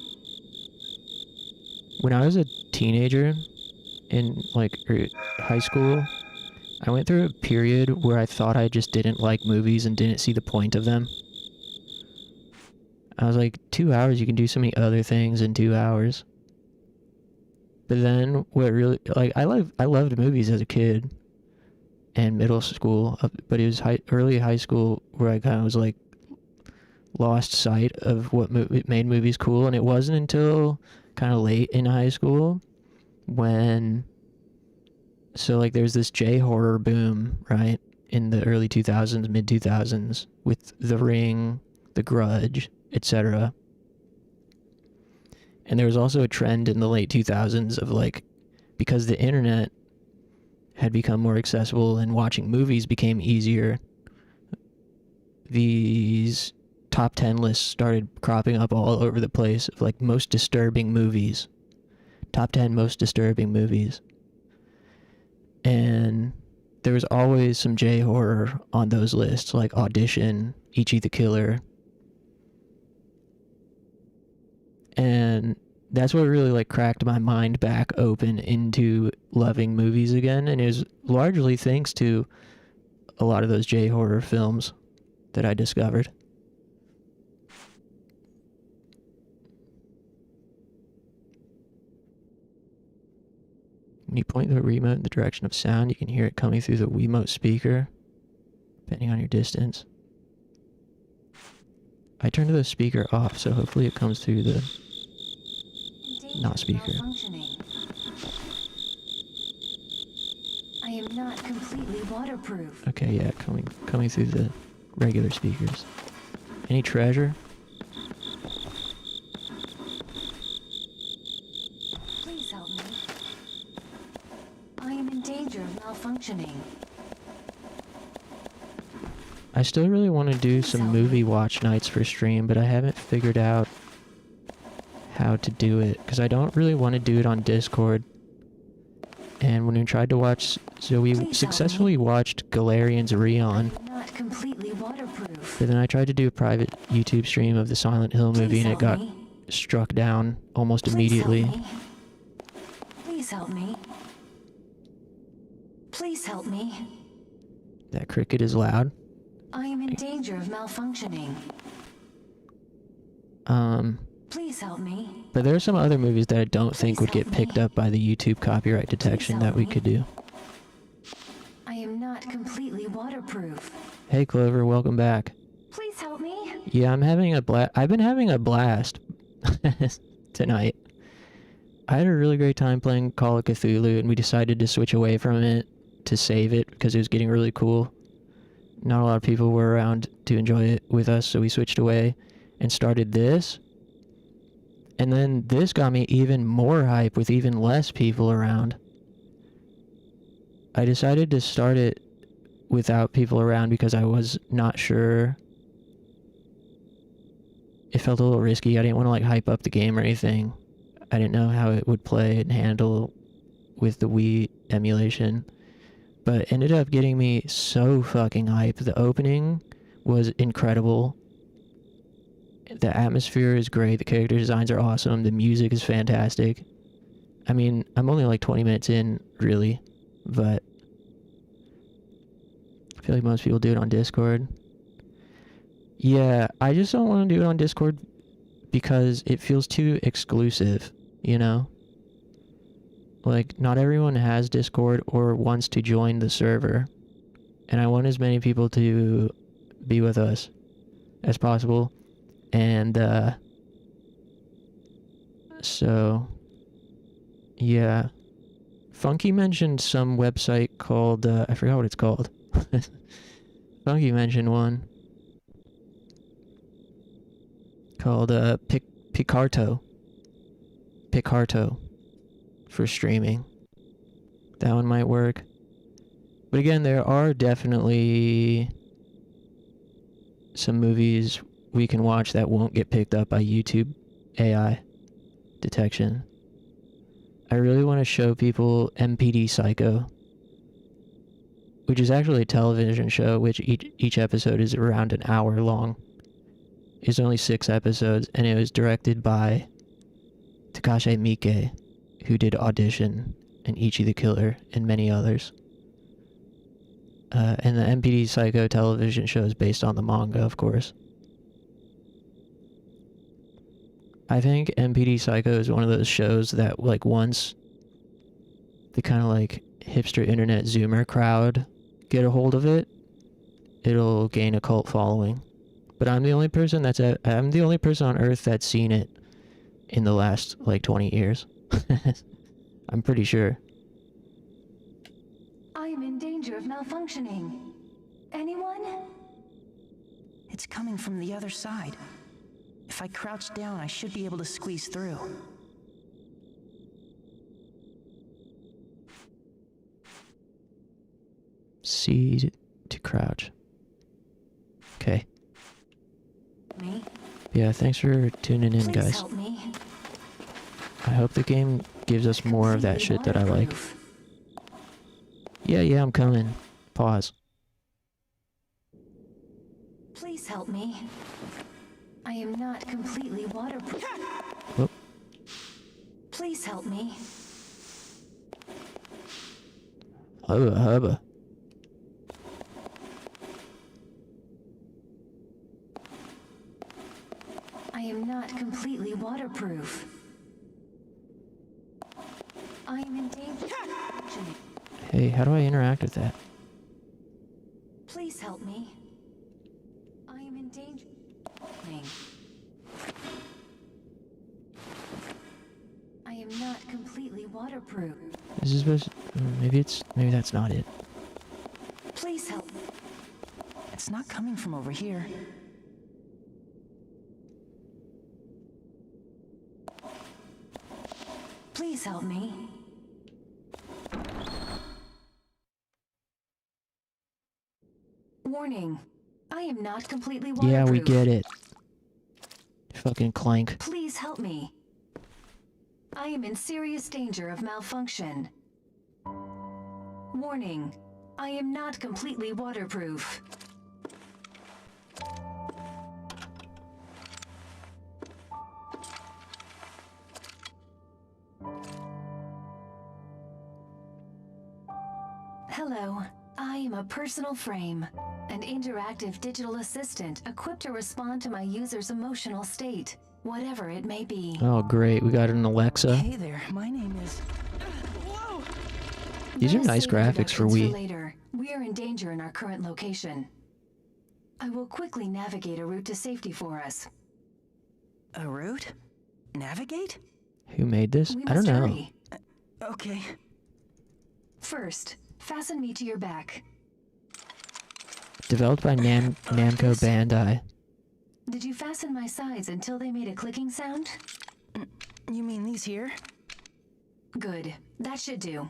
When I was a teenager, in like high school, I went through a period where I thought I just didn't like movies and didn't see the point of them. I was like, 2 hours, you can do so many other things in 2 hours. But then, what really, like, I loved movies as a kid and middle school, but it was early high school where I kind of was like, lost sight of what made movies cool, and it wasn't until kind of late in high school when, so like there's this J-horror boom, right, in the early 2000s, mid 2000s, with The Ring, The Grudge, etc. And there was also a trend in the late 2000s of like, because the internet had become more accessible and watching movies became easier, these top 10 lists started cropping up all over the place of like most disturbing movies. Top 10 most disturbing movies. And there was always some J-horror on those lists, like Audition, Ichi the Killer. And that's what really like cracked my mind back open into loving movies again, and it was largely thanks to a lot of those J-horror films that I discovered. When you point the remote in the direction of sound, you can hear it coming through the Wiimote speaker, depending on your distance. I turned the speaker off, so hopefully it comes through the not speaker. I am not completely waterproof. Okay, yeah, coming through the regular speakers. Any treasure? Please help me. I am in danger of malfunctioning. I still really want to do some movie watch nights for stream, but I haven't figured out how to do it, because I don't really want to do it on Discord. And when we tried to watch, so we successfully watched Galarian's Rion, Not completely waterproof. but then I tried to do a private YouTube stream of the Silent Hill movie, and it got struck down almost immediately. Please help me. Please help me. That cricket is loud. I am in danger of malfunctioning. Please help me. But there are some other movies that I don't think would get picked up by the YouTube copyright detection that we could do. I am not completely waterproof. Hey Clover, welcome back. Please help me. Yeah, I'm having a blast. I've been having a blast tonight. I had a really great time playing Call of Cthulhu, and we decided to switch away from it to save it because it was getting really cool. Not a lot of people were around to enjoy it with us, so we switched away and started this. And then this got me even more hype with even less people around. I decided to start it without people around because I was not sure. It felt a little risky. I didn't want to like hype up the game or anything. I didn't know how it would play and handle with the Wii emulation. But it ended up getting me so fucking hype. The opening was incredible. The atmosphere is great. The character designs are awesome. The music is fantastic. I mean, I'm only like 20 minutes in, really, but I feel like most people do it on Discord. Yeah, I just don't want to do it on Discord because it feels too exclusive, you know? Like, not everyone has Discord or wants to join the server. And I want as many people to be with us as possible. And, so, yeah. Funky mentioned some website called, I forgot what it's called. Funky mentioned one called, Picarto for streaming. That one might work. But again, there are definitely some movies we can watch that won't get picked up by YouTube AI detection. I really want to show people MPD Psycho, which is actually a television show, which each episode is around an hour long. It's only 6 episodes, and it was directed by Takashi Miike, who did Audition and Ichi the Killer and many others. And the MPD Psycho television show is based on the manga, of course. I think MPD Psycho is one of those shows that, like, once the kind of, like, hipster internet zoomer crowd get a hold of it, it'll gain a cult following. But I'm the only person on Earth that's seen it in the last, like, 20 years. I'm pretty sure. I am in danger of malfunctioning. Anyone? It's coming from the other side. If I crouch down, I should be able to squeeze through. C to crouch. Okay. Me? Yeah, thanks for tuning in, Please guys. help me. I hope the game gives us more of that shit that I like. Yeah, I'm coming. Pause. Please help me. I am not completely waterproof. Whoop. Please help me. Hubba. I am not completely waterproof. I am in danger. Hey, how do I interact with that? Please help me. I am in danger. I am not completely waterproof. Is this supposed maybe that's not it. Please help. It's not coming from over here. Please help me. Warning. I am not completely waterproof. Yeah, we get it. Fucking clank. Please help me. I am in serious danger of malfunction. Warning. I am not completely waterproof. Hello. I am a personal frame, an interactive digital assistant equipped to respond to my user's emotional state, whatever it may be. Oh, great. We got an Alexa. Hey there, my name is... These are nice graphics for Wii. Later. We are in danger in our current location. I will quickly navigate a route to safety for us. A route? Navigate? Who made this? I don't know. Hurry. Okay. First, fasten me to your back. Developed by Namco Bandai. Did you fasten my sides until they made a clicking sound? You mean these here? Good. That should do.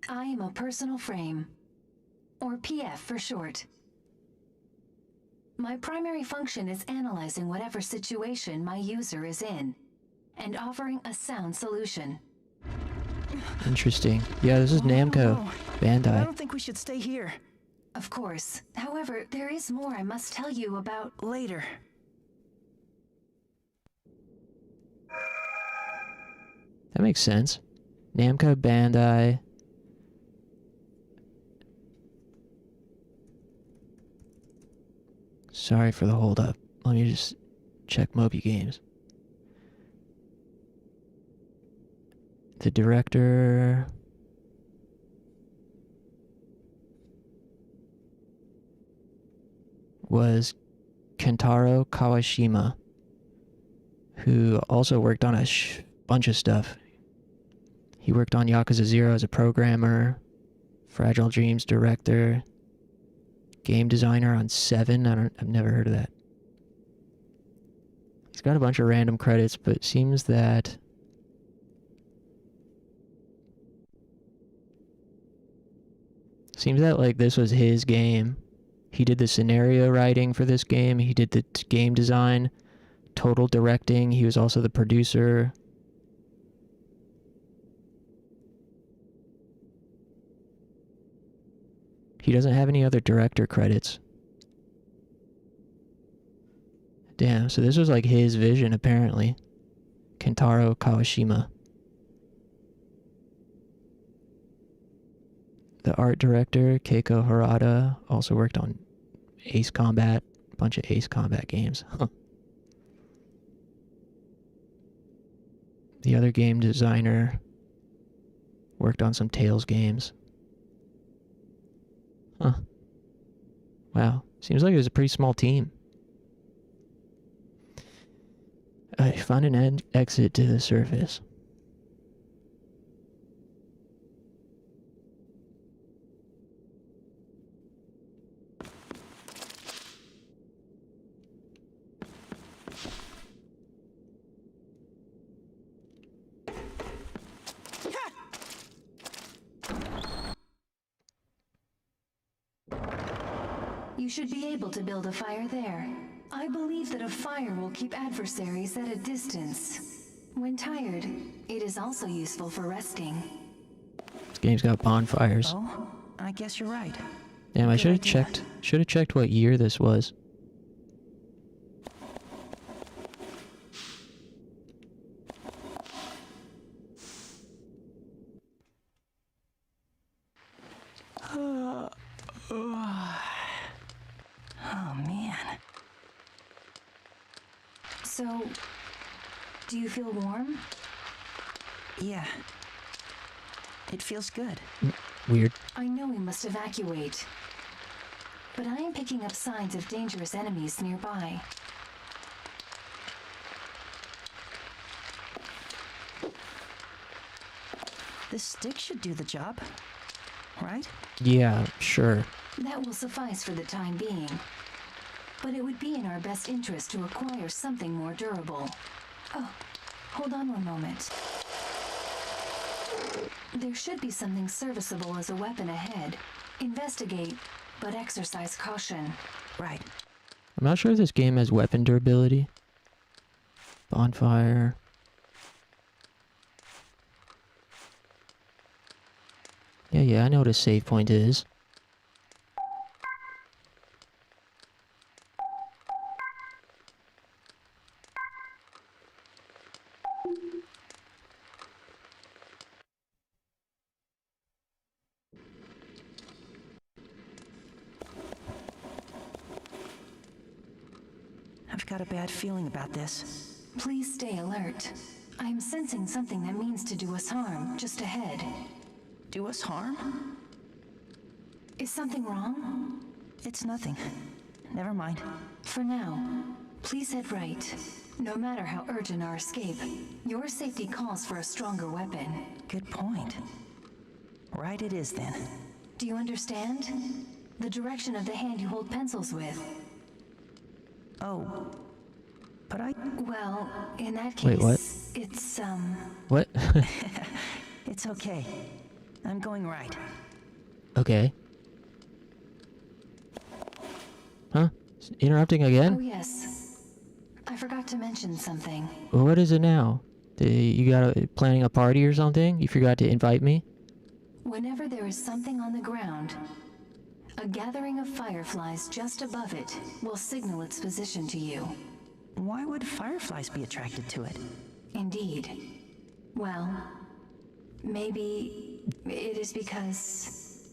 I am a personal frame, or PF for short. My primary function is analyzing whatever situation my user is in, and offering a sound solution. Interesting. Yeah, this is Namco Bandai. I don't think we should stay here. Of course. However, there is more I must tell you about later. That makes sense. Namco Bandai. Sorry for the hold up. Let me just check Moby Games. The director was Kentaro Kawashima, who also worked on a bunch of stuff. He worked on Yakuza 0 as a programmer, Fragile Dreams director, game designer on 7. I've never heard of that. He's got a bunch of random credits, but it seems that like this was his game. He did the scenario writing for this game. He did the game design, total directing. He was also the producer. He doesn't have any other director credits. Damn, so this was like his vision, apparently. Kentaro Kawashima. The art director, Keiko Harada, also worked on Ace Combat, a bunch of Ace Combat games. The other game designer worked on some Tales games. Huh. Wow. Seems like it was a pretty small team. Find an exit to the surface. You should be able to build a fire there. I believe that a fire will keep adversaries at a distance. When tired, it is also useful for resting. This game's got bonfires. Oh, I guess you're right. Damn, I should have checked. Should have checked what year this was. Oh, man. So, do you feel warm? Yeah. It feels good. Weird. I know we must evacuate, but I am picking up signs of dangerous enemies nearby. This stick should do the job, right? Yeah, sure. That will suffice for the time being. But it would be in our best interest to acquire something more durable. Oh, hold on one moment. There should be something serviceable as a weapon ahead. Investigate, but exercise caution. Right. I'm not sure if this game has weapon durability. Bonfire. Yeah, I know what a save point is. I've got a bad feeling about this. Please stay alert. I am sensing something that means to do us harm, just ahead. Do us harm? Is something wrong? It's nothing. Never mind. For now, please head right. No matter how urgent our escape, your safety calls for a stronger weapon. Good point. Right it is then. Do you understand? The direction of the hand you hold pencils with. Oh. But I... Well, in that case... Wait, what? It's, What? It's okay. I'm going right. Okay. Huh? Interrupting again? Oh, yes. I forgot to mention something. Well, what is it now? You planning a party or something? You forgot to invite me? Whenever there is something on the ground, a gathering of fireflies just above it will signal its position to you. Why would fireflies be attracted to it? Indeed. Well, maybe it is because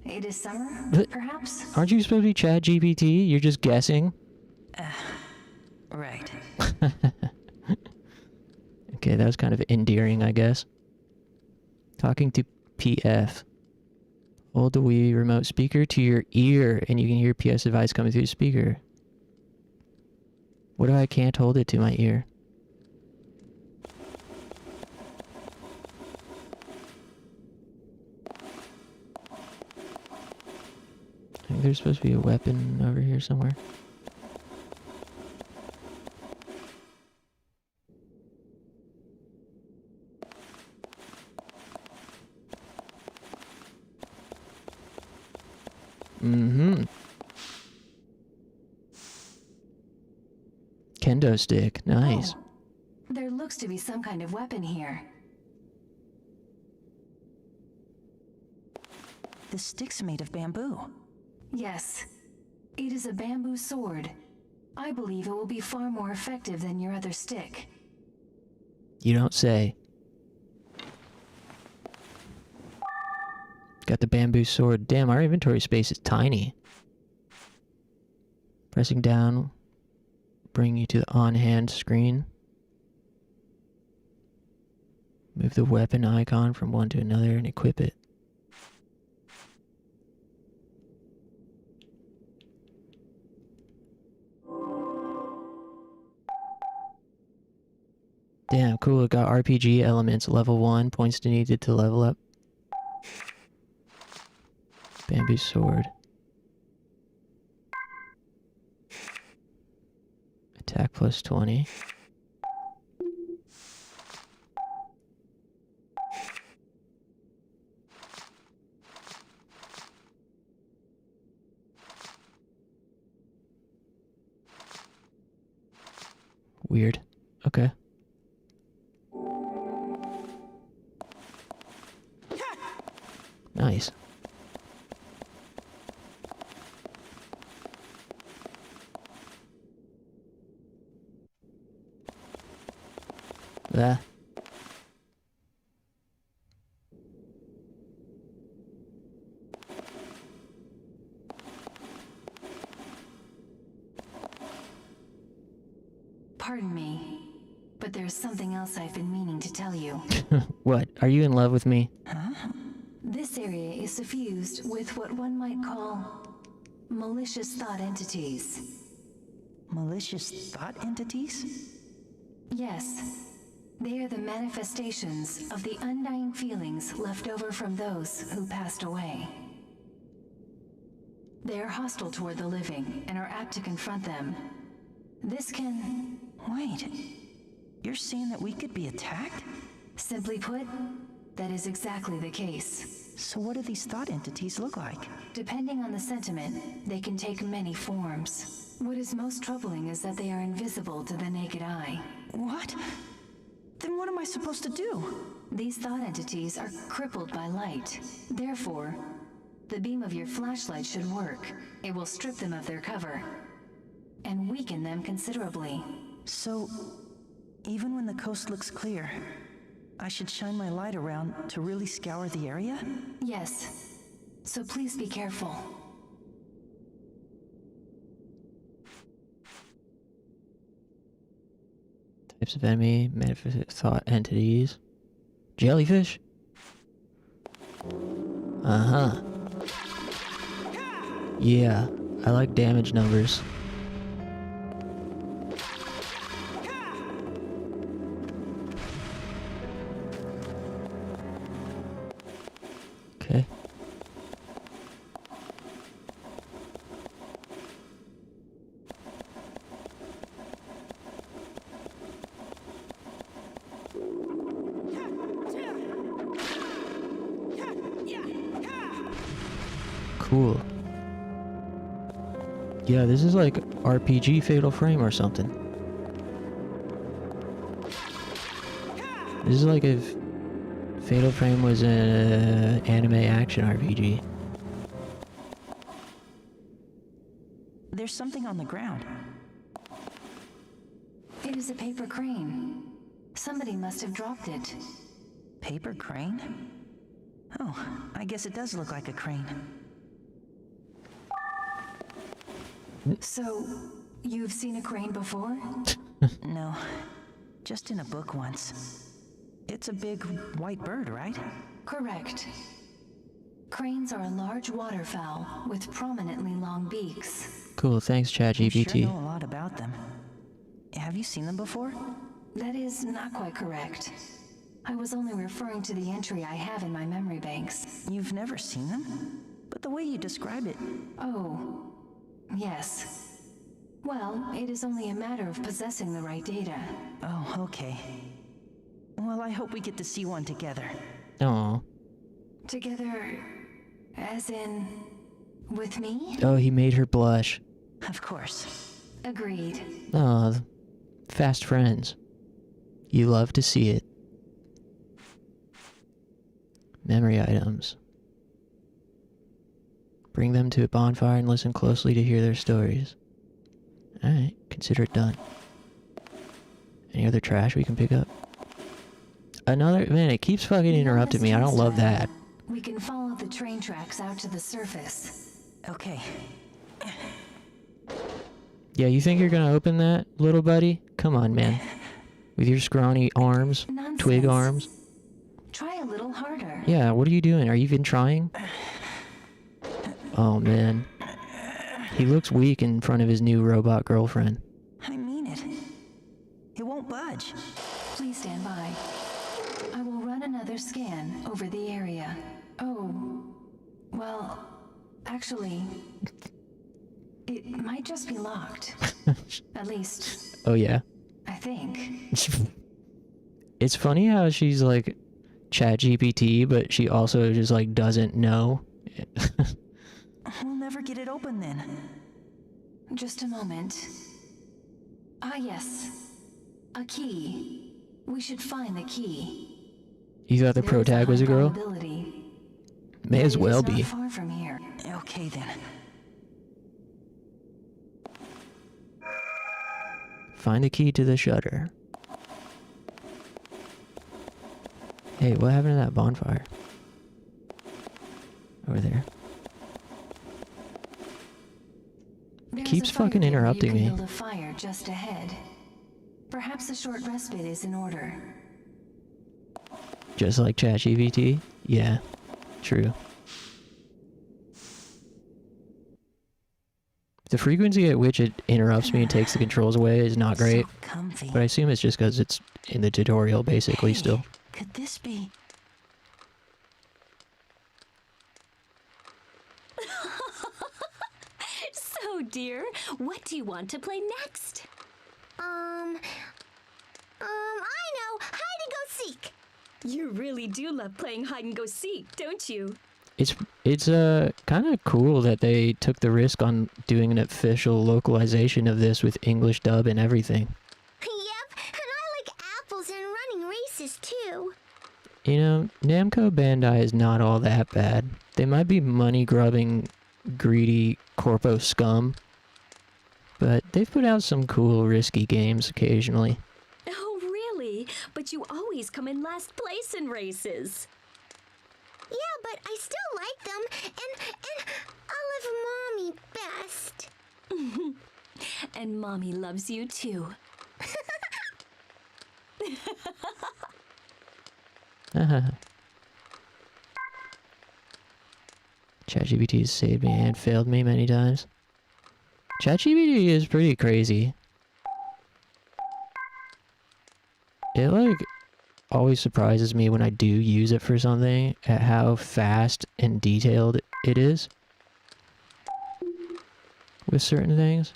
it is summer, perhaps? Aren't you supposed to be Chat GPT? You're just guessing? Right. Okay, that was kind of endearing, I guess. Talking to PF. Hold the Wii remote speaker to your ear, and you can hear PS advice coming through the speaker. What if I can't hold it to my ear? I think there's supposed to be a weapon over here somewhere. Mm-hmm. Kendo stick. Nice. Oh, there looks to be some kind of weapon here. The stick's made of bamboo. Yes. It is a bamboo sword. I believe it will be far more effective than your other stick. You don't say. Got the bamboo sword. Damn, our inventory space is tiny. Pressing down, bring you to the on-hand screen. Move the weapon icon from one to another and equip it. Damn, cool. It got RPG elements. Level 1. Points needed to level up. Bamboo sword. Attack plus 20. Weird. Okay. Nice. There. Pardon me, but there's something else I've been meaning to tell you. What? Are you in love with me? This area is suffused with what one might call malicious thought entities. Malicious thought entities? Yes. They are the manifestations of the undying feelings left over from those who passed away. They are hostile toward the living and are apt to confront them. This can... Wait. You're saying that we could be attacked? Simply put, that is exactly the case. So what do these thought entities look like? Depending on the sentiment, they can take many forms. What is most troubling is that they are invisible to the naked eye. What? Then what am I supposed to do? These thought entities are crippled by light. Therefore, the beam of your flashlight should work. It will strip them of their cover and weaken them considerably. So, even when the coast looks clear, I should shine my light around to really scour the area? Yes. So please be careful. Types of enemy, metaphysical thought entities. Jellyfish? Uh-huh. Yeah, I like damage numbers. Okay. Cool. Yeah, this is like RPG Fatal Frame or something. This is like if Fatal Frame was an anime action RPG. There's something on the ground. It is a paper crane. Somebody must have dropped it. Paper crane? Oh, I guess it does look like a crane. So, you've seen a crane before? No, just in a book once. It's a big white bird, right? Correct. Cranes are a large waterfowl with prominently long beaks. Cool, thanks, ChatGPT. You sure know a lot about them. Have you seen them before? That is not quite correct. I was only referring to the entry I have in my memory banks. You've never seen them? But the way you describe it... Oh, yes. Well, it is only a matter of possessing the right data. Oh, okay. Well, I hope we get to see one together. Aww. Together, as in, with me? Oh, he made her blush. Of course. Agreed. Aw, fast friends. You love to see it. Memory items. Bring them to a bonfire and listen closely to hear their stories. Alright, consider it done. Any other trash we can pick up? Another... Man, it keeps fucking interrupting me. I don't love that. We can follow the train tracks out to the surface. Okay. Yeah, you think you're gonna open that, little buddy? Come on, man. With your scrawny arms. Nonsense. Twig arms. Try a little harder. Yeah, what are you doing? Are you even trying? Oh, man. He looks weak in front of his new robot girlfriend. I mean it. It won't budge. Please stand by. I will run another scan over the area. Oh, well, actually, it might just be locked. At least, Oh, yeah. I think. It's funny how she's like ChatGPT, but she also just like doesn't know. We'll never get it open then. Just a moment. Ah, yes. A key. We should find the key. You thought the pro tag was a girl? May as well be. Not far from here. Okay then. Find the key to the shutter. Hey, what happened to that bonfire? Over there. It keeps fucking interrupting me. Build a fire just ahead. Perhaps a short respite is in order. Just like ChatGPT? Yeah, true. The frequency at which it interrupts me and takes the controls away is not great. So comfy. But I assume it's just because it's in the tutorial, basically, still. Could this be... So, dear, what do you want to play next? I know. Hide and go seek. You really do love playing hide and go seek, don't you? It's kind of cool that they took the risk on doing an official localization of this with English dub and everything. Yep, and I like apples and running races too. You know, Namco Bandai is not all that bad. They might be money-grubbing, greedy corpo scum, but they've put out some cool, risky games occasionally. Oh, really? But you always come in last place in races. Yeah, but I still like them, and I love Mommy best. And Mommy loves you too. ChatGPT has saved me and failed me many times. ChatGPT is pretty crazy. It, like, always surprises me when I do use it for something at how fast and detailed it is with certain things.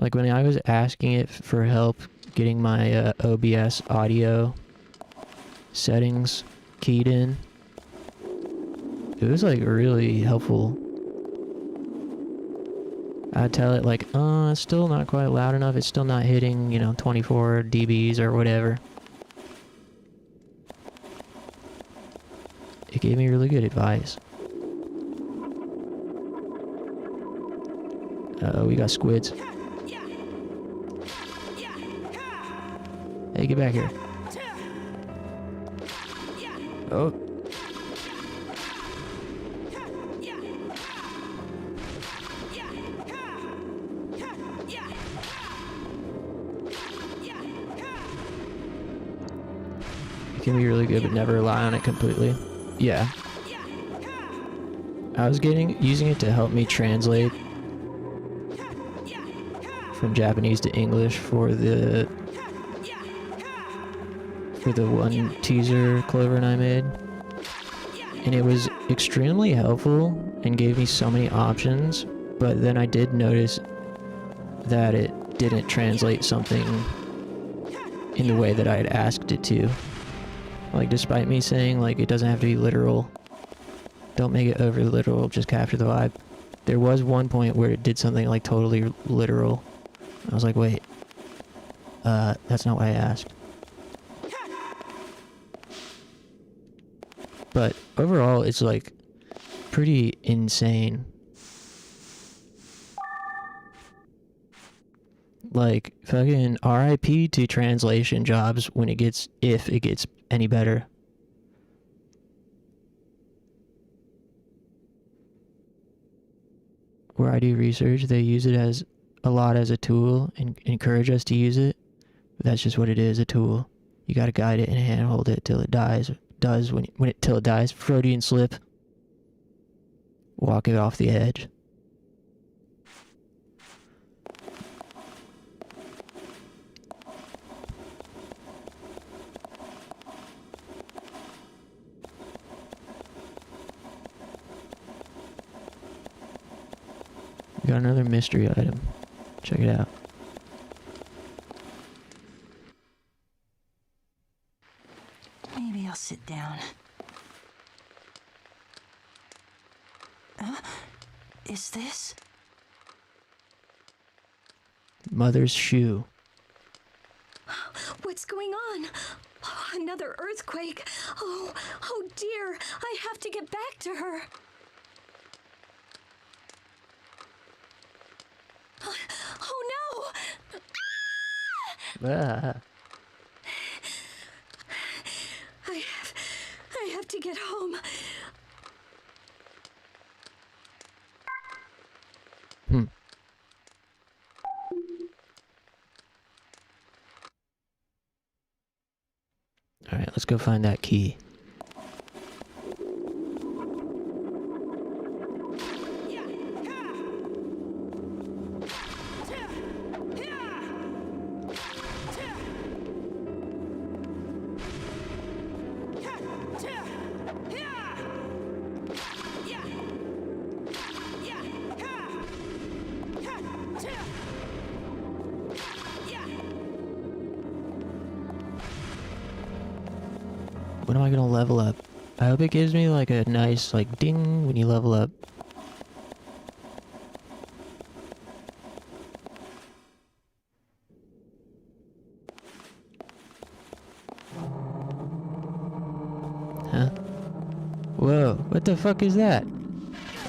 Like when I was asking it for help getting my OBS audio settings keyed in, it was like really helpful. I'd tell it like, it's still not quite loud enough, it's still not hitting, you know, 24 dBs or whatever. It gave me really good advice. We got squids. Hey, get back here. Oh. It can be really good, but never rely on it completely. Yeah. I was using it to help me translate from Japanese to English for the one teaser Clover and I made. And it was extremely helpful and gave me so many options, but then I did notice that it didn't translate something in the way that I had asked it to. Like, despite me saying, like, it doesn't have to be literal. Don't make it over literal, just capture the vibe. There was one point where it did something, like, totally literal. I was like, wait. That's not what I asked. But overall, it's, like, pretty insane. Like, fucking RIP to translation jobs when if it gets any better. Where I do research, they use it a lot as a tool and encourage us to use it. But that's just what it is, a tool. You gotta guide it and handhold it till it dies. Till it dies. Freudian slip. Walk it off the edge. Got another mystery item. Check it out. Maybe I'll sit down. Is this? Mother's shoe. What's going on? Oh, another earthquake. Oh dear. I have to get back to her. Oh no! Ah. I have to get home. Alright, let's go find that key. When am I gonna level up? I hope it gives me like a nice like ding when you level up. Huh? Whoa, what the fuck is that?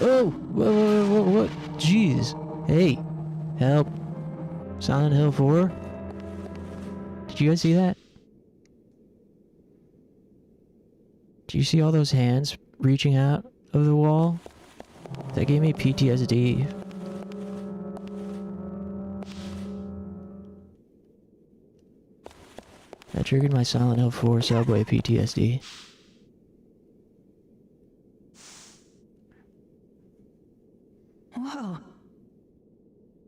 Oh! Whoa, what? Jeez. Hey! Help. Silent Hill 4? Did you guys see that? Do you see all those hands reaching out of the wall? That gave me PTSD. That triggered my Silent Hill 4 subway PTSD. Whoa.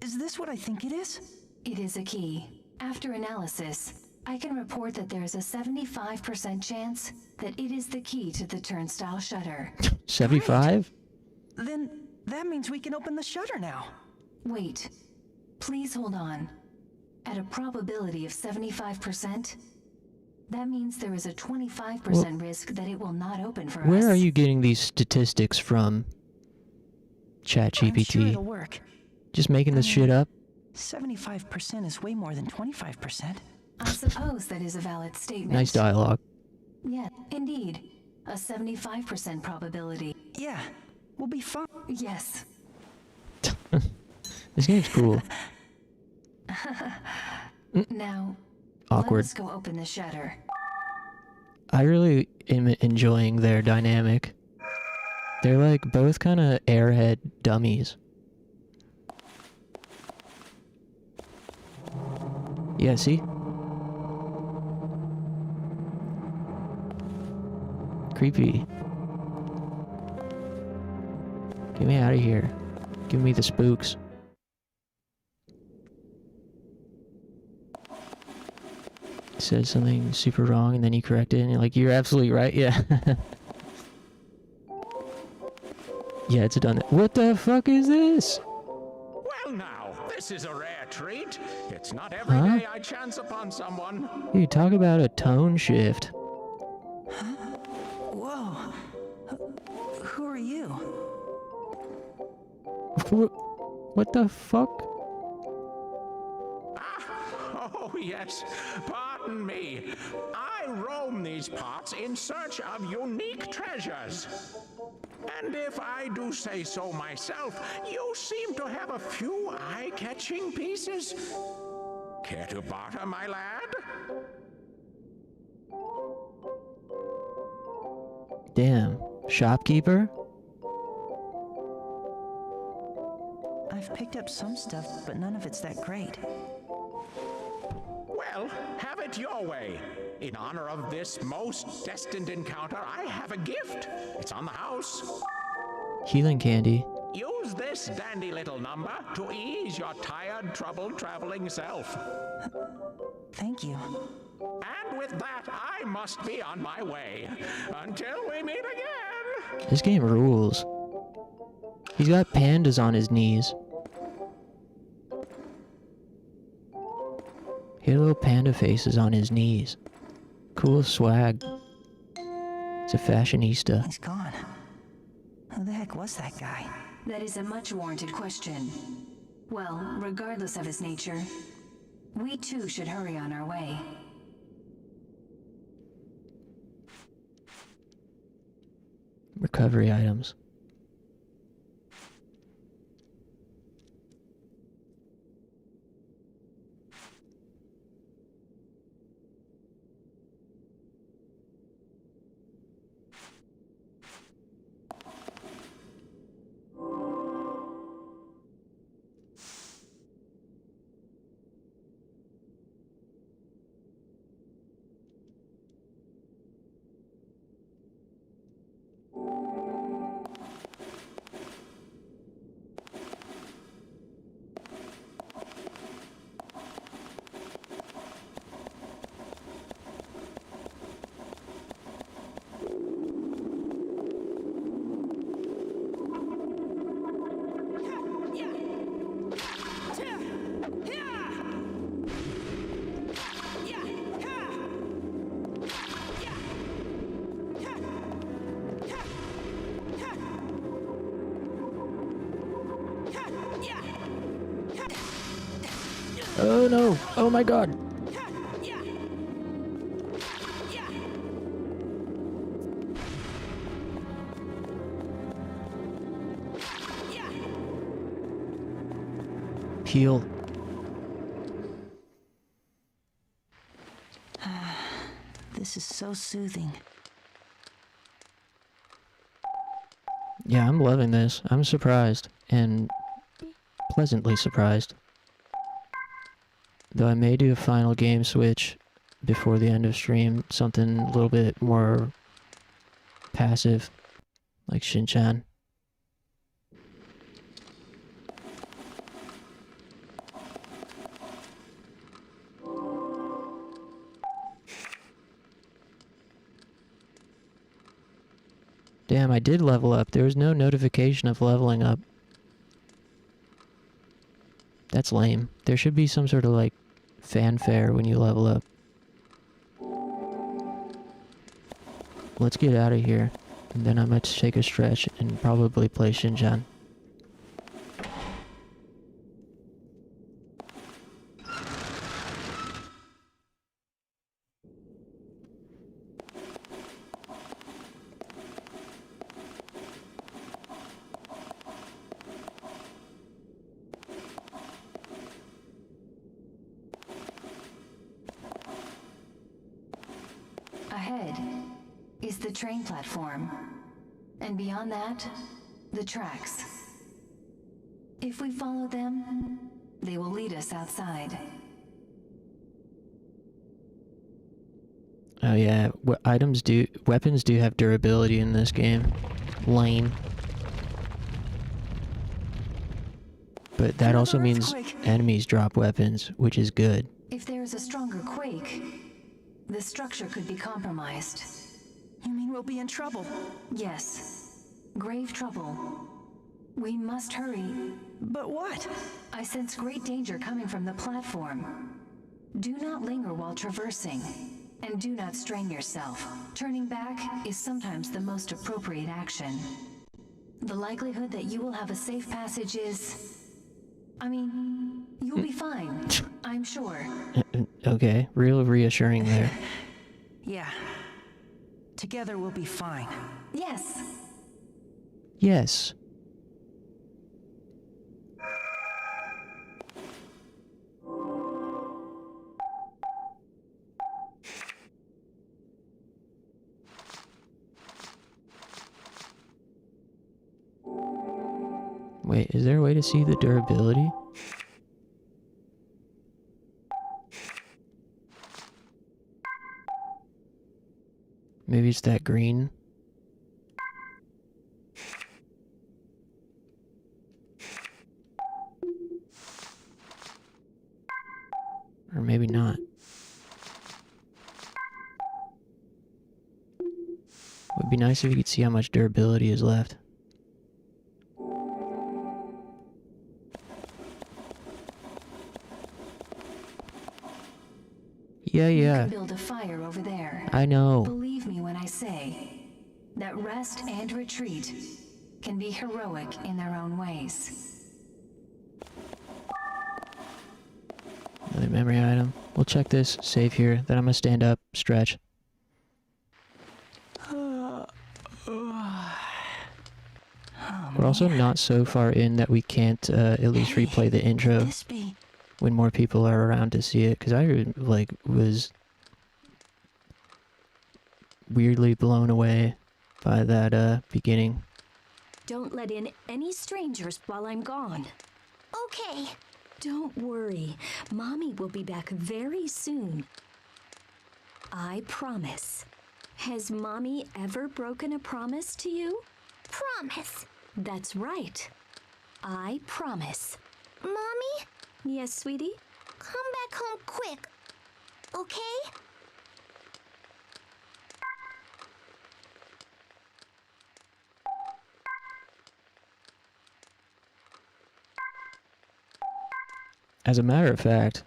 Is this what I think it is? It is a key. After analysis, I can report that there is a 75% chance that it is the key to the turnstile shutter. 75? Then that means we can open the shutter now. Wait. Please hold on. At a probability of 75%, that means there is a 25% risk that it will not open for us. Where are you getting these statistics from? ChatGPT. I'm sure it'll work. Just making this shit up? 75% is way more than 25%. I suppose that is a valid statement. Nice dialogue. Yeah, indeed. A 75% probability. Yeah, we'll be fine. Yes. This game's cool. Now, awkward. Let's go open the shutter. I really am enjoying their dynamic. They're like both kind of airhead dummies. Yeah, see? Creepy. Get me out of here. Give me the spooks. Says something super wrong and then you correct it and you're like, you're absolutely right, yeah. Yeah, it's done. What the fuck is this? Well now, this is a rare treat. It's not every day I chance upon someone. Dude, talk about a tone shift. Whoa. Who are you? What the fuck? Oh yes, pardon me. I roam these parts in search of unique treasures. And if I do say so myself, you seem to have a few eye-catching pieces. Care to barter, my lad? Damn. Shopkeeper? I've picked up some stuff, but none of it's that great. Well, have it your way. In honor of this most destined encounter, I have a gift. It's on the house. Healing candy. Use this dandy little number to ease your tired, troubled traveling self. Thank you. And with that, I must be on my way. Until we meet again. This game rules. He's got pandas on his knees. He had little panda faces on his knees. Cool swag. He's a fashionista. He's gone. Who the heck was that guy? That is a much warranted question. Well, regardless of his nature, we too should hurry on our way. Recovery items. Oh no! Oh my god! Heal. This is so soothing. Yeah, I'm loving this. I'm surprised. And pleasantly surprised. Though I may do a final game switch before the end of stream. Something a little bit more passive. Like Shin-chan. Damn, I did level up. There was no notification of leveling up. That's lame. There should be some sort of, like, fanfare when you level up. Let's get out of here. And then I might take a stretch and probably play Shin-chan. the train platform. And beyond that, the tracks. If we follow them, they will lead us outside. Oh yeah, weapons do have durability in this game. Lame. But that also means enemies drop weapons, which is good. If there is a stronger quake, the structure could be compromised. You mean we'll be in trouble? Yes. Grave trouble. We must hurry. But what? I sense great danger coming from the platform. Do not linger while traversing, and do not strain yourself. Turning back is sometimes the most appropriate action. The likelihood that you will have a safe passage is... I mean, you'll be fine, I'm sure. Okay, real reassuring there. Yeah. Together we'll be fine. Yes. Yes. Wait, is there a way to see the durability? Maybe it's that green. Or maybe not. Would be nice if you could see how much durability is left. Yeah. You can build a fire over there. I know. Believe me when I say that rest and retreat can be heroic in their own ways. Another memory item. We'll check this, save here, then I'm gonna stand up, stretch. We're also not so far in that we can't at least replay the intro when more people are around to see it, because I was weirdly blown away by that beginning. Don't let in any strangers while I'm gone. Okay. Don't worry. Mommy will be back very soon. I promise. Has Mommy ever broken a promise to you? Promise. That's right. I promise. Mommy? Yes, sweetie? Come back home quick. Okay? As a matter of fact,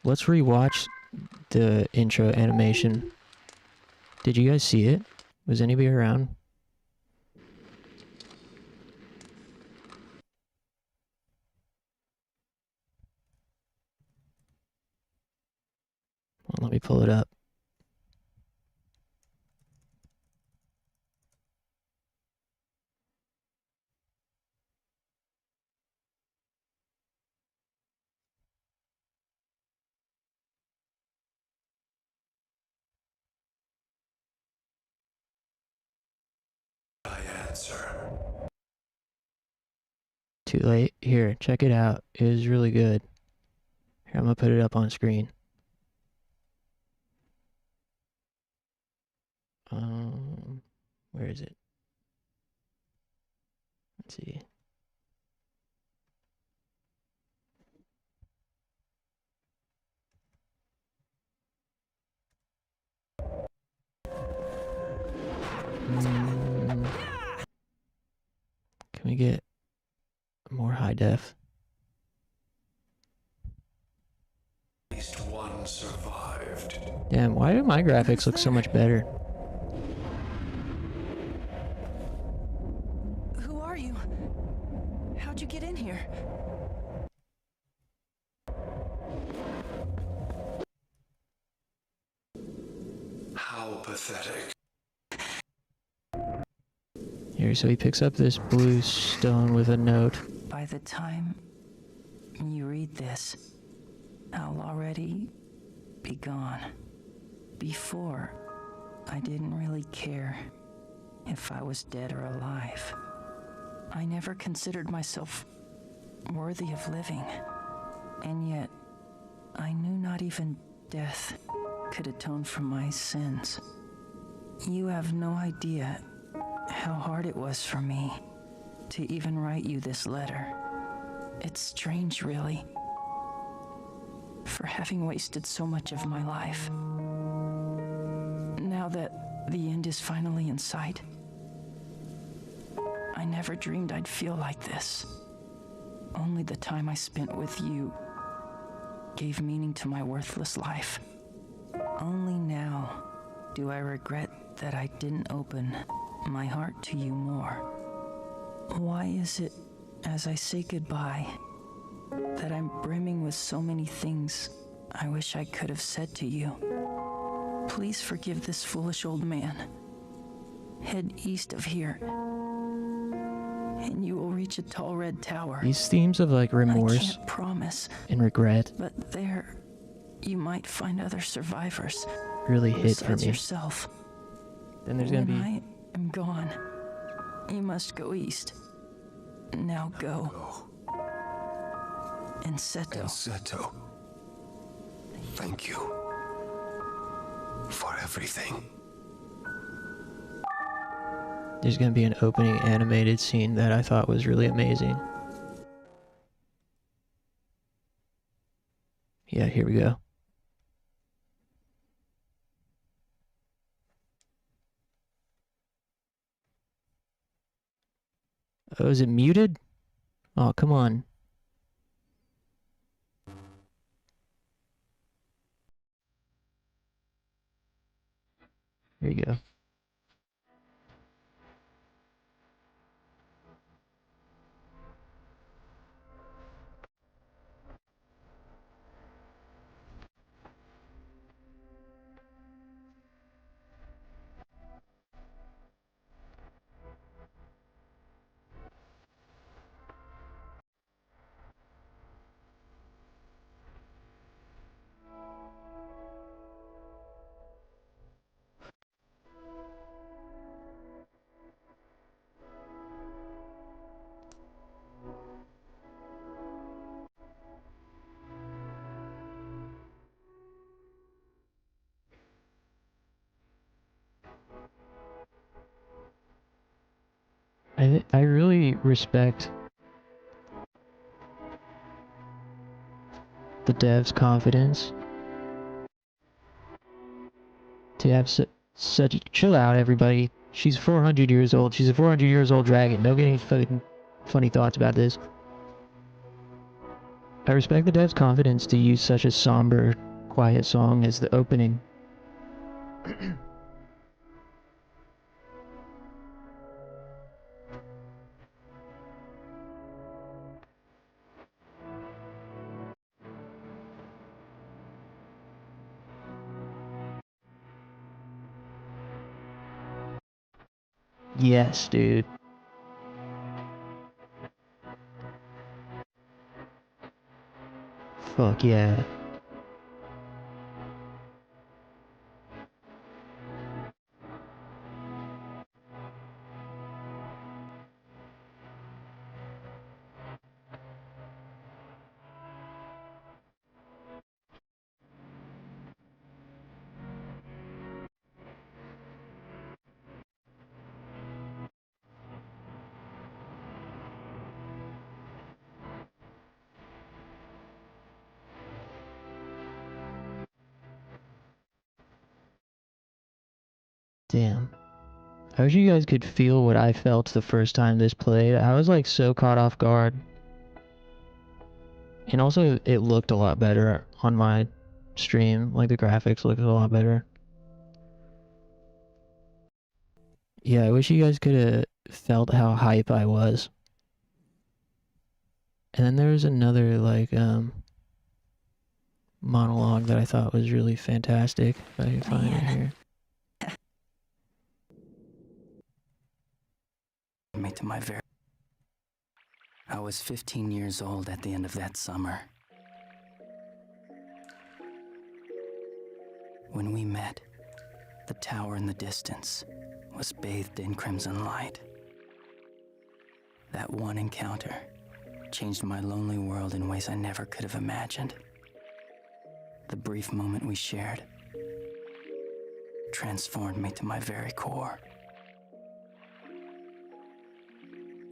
let's rewatch the intro animation. Did you guys see it? Was anybody around? Well, let me pull it up. I answer. Too late. Here, check it out. It was really good. Here, I'm gonna put it up on screen. Where is it? Let's see. Can we get more high def? At least one survived. Damn, why do my graphics look so much better? Who are you? How'd you get in here? How pathetic. Here, so he picks up this blue stone with a note. By the time you read this, I'll already be gone. Before I didn't really care if I was dead or alive. I never considered myself worthy of living. And yet, I knew not even death could atone for my sins. You have no idea how hard it was for me to even write you this letter. It's strange, really, for having wasted so much of my life. Now that the end is finally in sight, I never dreamed I'd feel like this. Only the time I spent with you gave meaning to my worthless life. Only now do I regret that I didn't open my heart to you more. Why is it, as I say goodbye, that I'm brimming with so many things I wish I could have said to you? Please forgive this foolish old man. Head east of here, and you will reach a tall red tower. These themes of like remorse I can't promise, and regret but there you might find other survivors. really hit for Besides me. yourself. Then there's gonna When be I am gone, you must go east. Now go. And Seto, thank you for everything. there's gonna be an opening animated scene that I thought was really amazing. Yeah, here we go. Oh, is it muted? Oh, come on. Here you go. I really respect the dev's confidence to have such. Chill out, everybody. She's 400 years old. She's a 400 years old dragon. Don't get any fucking funny thoughts about this. I respect the dev's confidence to use such a somber, quiet song as the opening. Yes, dude. Fuck yeah. Damn. I wish you guys could feel what I felt the first time this played. I was like so caught off guard. And also it looked a lot better on my stream. Like the graphics looked a lot better. Yeah, I wish you guys could have felt how hype I was. And then there was another like monologue that I thought was really fantastic. If I can find it here. Me to my very. I was 15 years old at the end of that summer. When we met, The tower in the distance was bathed in crimson light. That one encounter changed my lonely world in ways I never could have imagined. The brief moment we shared transformed me to my very core.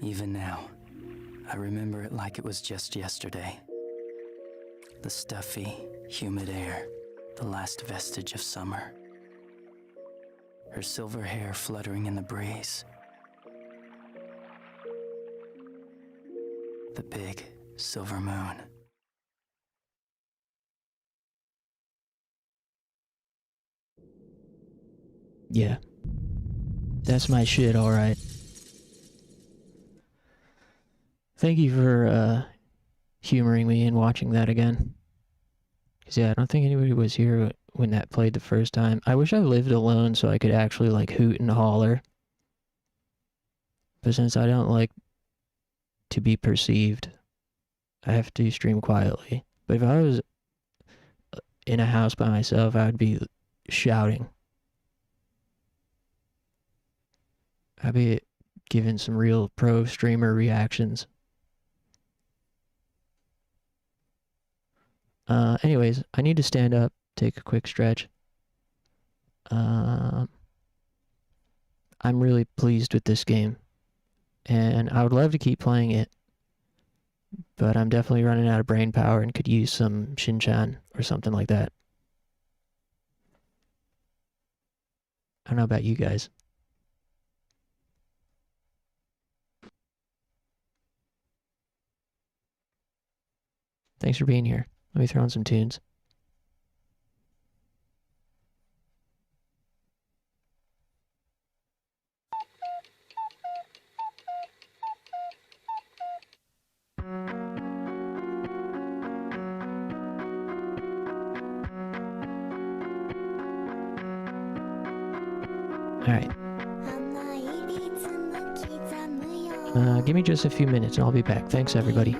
Even now, I remember it like it was just yesterday. The stuffy, humid air, the last vestige of summer. Her silver hair fluttering in the breeze. The big, silver moon. Yeah. That's my shit, alright. Thank you for humoring me and watching that again. Because yeah, I don't think anybody was here when that played the first time. I wish I lived alone so I could actually like hoot and holler. But since I don't like to be perceived, I have to stream quietly. But if I was in a house by myself, I would be shouting. I'd be giving some real pro streamer reactions. Anyways, I need to stand up, take a quick stretch. I'm really pleased with this game, and I would love to keep playing it, but I'm definitely running out of brain power and could use some Shin or something like that. I don't know about you guys. Thanks for being here. Let me throw on some tunes. Alright. Give me just a few minutes and I'll be back. Thanks, everybody.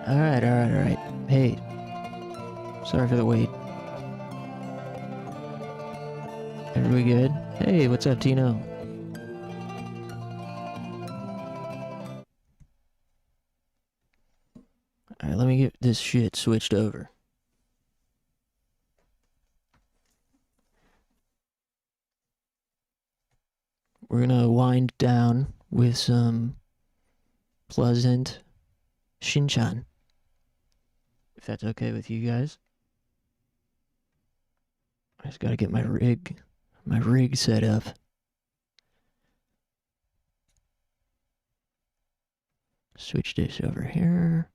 Alright. Hey. Sorry for the wait. Everybody good? Hey, what's up, Tino? Alright, let me get this shit switched over. We're gonna wind down with some pleasant Shinchan. If that's okay with you guys. I just gotta get my rig set up. Switch this over here.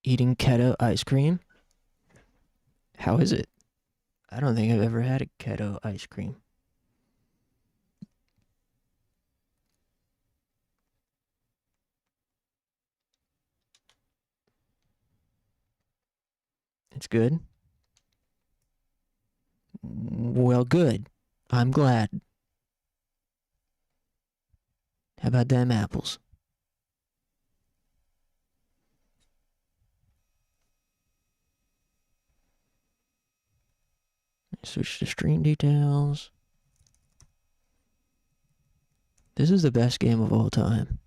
Eating keto ice cream? How is it? I don't think I've ever had a keto ice cream. It's good? Well, good. I'm glad. How about them apples? Switch to stream details. This is the best game of all time.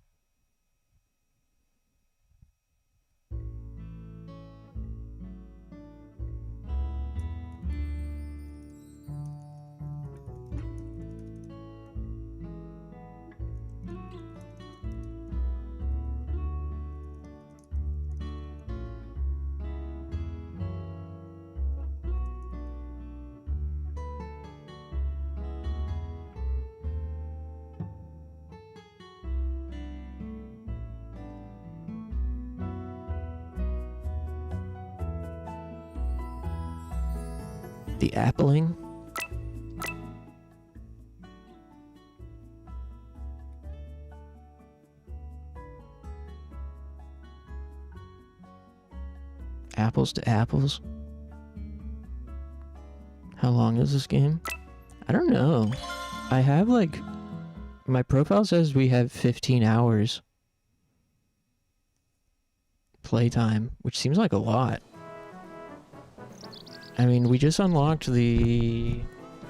The appling. Apples to apples. How long is this game? I don't know. I have like... My profile says we have 15 hours playtime, which seems like a lot. I mean, we just unlocked the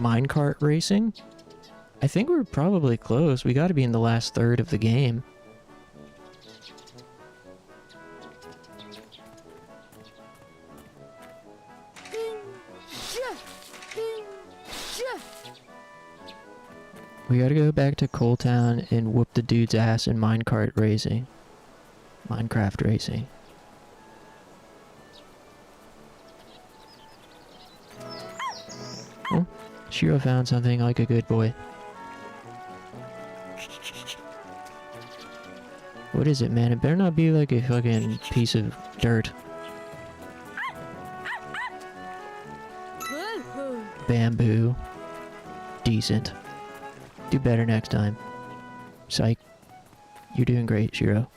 minecart racing. I think we're probably close. We gotta be in the last third of the game. We gotta go back to Coal Town and whoop the dude's ass in minecart racing. Minecraft racing. Oh, Shiro found something like a good boy. What is it, man? It better not be like a fucking piece of dirt. Bamboo. Decent. Do better next time. Psych. You're doing great, Shiro.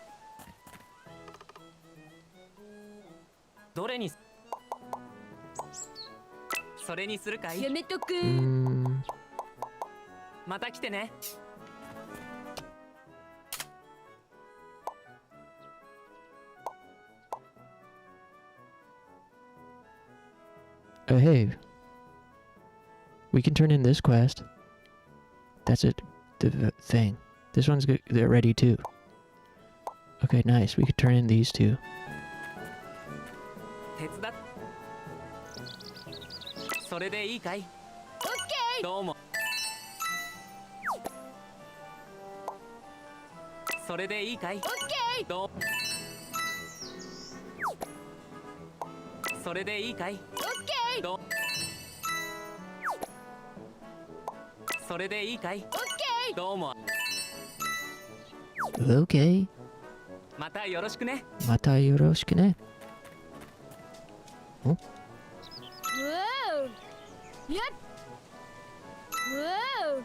Oh, hey. We can turn in this quest. That's it. The thing. This one's good. They're ready too. Okay, nice. We could turn in these two. Okay. Mata yoroshiku ne. Oh. Whoa! Yep. Whoa!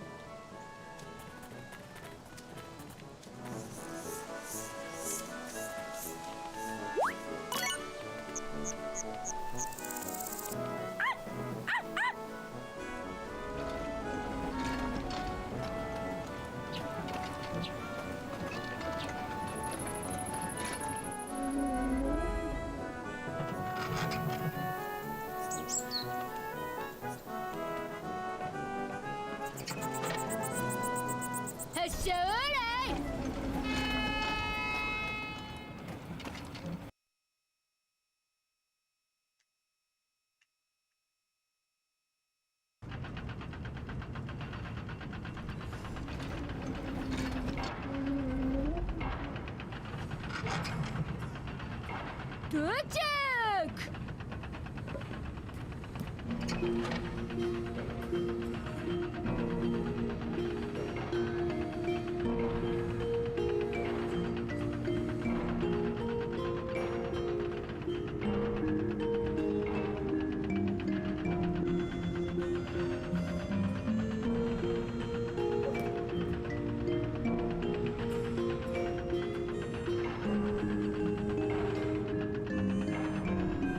Attack!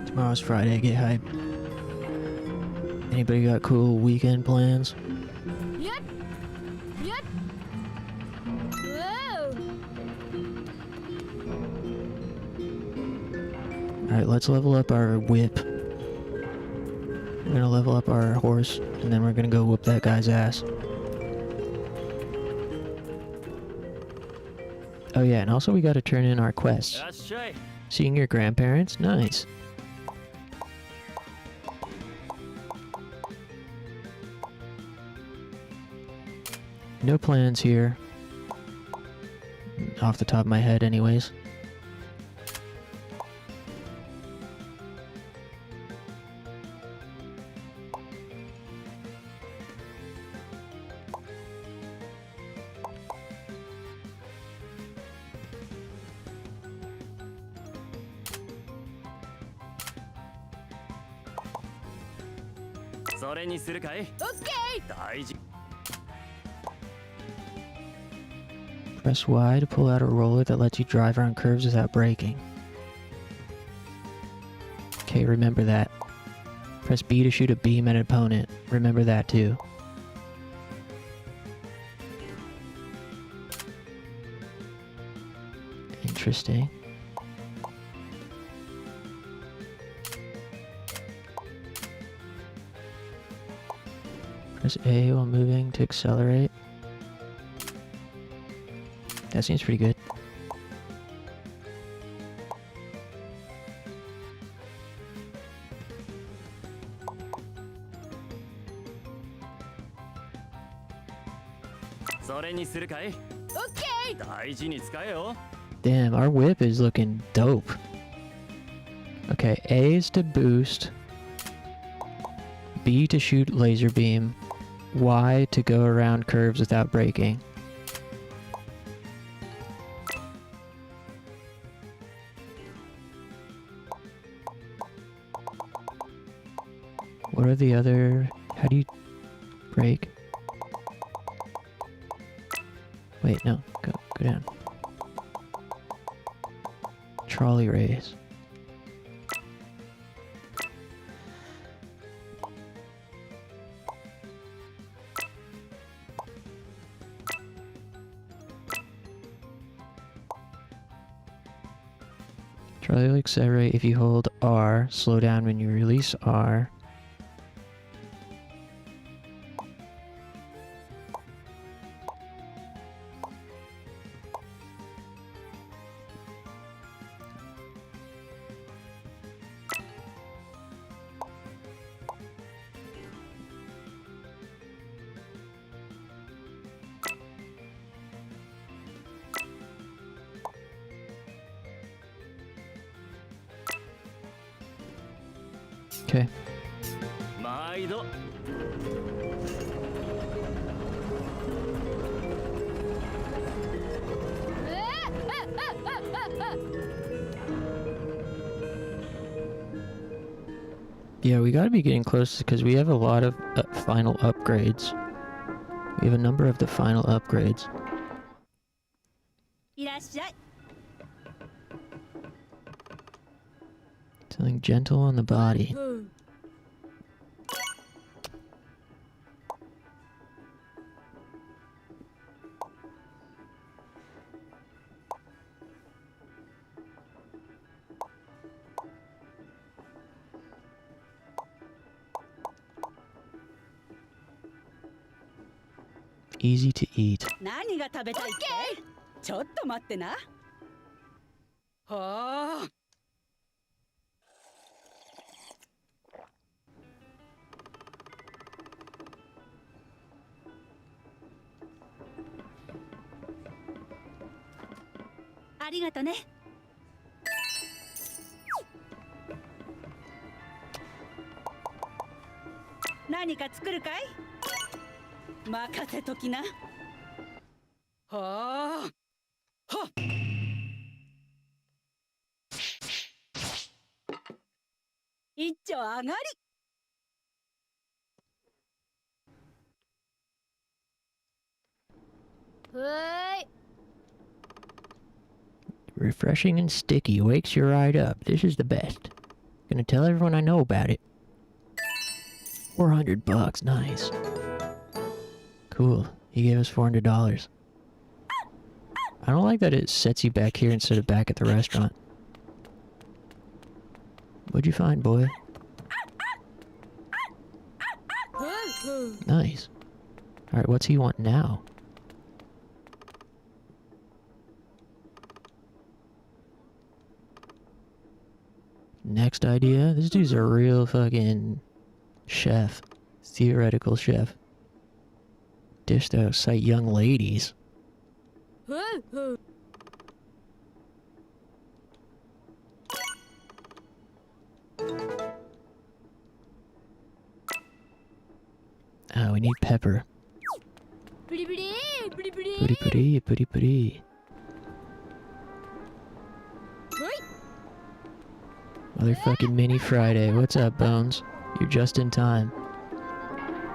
Tomorrow's Friday, get hype. Anybody got cool weekend plans? Yep. Yep. Whoa! Alright, let's level up our whip. We're gonna level up our horse, and then we're gonna go whoop that guy's ass. Oh yeah, and also we gotta turn in our quests. Seeing your grandparents? Nice. No plans here. Off the top of my head anyways. Okay! Press Y to pull out a roller that lets you drive around curves without braking. Okay, remember that. Press B to shoot a beam at an opponent. Remember that too. Interesting. Press A while moving to accelerate. That seems pretty good. Okay! Damn, our whip is looking dope. Okay, A is to boost. B to shoot laser beam. Y to go around curves without braking. What are the other... How do you brake? Wait, no. Go down. Trolley race. Trolley will accelerate if you hold R. Slow down when you release R. Okay. Yeah, we gotta be getting close because we have a lot of final upgrades. We have a number of the final upgrades. Something gentle on the body. Easy to eat. 何が食べたいって？ちょっと待ってな。はあ。ありがとね。何か作るかい？任せときな。はあ。はっ。一丁上がり。Refreshing and sticky, wakes you right up. This is the best. Gonna tell everyone I know about it. $400, nice. Cool, he gave us $400. I don't like that it sets you back here instead of back at the restaurant. What'd you find, boy? Nice. Alright, what's he want now? Next idea? This dude's a real fucking chef. Theoretical chef. Dish to excite young ladies. Oh, we need pepper. Puri puri, puri puri. Motherfucking Mini Friday. What's up, Bones? You're just in time.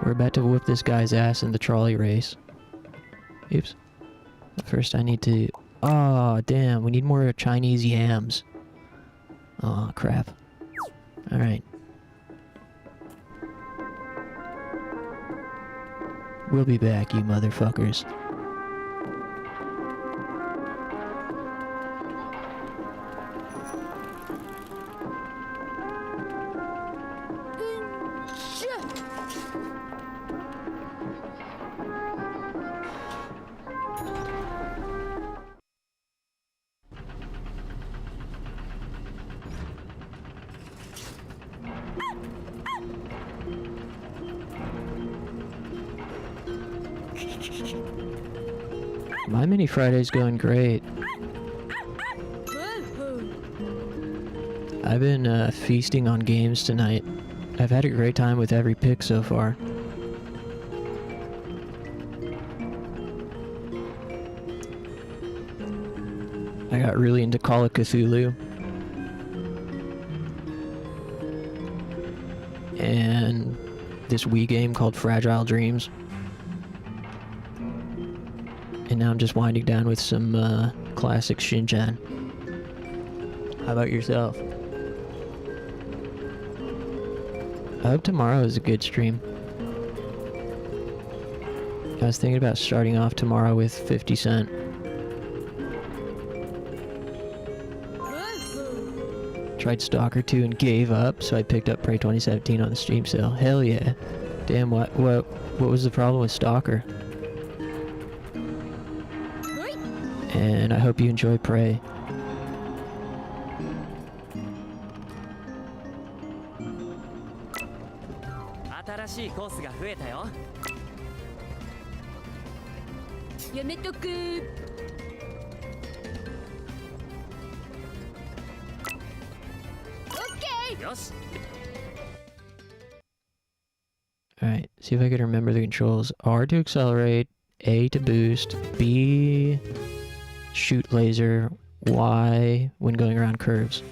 We're about to whoop this guy's ass in the trolley race. Oops. First I need to... Oh, damn. We need more Chinese yams. Oh, crap. Alright. We'll be back, you motherfuckers. My Mini Friday's going great. I've been feasting on games tonight. I've had a great time with every pick so far. I got really into Call of Cthulhu. And this Wii game called Fragile Dreams. And now I'm just winding down with some classic Shin. How about yourself? I hope tomorrow is a good stream. I was thinking about starting off tomorrow with 50 Cent. Tried Stalker 2 and gave up, so I picked up Prey 2017 on the Steam sale. Hell yeah. Damn, what was the problem with Stalker? And I hope you enjoy Prey. Alright, see if I can remember the controls. R to accelerate, A to boost, B shoot laser, Y when going around curves.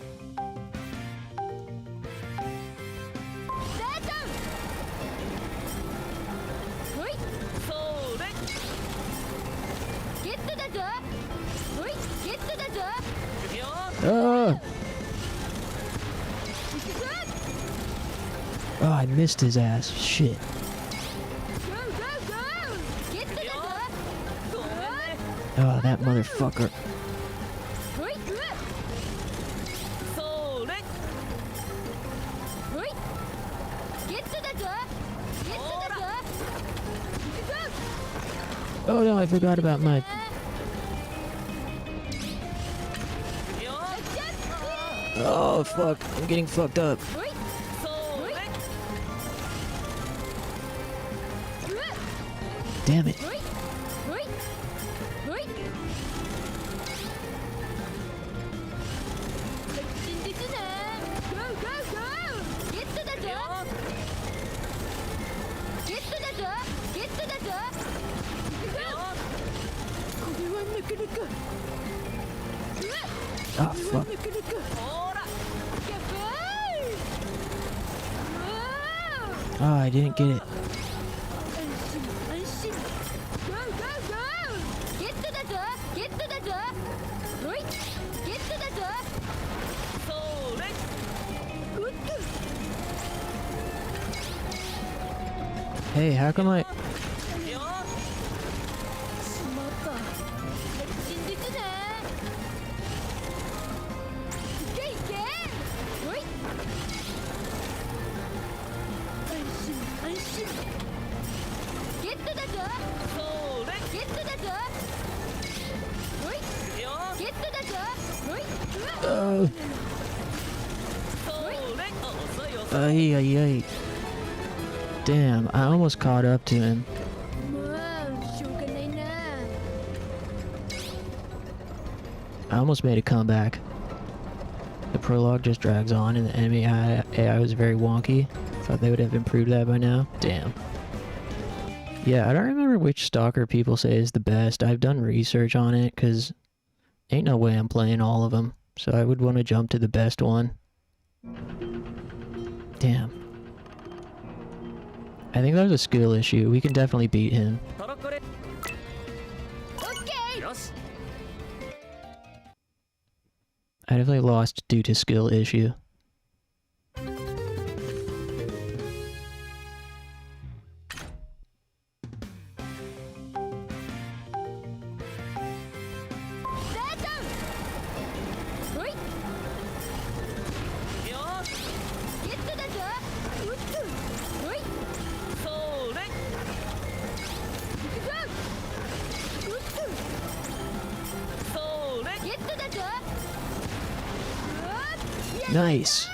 Oh! Oh, I missed his ass. Shit. Oh, that motherfucker. Oh no, I forgot about my... Oh fuck, I'm getting fucked up. Damn it. Oh fuck. Oh, I didn't get it. Hey, how come I... Ay, ay, ay. Damn, I almost caught up to him. I almost made a comeback. The prologue just drags on and the enemy AI was very wonky. Thought they would have improved that by now. Damn. Yeah, I don't remember which Stalker people say is the best. I've done research on it, because ain't no way I'm playing all of them. So I would want to jump to the best one. Damn. I think that was a skill issue. We can definitely beat him. I definitely lost due to skill issue. Nice.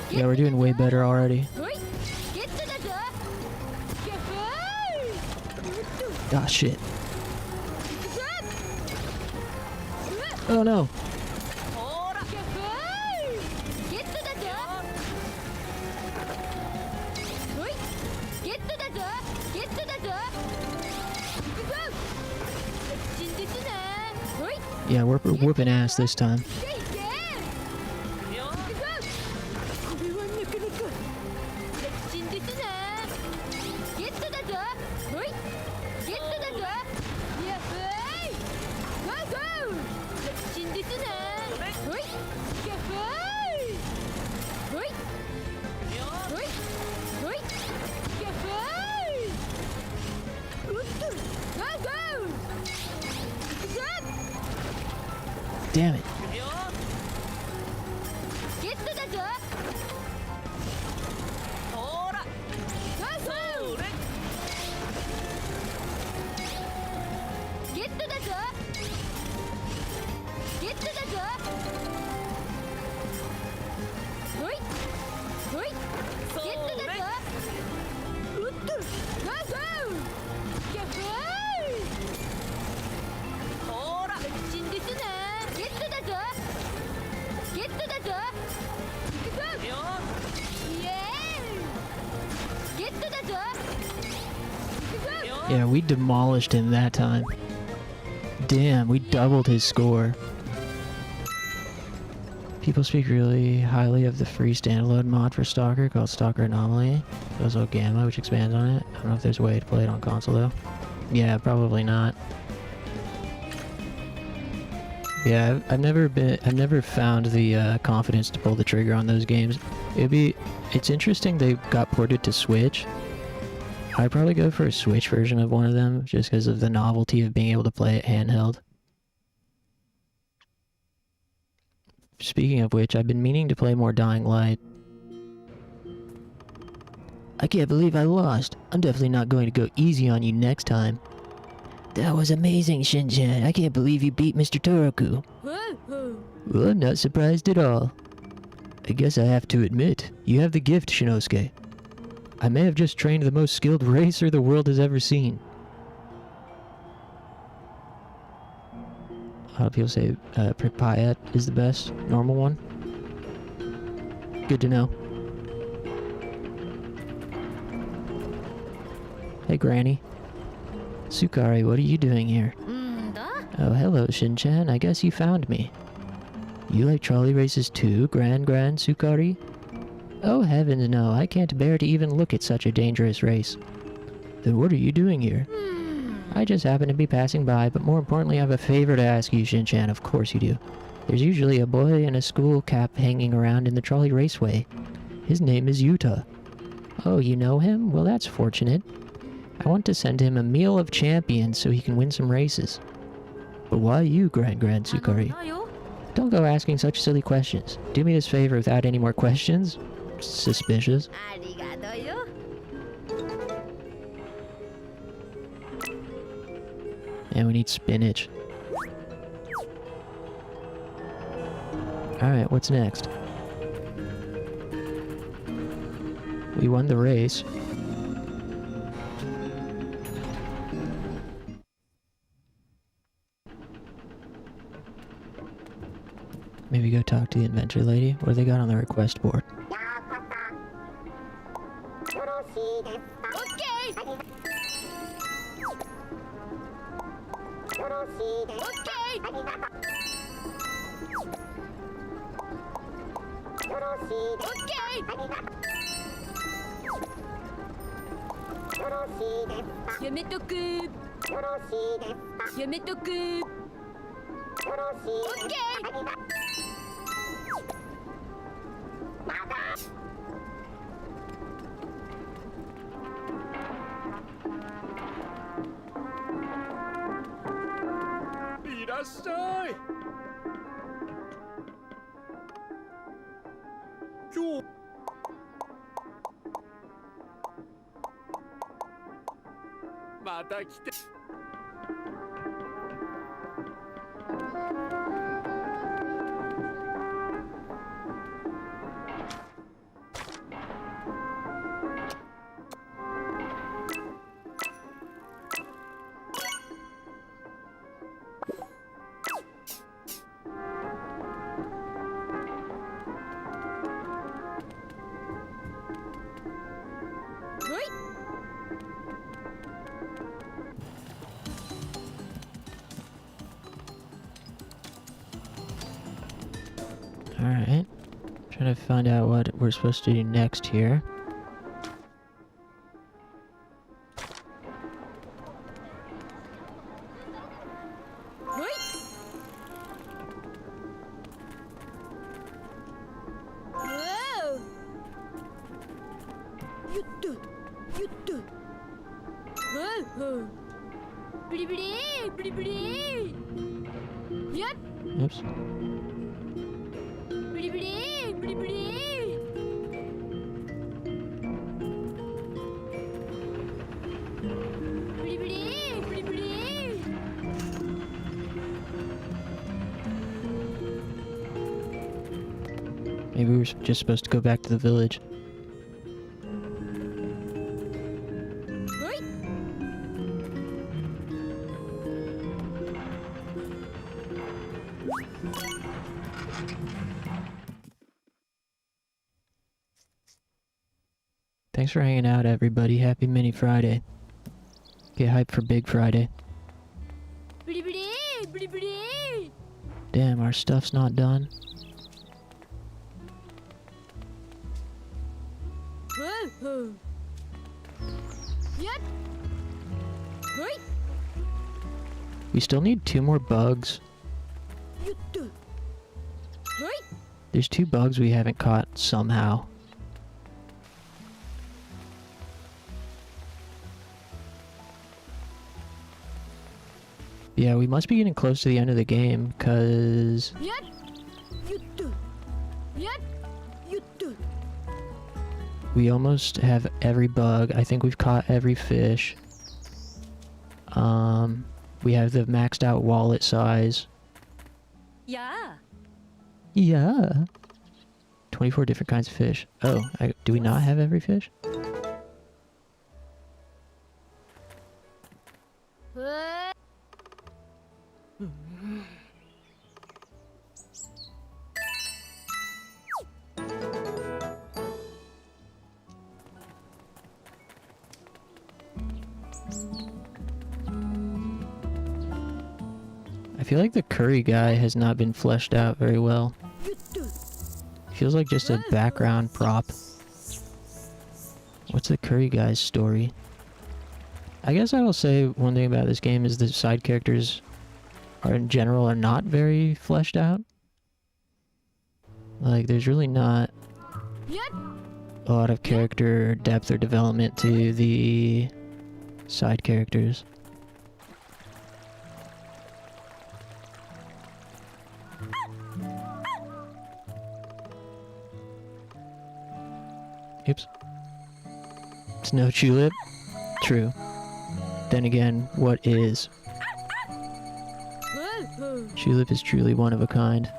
Yeah, we're doing way better already. Ah, shit. Oh no. Yeah, we're whooping ass this time. Damn it. Yeah, we demolished him that time. Damn, we doubled his score. People speak really highly of the free standalone mod for Stalker called Stalker Anomaly. There's also Gamma, which expands on it. I don't know if there's a way to play it on console though. Yeah, probably not. Yeah, I've never found the confidence to pull the trigger on those games. It's interesting they got ported to Switch. I'd probably go for a Switch version of one of them, just because of the novelty of being able to play it handheld. Speaking of which, I've been meaning to play more Dying Light. I can't believe I lost. I'm definitely not going to go easy on you next time. That was amazing, Shin-chan. I can't believe you beat Mr. Toroku. Well, I'm not surprised at all. I guess I have to admit, you have the gift, Shinosuke. I may have just trained the most skilled racer the world has ever seen. A lot of people say Pripyat is the best, normal one. Good to know. Hey, Granny. Sukari, what are you doing here? Oh, hello, Shin-chan. I guess you found me. You like trolley races too, Grand Sukari? Oh, heavens no. I can't bear to even look at such a dangerous race. Then what are you doing here? I just happen to be passing by, but more importantly, I have a favor to ask you, Shin-chan. Of course you do. There's usually a boy in a school cap hanging around in the trolley raceway. His name is Yuta. Oh, you know him? Well, that's fortunate. I want to send him a meal of champions so he can win some races. But why you, Grand Sukari? Don't go asking such silly questions. Do me this favor without any more questions. Suspicious. And we need spinach. Alright, what's next? We won the race. Maybe go talk to the inventor lady. What do they got on the request board? Alright. Trying to find out what we're supposed to do next here. Oops. Maybe we're just supposed to go back to the village. Thanks for hanging out, everybody. Happy Mini Friday. Get hyped for Big Friday. Damn, our stuff's not done. We still need 2 more bugs. There's 2 bugs we haven't caught somehow. Yeah, we must be getting close to the end of the game, because... we almost have every bug. I think we've caught every fish. We have the maxed out wallet size. Yeah. Yeah. 24 different kinds of fish. Oh, do we not have every fish? I feel like the curry guy has not been fleshed out very well. Feels like just a background prop. What's the curry guy's story? I guess I will say one thing about this game is the side characters are in general are not very fleshed out. Like there's really not a lot of character depth or development to the side characters. Oops. Snow tulip? True. Then again, what is? Tulip is truly one of a kind.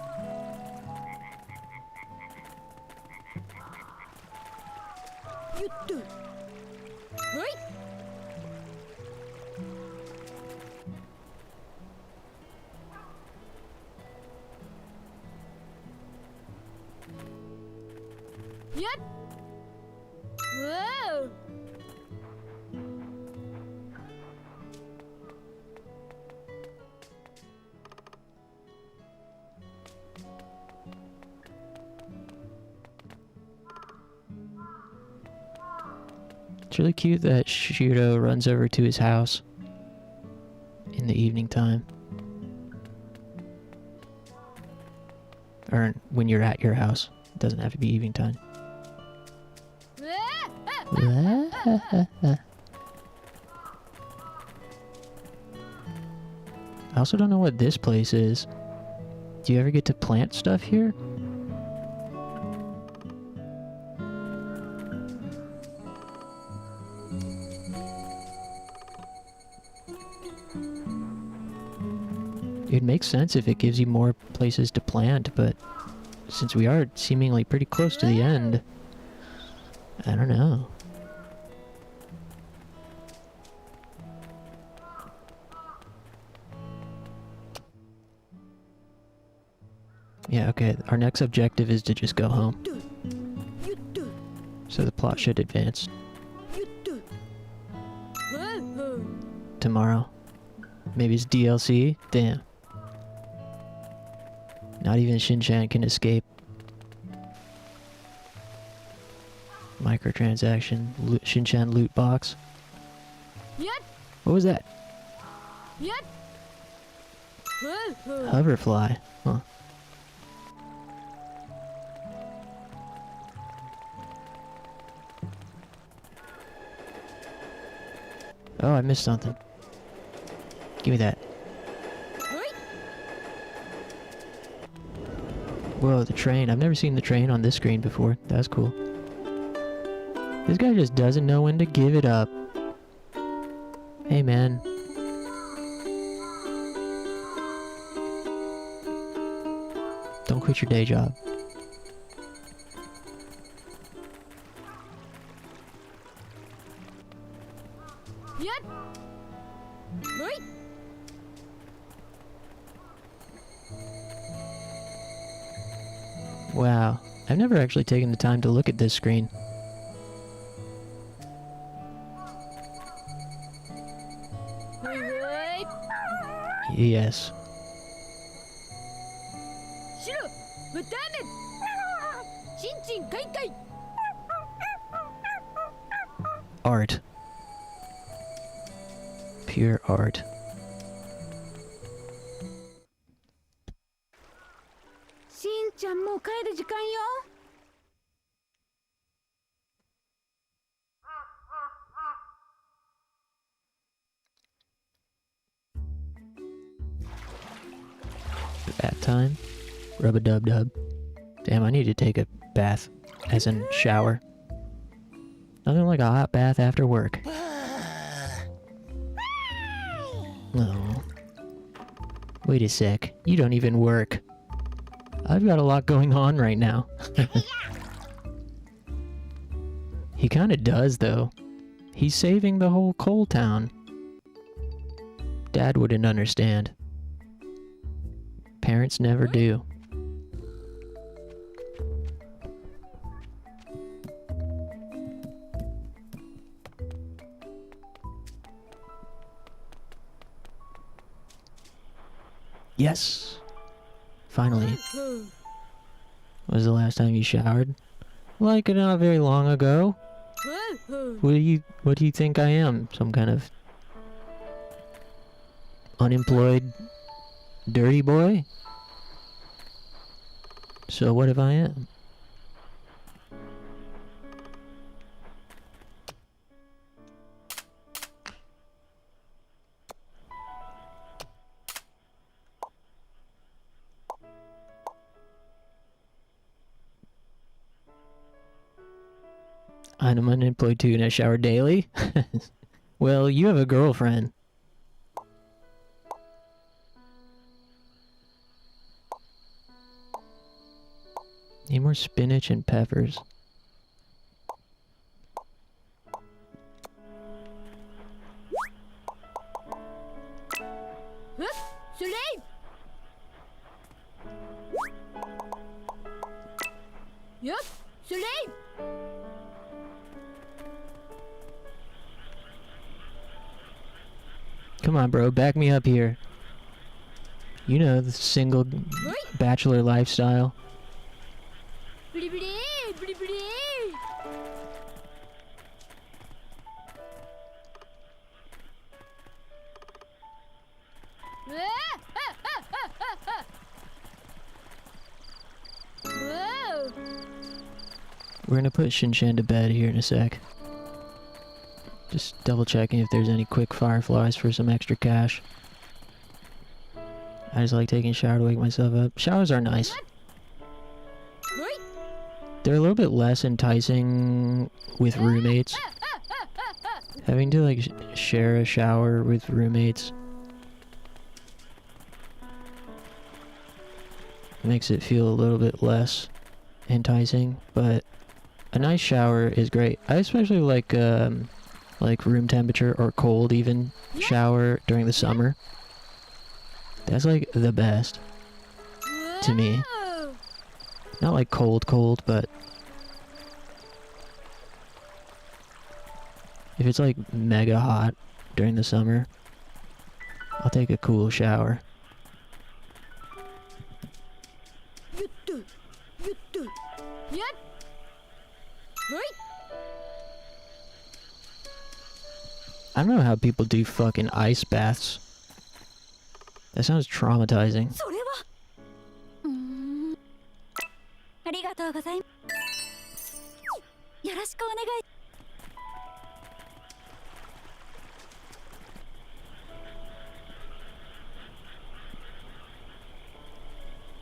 It's really cute that Shiro runs over to his house in the evening time. Or when you're at your house. It doesn't have to be evening time. I also don't know what this place is. Do you ever get to plant stuff here? It makes sense if it gives you more places to plant, but since we are seemingly pretty close to the end, I don't know. Yeah, okay, our next objective is to just go home. So the plot should advance. Tomorrow. Maybe it's DLC? Damn. Not even Shin can escape. Microtransaction, Shin loot box. What was that? Hoverfly. Huh. Oh, I missed something. Give me that. Whoa, the train. I've never seen the train on this screen before. That's cool. This guy just doesn't know when to give it up. Hey, man. Don't quit your day job. Wow, I've never actually taken the time to look at this screen. Yes. Shiro, Lieutenant! Shin, kai. Art. Pure art. Bath time. Rub-a-dub-dub. Damn, I need to take a bath. As in shower. Nothing like a hot bath after work. Oh. Wait a sec. You don't even work. I've got a lot going on right now. He kinda does, though. He's saving the whole coal town. Dad wouldn't understand. Parents never do. Yes! Finally. When was the last time you showered? Like not very long ago. What do you think I am? Some kind of unemployed dirty boy? So what if I am? I'm unemployed too and I shower daily? Well, you have a girlfriend. Need more spinach and peppers. Come on, bro, back me up here. You know, the single bachelor lifestyle. We're gonna put Shin to bed here in a sec. Just double checking if there's any quick fireflies for some extra cash. I just like taking a shower to wake myself up. Showers are nice. They're a little bit less enticing with roommates. Having to like share a shower with roommates makes it feel a little bit less enticing, but a nice shower is great. I especially like room temperature or cold even shower during the summer. That's like the best to me. Not like cold, but if it's like mega hot during the summer, I'll take a cool shower. I don't know how people do fucking ice baths. That sounds traumatizing.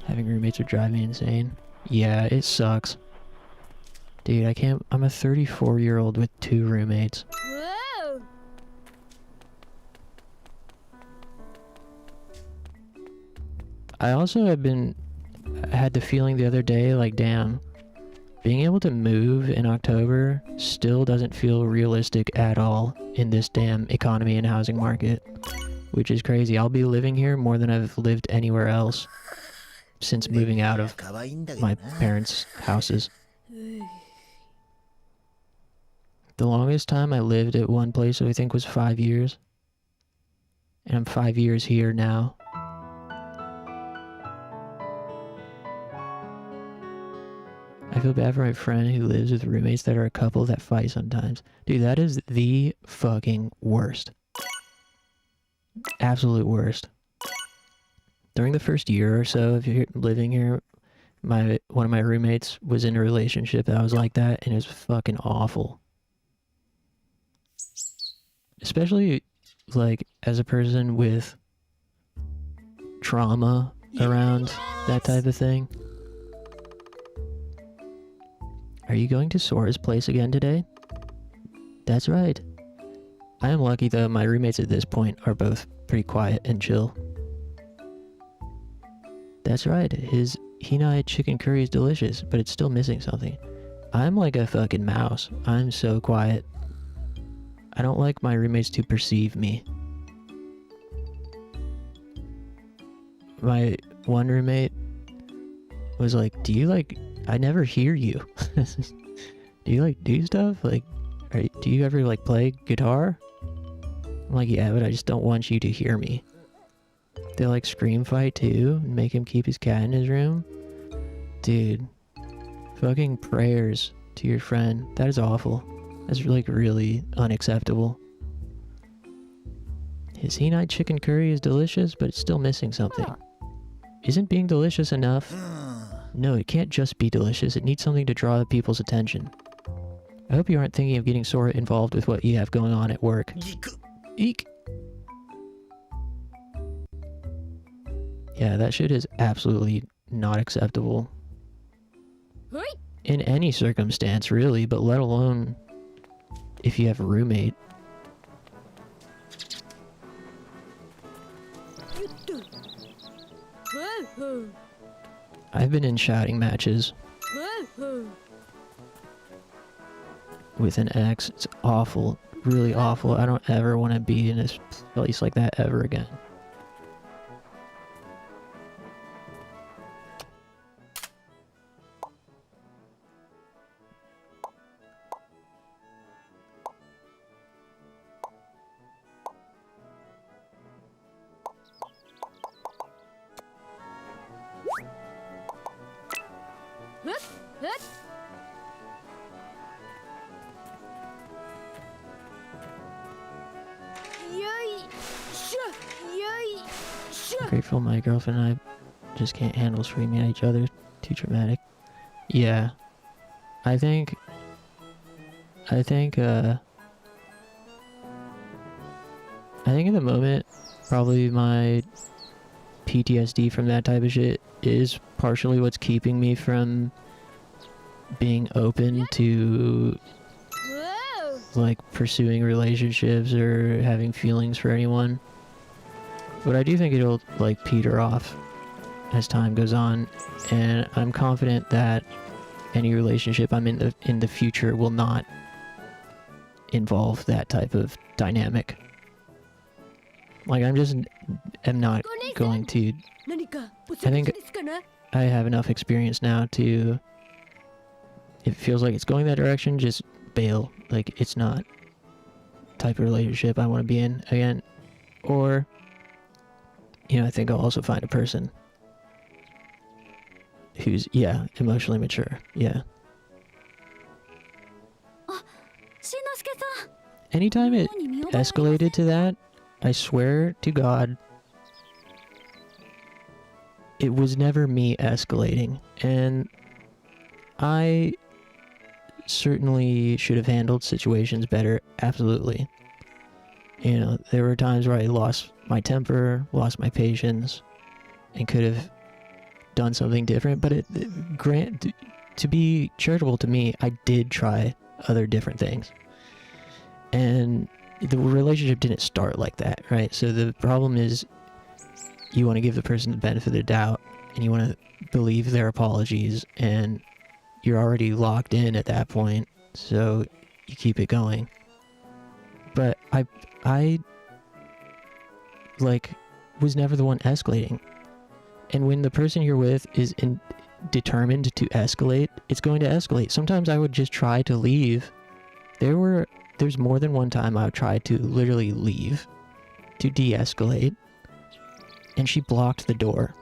Having roommates would drive me insane. Yeah, it sucks. Dude, I can't. I'm a 34-year-old with 2 roommates. I also had the feeling the other day, like, damn, being able to move in October still doesn't feel realistic at all in this damn economy and housing market, which is crazy. I'll be living here more than I've lived anywhere else since moving out of my parents' houses. The longest time I lived at one place, I think, was 5 years. And I'm 5 years here now. I feel bad for my friend who lives with roommates that are a couple that fight sometimes. Dude, that is the fucking worst. Absolute worst. During the first year or so of living here, one of my roommates was in a relationship that was like that, and it was fucking awful. Especially, like, as a person with trauma around that type of thing. Are you going to Sora's place again today? That's right. I am lucky though, my roommates at this point are both pretty quiet and chill. That's right, his Hinai chicken curry is delicious, but it's still missing something. I'm like a fucking mouse. I'm so quiet. I don't like my roommates to perceive me. My one roommate was like, do you like... I never hear you. Do you like do stuff? Like, do you ever like play guitar? I'm like, yeah, but I just don't want you to hear me. They like scream fight too and make him keep his cat in his room. Dude, fucking prayers to your friend. That is awful. That's like really unacceptable. His Hinai chicken curry is delicious, but it's still missing something. Isn't being delicious enough? No, it can't just be delicious. It needs something to draw the people's attention. I hope you aren't thinking of getting Sora involved with what you have going on at work. Eek! Yeah, that shit is absolutely not acceptable. In any circumstance, really, but let alone if you have a roommate. I've been in shouting matches with an ex. It's awful. Really awful. I don't ever want to be in a place like that ever again. I'm grateful my girlfriend and I just can't handle screaming at each other. Too traumatic. Yeah. I think in the moment, probably my PTSD from that type of shit is partially what's keeping me from being open to like pursuing relationships or having feelings for anyone. But I do think it'll like peter off as time goes on, and I'm confident that any relationship I'm in the future will not involve that type of dynamic. Like I'm not going to. I think I have enough experience now to, if it feels like it's going that direction, just bail. Like it's not the type of relationship I want to be in again. Or, you know, I think I'll also find a person who's, yeah, emotionally mature. Yeah. Anytime it escalated to that, I swear to God, it was never me escalating. And I certainly should have handled situations better, absolutely. You know, there were times where I lost my temper, lost my patience, and could have done something different, but to be charitable to me, I did try other different things. And the relationship didn't start like that, right? So the problem is you want to give the person the benefit of the doubt, and you want to believe their apologies, and you're already locked in at that point, so you keep it going. But I like was never the one escalating. And when the person you're with is determined to escalate, it's going to escalate. Sometimes I would just try to leave. There's more than one time I would try to literally leave to de-escalate, and she blocked the door.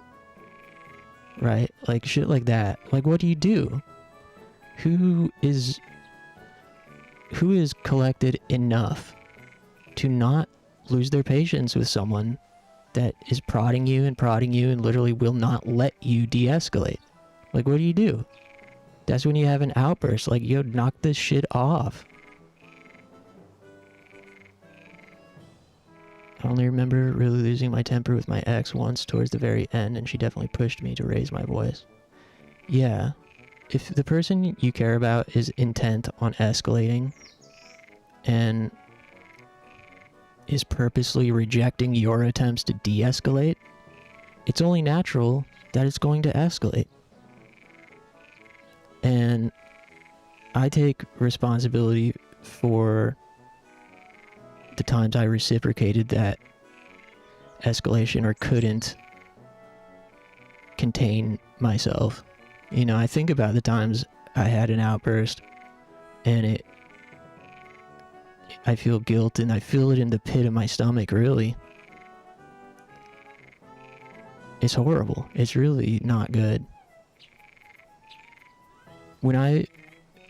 Right? Like shit like that. Like, what do you do? Who is collected enough to not lose their patience with someone that is prodding you and literally will not let you de-escalate? Like, what do you do? That's when you have an outburst, like, yo, knock this shit off. I only remember really losing my temper with my ex once towards the very end, and she definitely pushed me to raise my voice. Yeah, if the person you care about is intent on escalating and is purposely rejecting your attempts to de-escalate, it's only natural that it's going to escalate. And I take responsibility for the times I reciprocated that escalation or couldn't contain myself. You know, I think about the times I had an outburst and I feel guilt and I feel it in the pit of my stomach, really. It's horrible. It's really not good. When I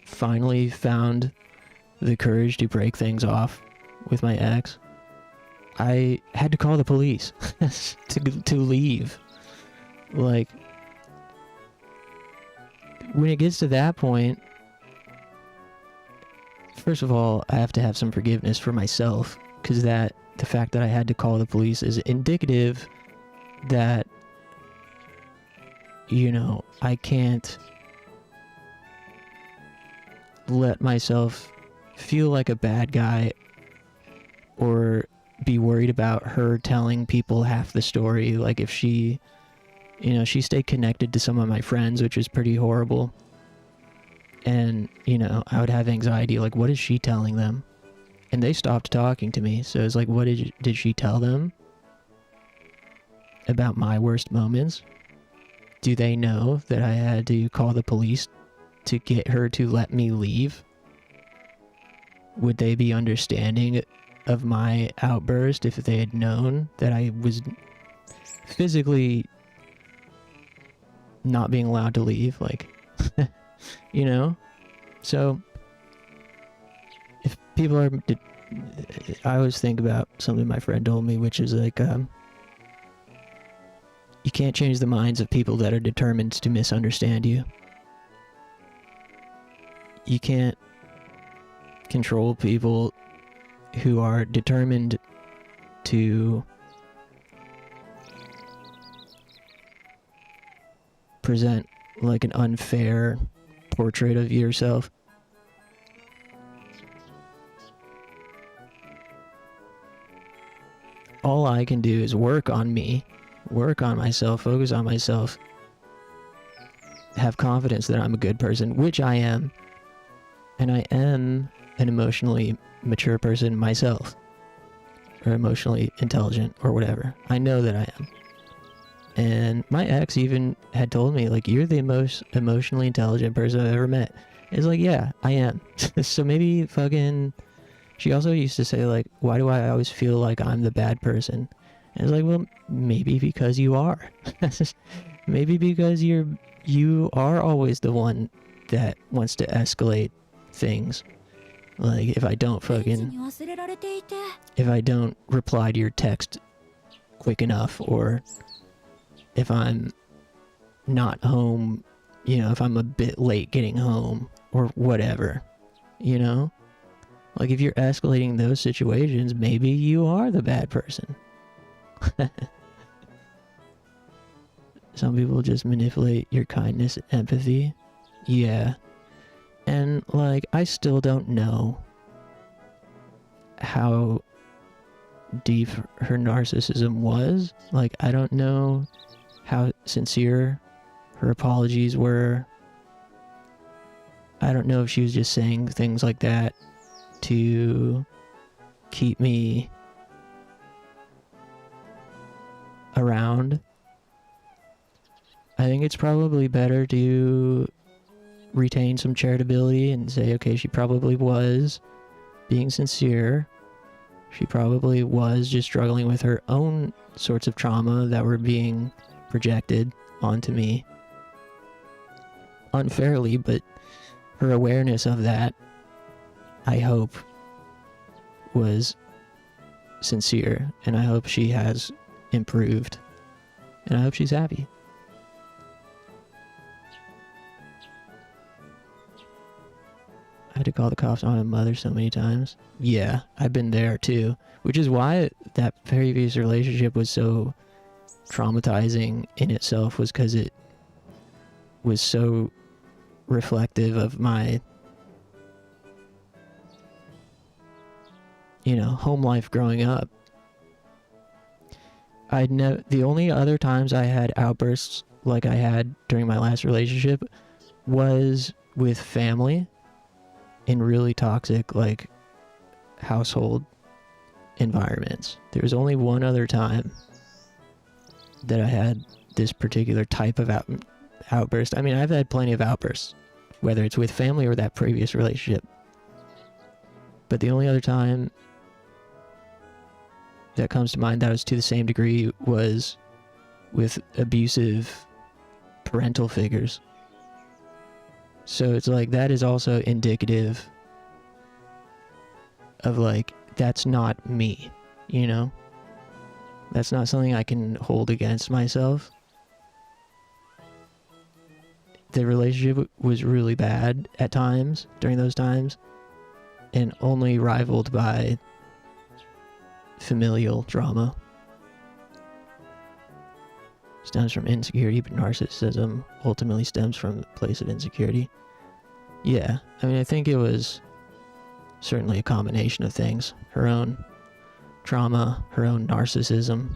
finally found the courage to break things off with my ex, I had to call the police to leave. Like, when it gets to that point, first of all, I have to have some forgiveness for myself, because the fact that I had to call the police is indicative that, you know, I can't let myself feel like a bad guy or be worried about her telling people half the story. Like, if she, you know, she stayed connected to some of my friends, which is pretty horrible. And, you know, I would have anxiety, like, what is she telling them? And they stopped talking to me, so it's like, what did she tell them about my worst moments? Do they know that I had to call the police to get her to let me leave? Would they be understanding of my outburst if they had known that I was physically not being allowed to leave? Like, you know? So, if people are... I always think about something my friend told me, which is like, you can't change the minds of people that are determined to misunderstand you. You can't control people who are determined to present like an unfair portrait of yourself. All I can do is work on me, work on myself, focus on myself, have confidence that I'm a good person, which I am. And I am an emotionally mature person myself, or emotionally intelligent, or whatever. I know that I am. And my ex even had told me, like, you're the most emotionally intelligent person I've ever met. It's like, yeah, I am. So maybe fucking... She also used to say, like, why do I always feel like I'm the bad person? And it's like, well, maybe because you are. Maybe because you are always the one that wants to escalate things. Like, if I don't reply to your text quick enough, or if I'm not home, you know, if I'm a bit late getting home, or whatever, you know? Like, if you're escalating those situations, maybe you are the bad person. Some people just manipulate your kindness and empathy. Yeah. And, like, I still don't know how deep her narcissism was. Like, I don't know how sincere her apologies were. I don't know if she was just saying things like that to keep me around. I think it's probably better to retain some charitability and say, okay, she probably was being sincere. She probably was just struggling with her own sorts of trauma that were being projected onto me unfairly, but her awareness of that, I hope, was sincere, and I hope she has improved, and I hope she's happy. I had to call the cops on my mother so many times. Yeah, I've been there too. Which is why that previous relationship was so traumatizing in itself, was because it was so reflective of my, you know, home life growing up. The only other times I had outbursts like I had during my last relationship was with family in really toxic, like, household environments. There was only one other time that I had this particular type of outburst. I mean, I've had plenty of outbursts, whether it's with family or that previous relationship. But the only other time that comes to mind that was to the same degree was with abusive parental figures. So it's like, that is also indicative of, like, that's not me, you know? That's not something I can hold against myself. The relationship was really bad at times, during those times, and only rivaled by familial drama. Stems from insecurity, but narcissism ultimately stems from a place of insecurity. Yeah, I mean, I think it was certainly a combination of things. Her own trauma, her own narcissism.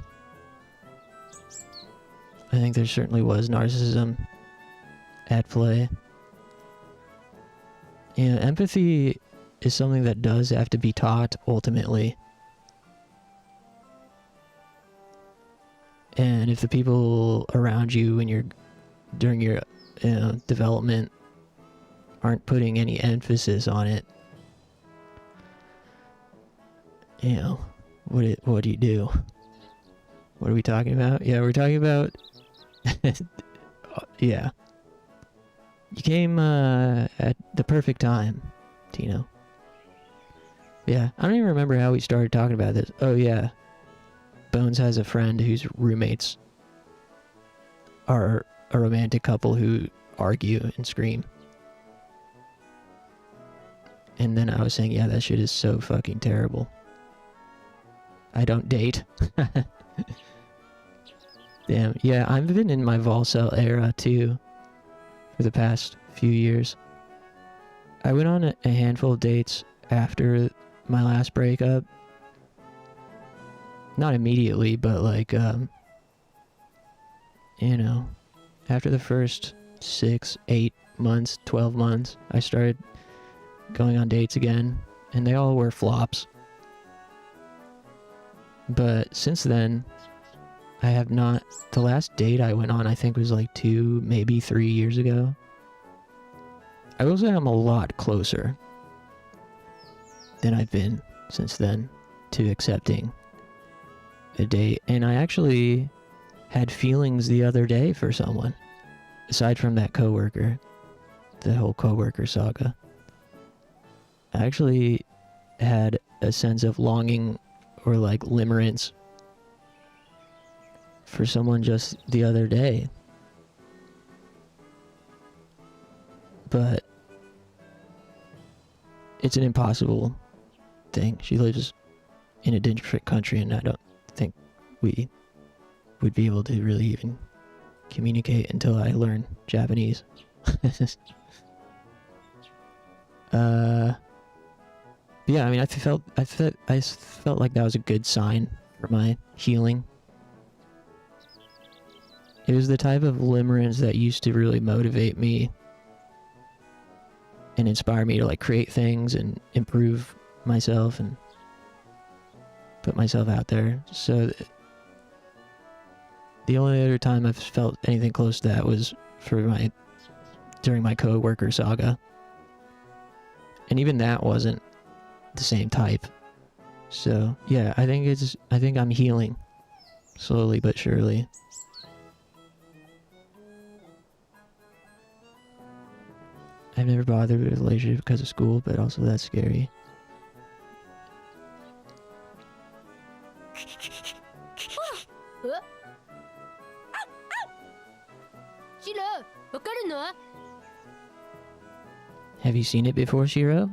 I think there certainly was narcissism at play. You know, empathy is something that does have to be taught ultimately. And if the people around you when you're during your development aren't putting any emphasis on it, you know, what do you do? What are we talking about? Yeah, we're talking about yeah. You came at the perfect time, Tino. Yeah, I don't even remember how we started talking about this. Oh yeah. Bones has a friend whose roommates are a romantic couple who argue and scream. And then I was saying, yeah, that shit is so fucking terrible. I don't date. Damn, yeah, I've been in my Volcel era too for the past few years. I went on a handful of dates after my last breakup. Not immediately, but like, you know, after the first 6, 8 months, 12 months, I started going on dates again, and they all were flops. But since then, I have not. The last date I went on, I think, was like 2, maybe 3 years ago. I will say I'm a lot closer than I've been since then to accepting a date. And I actually had feelings the other day for someone, aside from that coworker, the whole coworker saga. I actually had a sense of longing or like limerence for someone just the other day. But it's an impossible thing. She lives in a different country, and I don't think we would be able to really even communicate until I learn Japanese. Yeah, I mean, I felt like that was a good sign for my healing. It was the type of limerence that used to really motivate me and inspire me to like create things and improve myself and put myself out there. So the only other time I've felt anything close to that was during my coworker saga. And even that wasn't the same type. So yeah, I think I'm healing slowly but surely. I've never bothered with a relationship because of school, but also that's scary. Shiro, わかるの? Have you seen it before, Shiro?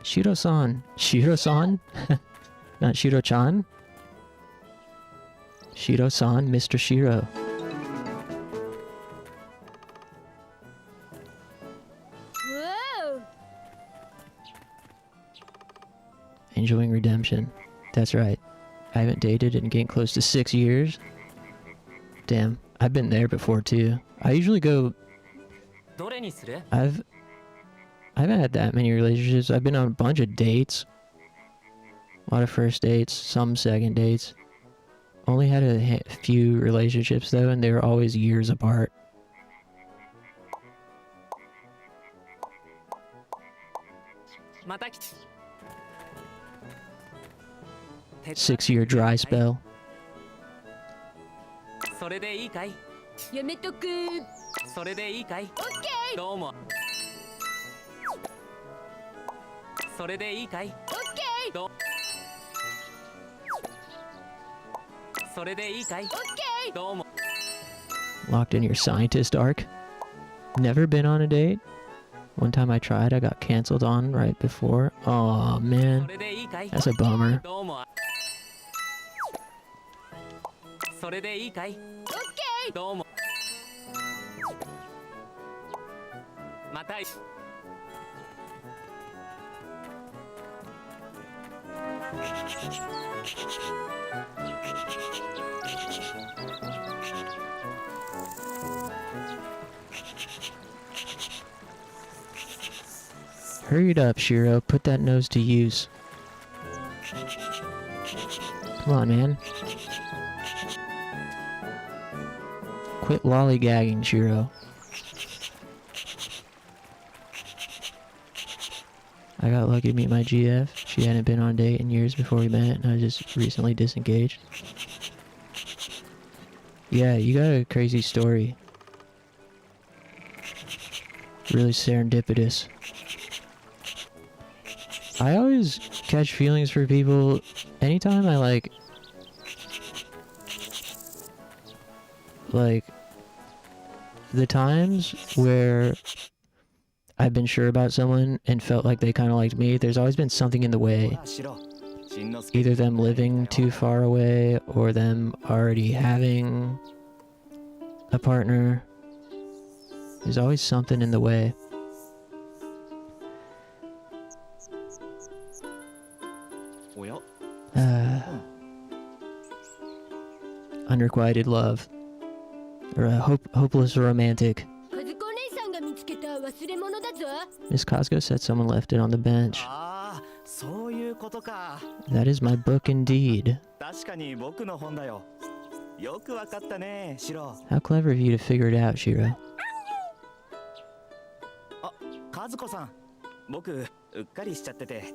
Shiro-san! Shiro-san? Not Shiro-chan? Shiro-san, Mr. Shiro. Whoa! Enjoying redemption. That's right. I haven't dated in getting close to 6 years. Damn, I've been there before too. I usually go... I haven't had that many relationships. I've been on a bunch of dates. A lot of first dates, some second dates. Only had a few relationships though, and they were always years apart. Six-year dry spell. それでいいかい？やめとく。それでいいかい？オッケー。どうも。それでいいかい？オッケー。ど。それでいいかい？オッケー。どうも。 Locked in your scientist arc. Never been on a date. One time I tried, I got canceled on right before. Oh man, that's a bummer. どうも。それでいいかい？オッケー。どうも。また。 Hurry it up, Shiro. Put that nose to use. Come on, man. Quit lollygagging, Shiro. I got lucky to meet my GF. She hadn't been on a date in years before we met, and I just recently disengaged. Yeah, you got a crazy story. Really serendipitous. I always catch feelings for people anytime I like the times where I've been sure about someone and felt like they kind of liked me, there's always been something in the way. Either them living too far away or them already having a partner. There's always something in the way. Unrequited love. Or a hopeless romantic. Miss Costco said someone left it on the bench. That is my book indeed. How clever of you to figure it out, Shiro. 和子さん、僕うっかりしちゃってて、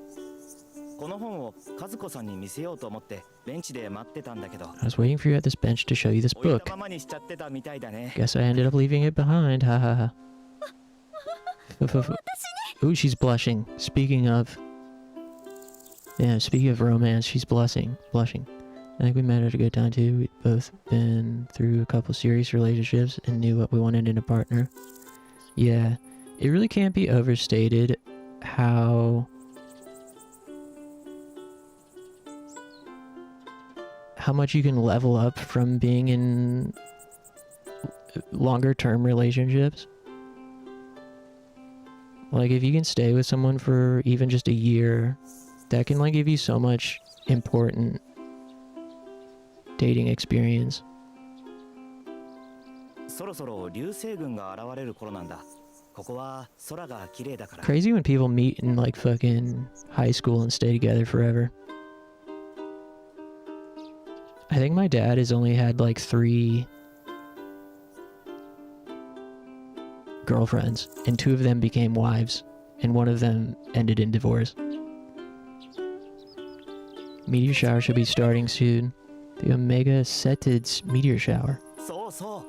この本を和子さんに見せようと思ってベンチで待ってたんだけど。I was waiting for you at this bench to show you this 置い book. たままにしちゃってたみたいだね。 Guess I ended up leaving it behind. Ha ha ha. Ooh, she's blushing. Speaking of romance, she's blushing. I think we met at a good time too. We'd both been through a couple serious relationships and knew what we wanted in a partner. Yeah, it really can't be overstated how much you can level up from being in longer term relationships. Like, if you can stay with someone for even just a year, that can like give you so much important dating experience. そろそろ流星群が現れる頃なんだ。ここは空が綺麗だから。 Crazy when people meet in like fucking high school and stay together forever. I think my dad has only had like 3 girlfriends, and 2 of them became wives, and 1 of them ended in divorce. Meteor shower should be starting soon. The Omega Cetids meteor shower. そうそ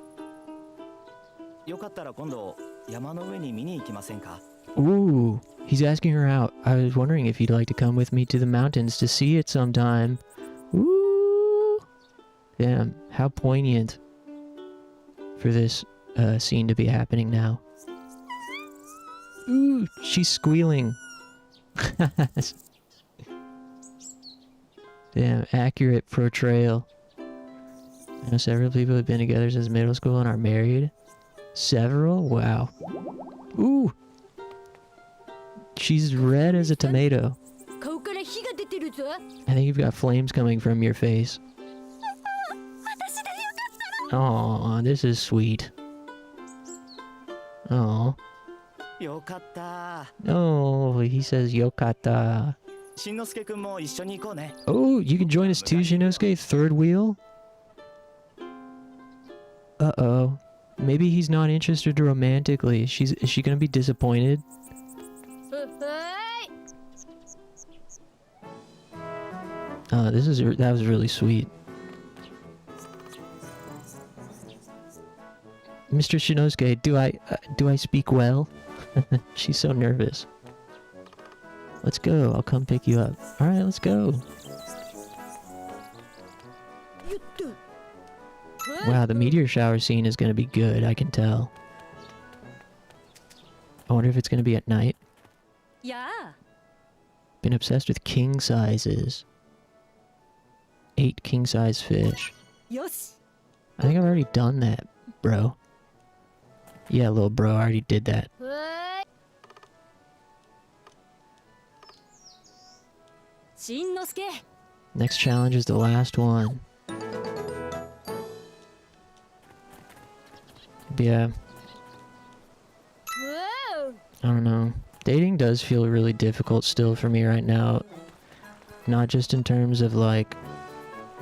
う。よかったら今度山の上に見に行きませんか? Ooh, he's asking her out. I was wondering if you'd like to come with me to the mountains to see it sometime. Ooh. Damn, how poignant for this scene to be happening now. Ooh, she's squealing. Damn, accurate portrayal. I know several people have been together since middle school and are married. Several? Wow. Ooh! She's red as a tomato. I think you've got flames coming from your face. Aw, this is sweet. Aw. Oh, he says yokata. Oh, you can join us too, Shinosuke? Third wheel? Uh-oh. Maybe he's not interested romantically. Is she gonna be disappointed? That was really sweet. Mr. Shinosuke, do I speak well? She's so nervous. Let's go. I'll come pick you up. All right, let's go. Wow, the meteor shower scene is gonna be good. I can tell. I wonder if it's gonna be at night. Yeah. Been obsessed with king sizes. 8 king size fish. Yes. I think I've already done that, bro. Yeah, little bro, I already did that. Next challenge is the last one. Yeah. I don't know. Dating does feel really difficult still for me right now. Not just in terms of like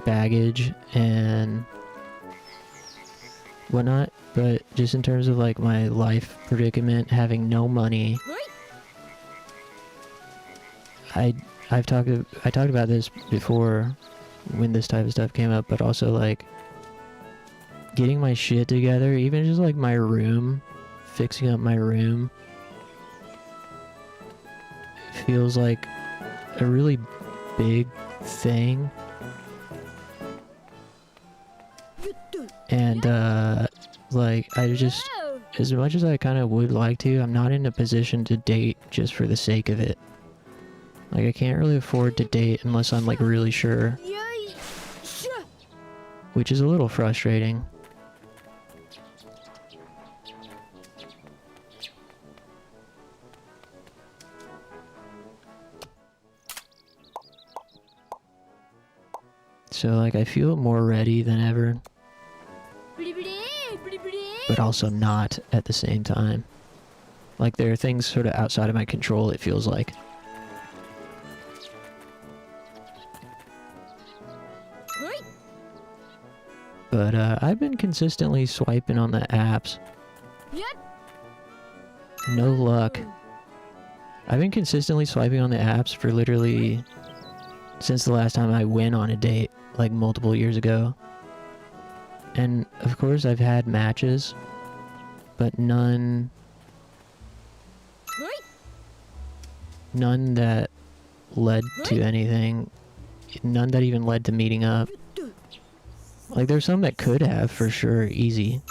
baggage and whatnot, but just in terms of like my life predicament, having no money. I talked about this before when this type of stuff came up, but also like getting my shit together, even just like my room, fixing up my room, feels like a really big thing. And like I just, as much as I kind of would like to, I'm not in a position to date just for the sake of it. Like I can't really afford to date unless I'm like really sure, which is a little frustrating. So like I feel more ready than ever, but also not at the same time. Like there are things sort of outside of my control, it feels like. But I've been consistently swiping on the apps. No luck. I've been consistently swiping on the apps for literally since the last time I went on a date, like multiple years ago. And of course I've had matches, but none that led to anything. None that even led to meeting up. Like there's some that could have, for sure, easy.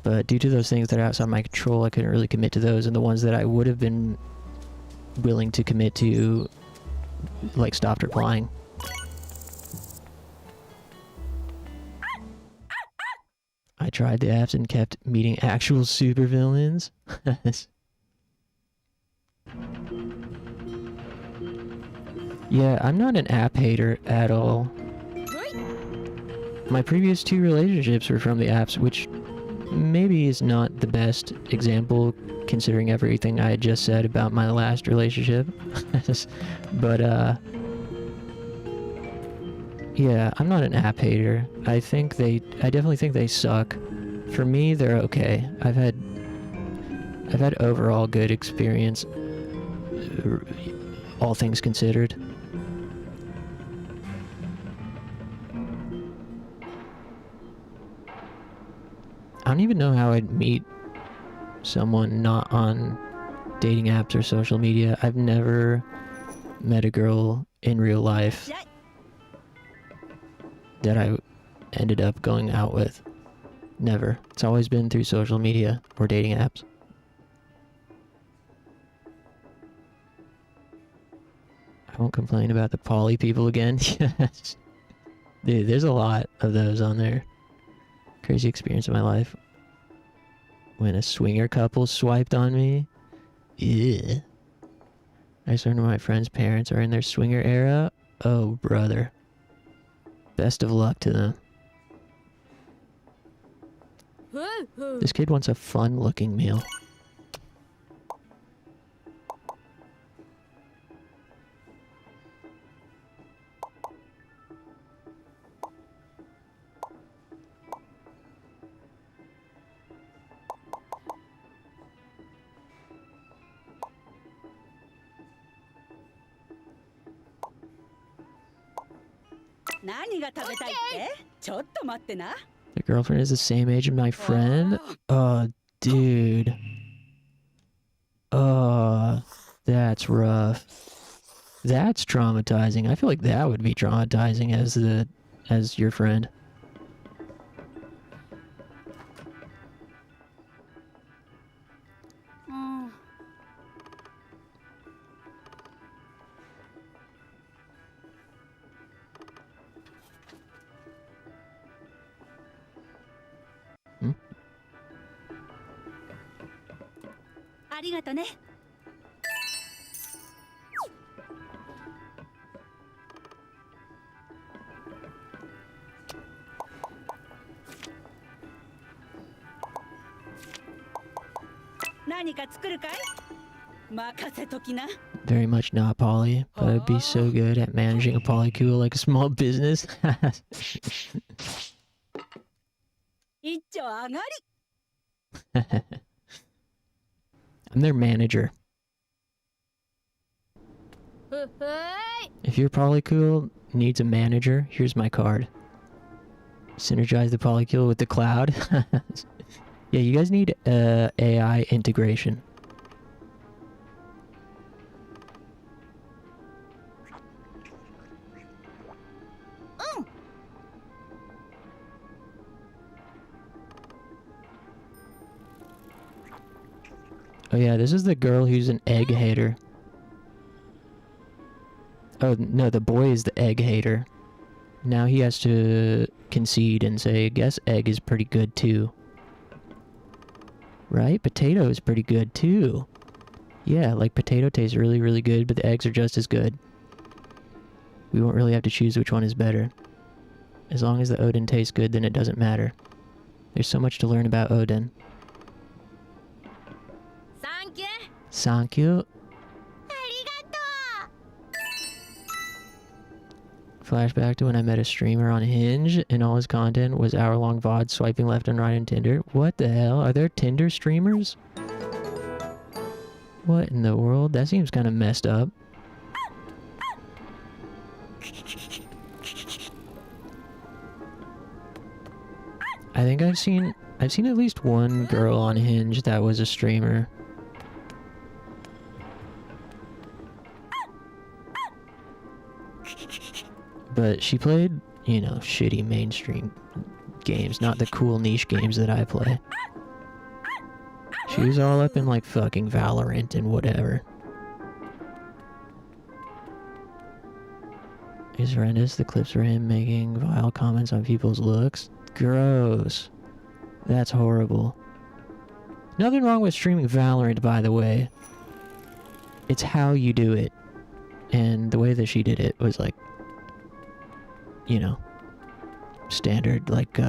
But due to those things that are outside my control, I couldn't really commit to those, and the ones that I would have been willing to commit to, like, stopped replying. I tried the apps and kept meeting actual supervillains. Yeah, I'm not an app hater at all. My previous 2 relationships were from the apps, which maybe is not the best example considering everything I had just said about my last relationship. But, yeah, I'm not an app hater. I definitely think they suck. For me, they're okay. I've had overall good experience, all things considered. I don't even know how I'd meet someone not on dating apps or social media. I've never met a girl in real life that I ended up going out with. Never. It's always been through social media or dating apps. I won't complain about the poly people again. Yes. Dude, there's a lot of those on there. Crazy experience of my life. When a swinger couple swiped on me. Yeah. I just learned my friend's parents are in their swinger era. Oh, brother. Best of luck to them. This kid wants a fun-looking meal. The girlfriend is the same age as my friend? Oh, dude. Oh, that's rough. That's traumatizing. I feel like that would be traumatizing as your friend. Hmm? ありがとね。何か作るかい？任せときな。 Very much not poly, but I'd be so good at managing a polycule like a small business. 一丁上がり。 I'm their manager. If your polycule needs a manager, here's my card. Synergize the polycule with the cloud. Yeah, you guys need AI integration. Oh yeah, this is the girl who's an egg hater. Oh no, the boy is the egg hater. Now he has to concede and say, I guess egg is pretty good too. Right? Potato is pretty good too. Yeah, like potato tastes really, really good, but the eggs are just as good. We won't really have to choose which one is better. As long as the Odin tastes good, then it doesn't matter. There's so much to learn about Odin. Thank you. Flashback to when I met a streamer on Hinge and all his content was hour-long VOD swiping left and right on Tinder. What the hell? Are there Tinder streamers? What in the world? That seems kind of messed up. I think I've seen at least one girl on Hinge that was a streamer. But she played, you know, shitty mainstream games, not the cool niche games that I play. She was all up in like fucking Valorant and whatever. He's horrendous. The clips are him making vile comments on people's looks. Gross. That's horrible. Nothing wrong with streaming Valorant, by the way. It's how you do it. And the way that she did it was like, you know, standard, like,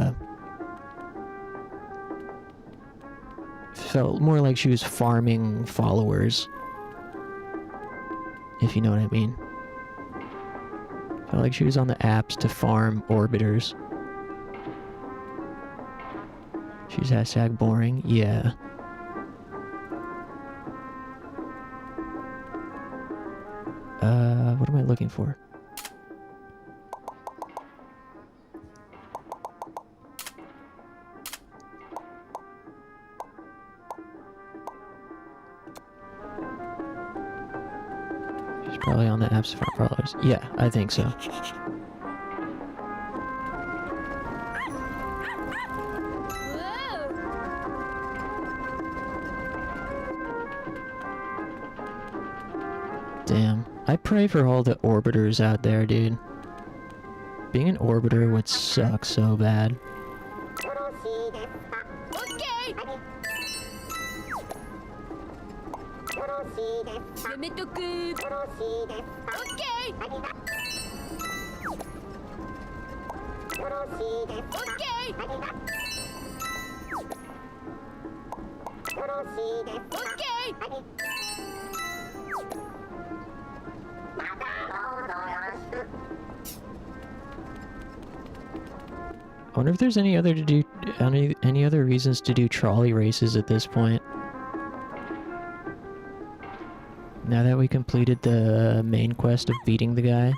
felt more like she was farming followers, if you know what I mean. Felt like she was on the apps to farm orbiters. She's hashtag boring, yeah. What am I looking for? She's probably on the apps for followers. Yeah, I think so. Damn. I pray for all the orbiters out there, dude. Being an orbiter would suck so bad. I wonder if there's any other any other reasons to do trolley races at this point. Now that we completed the main quest of beating the guy.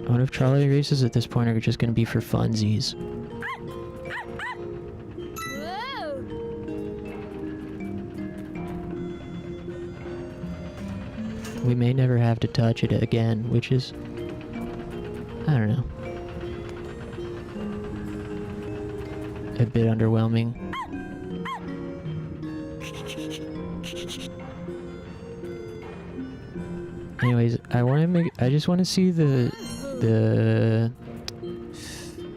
I wonder if trolley races at this point are just going to be for funsies. We may never have to touch it again, which is... I don't know. A bit underwhelming. Anyways, I just want to see the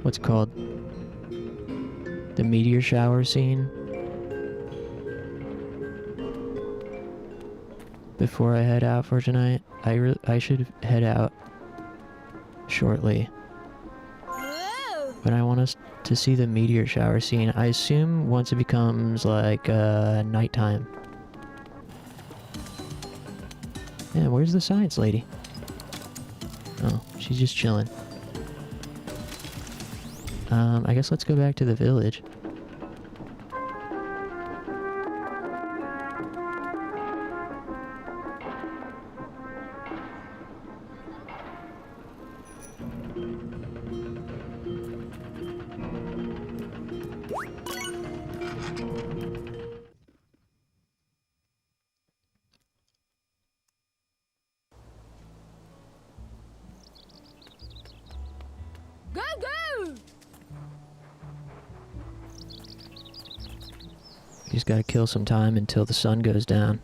what's it called? The meteor shower scene. Before I head out for tonight. I should head out shortly. But I want us to see the meteor shower scene. I assume once it becomes like nighttime. Yeah, where's the science lady? Oh, she's just chilling. I guess let's go back to the village. Just gotta kill some time until the sun goes down.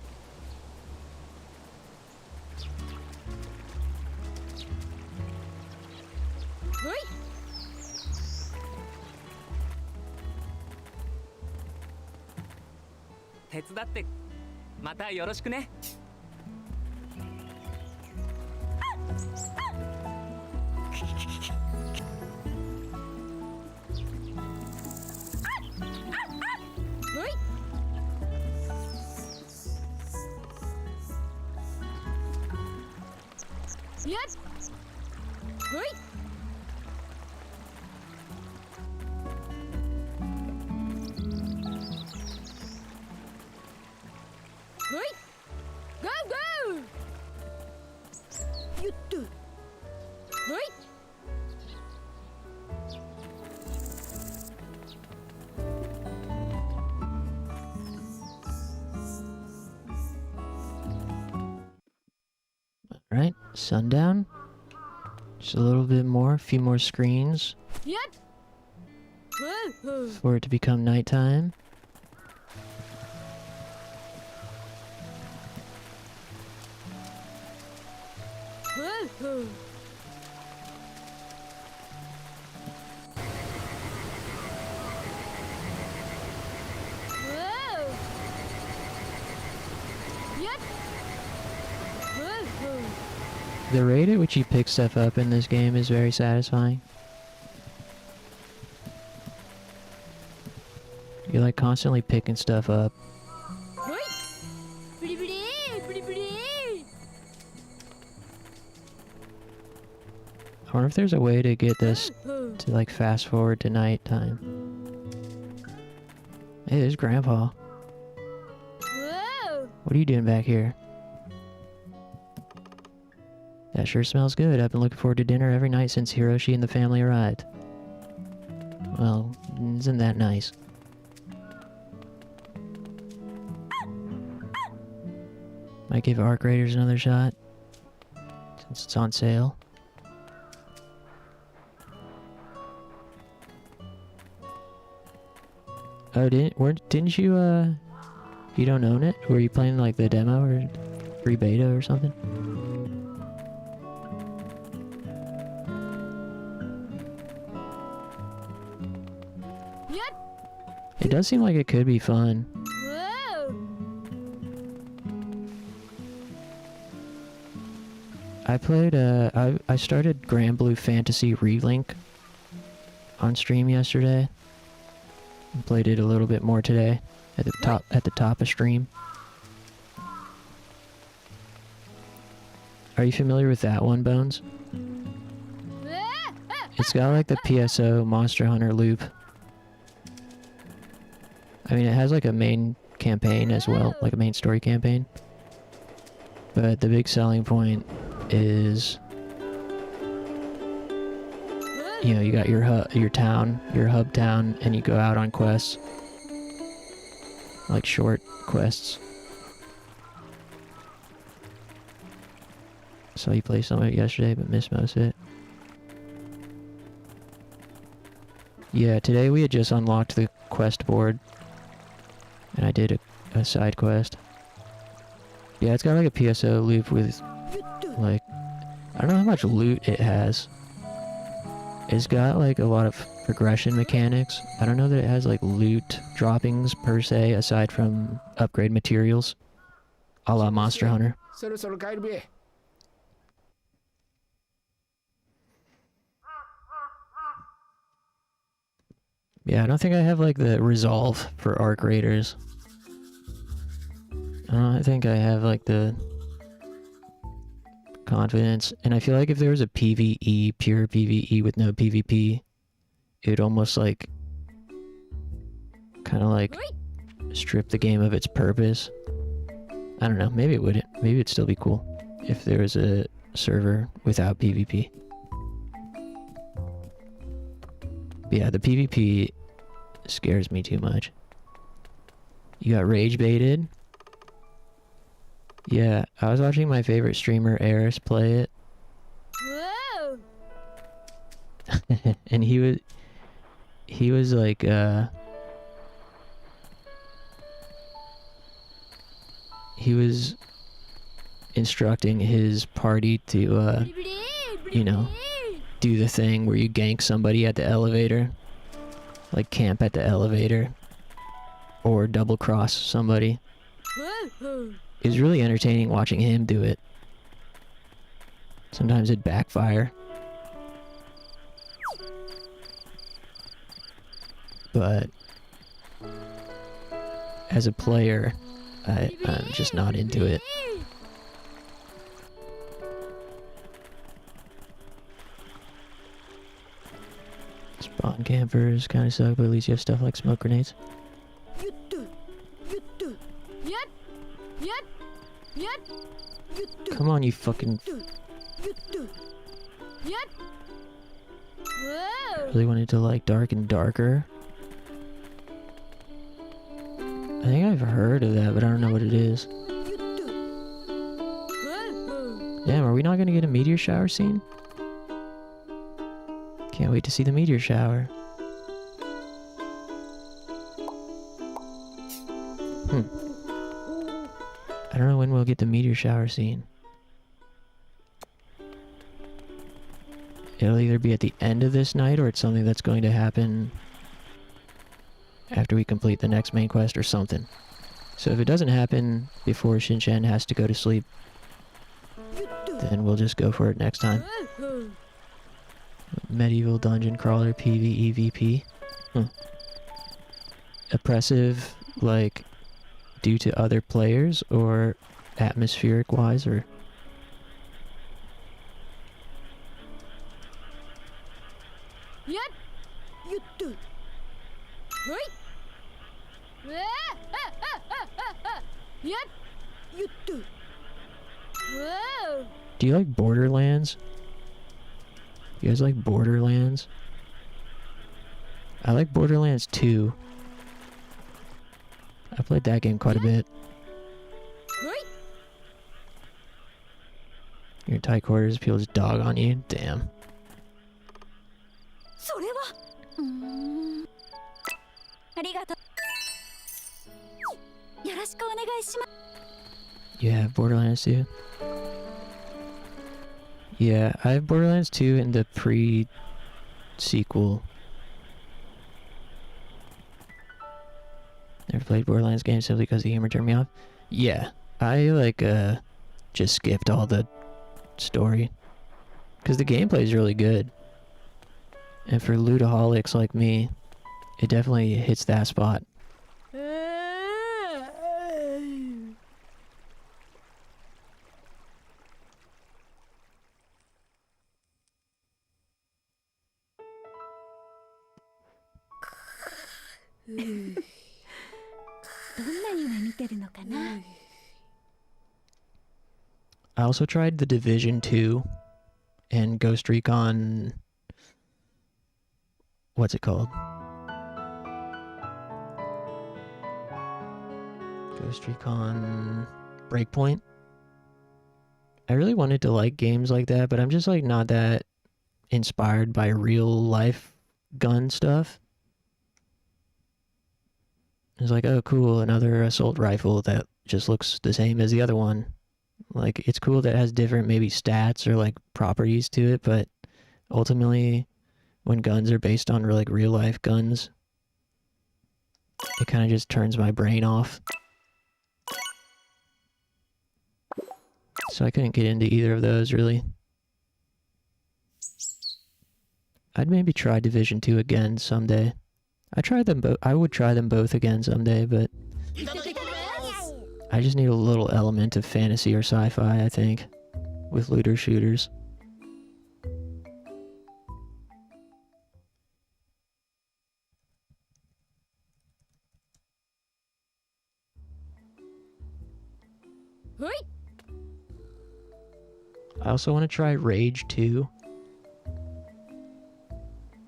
Alright, sundown. Just a little bit more, a few more screens. For it to become nighttime. The rate at which you pick stuff up in this game is very satisfying. You're like constantly picking stuff up. I wonder if there's a way to get this to like fast forward to nighttime. Hey, there's Grandpa. What are you doing back here? That sure smells good. I've been looking forward to dinner every night since Hiroshi and the family arrived. Well, isn't that nice? Might give Arc Raiders another shot, since it's on sale. Oh, didn't you, You don't own it? Were you playing like the demo or free beta or something? It does seem like it could be fun. I played, I started Granblue Fantasy Relink on stream yesterday. And played it a little bit more today at the top of stream. Are you familiar with that one, Bones? It's got like the PSO Monster Hunter loop. I mean, it has like a main campaign as well, like a main story campaign. But the big selling point is, you know, you got your hub town, and you go out on quests, like short quests. Saw you play some of it yesterday, but missed most of it. Yeah, today we had just unlocked the quest board, and I did a side quest. Yeah, it's got like a PSO loop with, like, I don't know how much loot it has. It's got like a lot of progression mechanics. I don't know that it has like loot droppings per se, aside from upgrade materials, a la Monster Hunter. Yeah, I don't think I have like the resolve for arc raiders. I think I have like the confidence, and I feel like if there was a PvE, pure PvE with no PvP, it would almost like kind of like strip the game of its purpose. I don't know, maybe it wouldn't. Maybe it'd still be cool if there was a server without PvP. But yeah, the PvP scares me too much. You got rage baited. Yeah, I was watching my favorite streamer, Eris, play it. And he was like, he was instructing his party to, you know, do the thing where you gank somebody at the elevator. Like camp at the elevator. Or double cross somebody. It was really entertaining watching him do it. Sometimes it'd backfire. But as a player, I'm just not into it. Spawn campers kind of suck, but at least you have stuff like smoke grenades. Come on, you fucking... Really wanted to like darken darker. I think I've heard of that, but I don't know what it is. Damn, are we not gonna get a meteor shower scene? Can't wait to see the meteor shower. I don't know when we'll get the meteor shower scene. It'll either be at the end of this night or it's something that's going to happen after we complete the next main quest or something. So if it doesn't happen before Shin has to go to sleep, then we'll just go for it next time. Medieval dungeon crawler PvEVP. Oppressive, like, due to other players or atmospheric wise, or... Do you like Borderlands? You guys like Borderlands? I like Borderlands 2. I played that game quite a bit. You're in tight quarters, people just dog on you. Damn. You have Borderlands 2? Yeah, I have Borderlands 2 in the pre-sequel. Never played Borderlands games simply because the humor turned me off? Yeah, I just skipped all the story. Because the gameplay is really good. And for lootaholics like me, it definitely hits that spot. I also tried The Division 2 and Ghost Recon... What's it called? Ghost Recon Breakpoint. I really wanted to like games like that, but I'm just like not that inspired by real life gun stuff. It's like, oh cool, another assault rifle that just looks the same as the other one. Like, it's cool that it has different maybe stats or like properties to it, but ultimately when guns are based on like real life guns, it kind of just turns my brain off. So I couldn't get into either of those really. I'd maybe try Division 2 again someday. I would try them both again someday, but I just need a little element of fantasy or sci-fi, I think, with looter shooters. I also want to try Rage 2,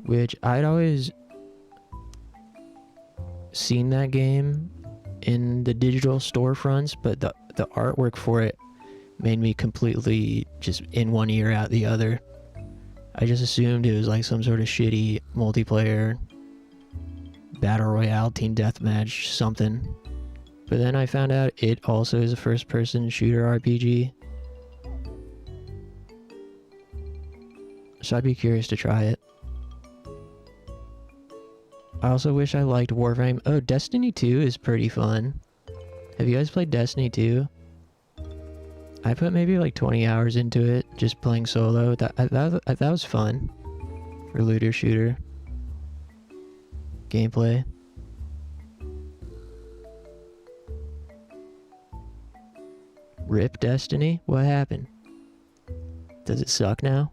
which I'd always seen that game in the digital storefronts, but the artwork for it made me completely just in one ear out the other. I just assumed it was like some sort of shitty multiplayer battle royale team deathmatch something, but then I found out it also is a first-person shooter RPG. So I'd be curious to try it. I also wish I liked Warframe. Oh, Destiny 2 is pretty fun. Have you guys played Destiny 2? I put maybe like 20 hours into it, just playing solo. That was fun. For looter shooter. Gameplay. RIP Destiny? What happened? Does it suck now?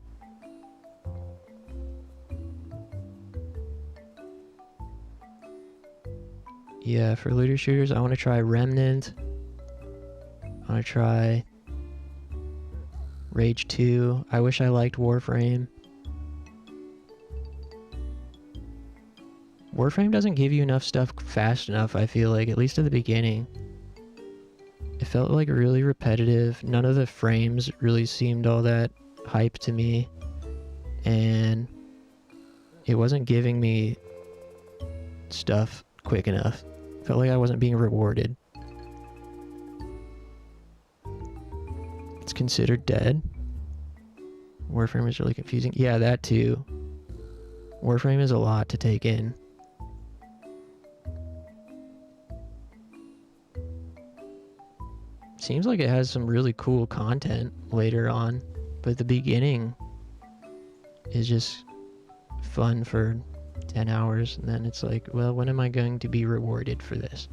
Yeah, for looter shooters, I want to try Remnant. I want to try Rage 2. I wish I liked Warframe. Warframe doesn't give you enough stuff fast enough, I feel like, at least at the beginning. It felt like really repetitive. None of the frames really seemed all that hype to me. And it wasn't giving me stuff quick enough. Felt like I wasn't being rewarded. It's considered dead. Warframe is really confusing. Yeah, that too. Warframe is a lot to take in. Seems like it has some really cool content later on, but the beginning is just fun for 10 hours, and then it's like, well, when am I going to be rewarded for this?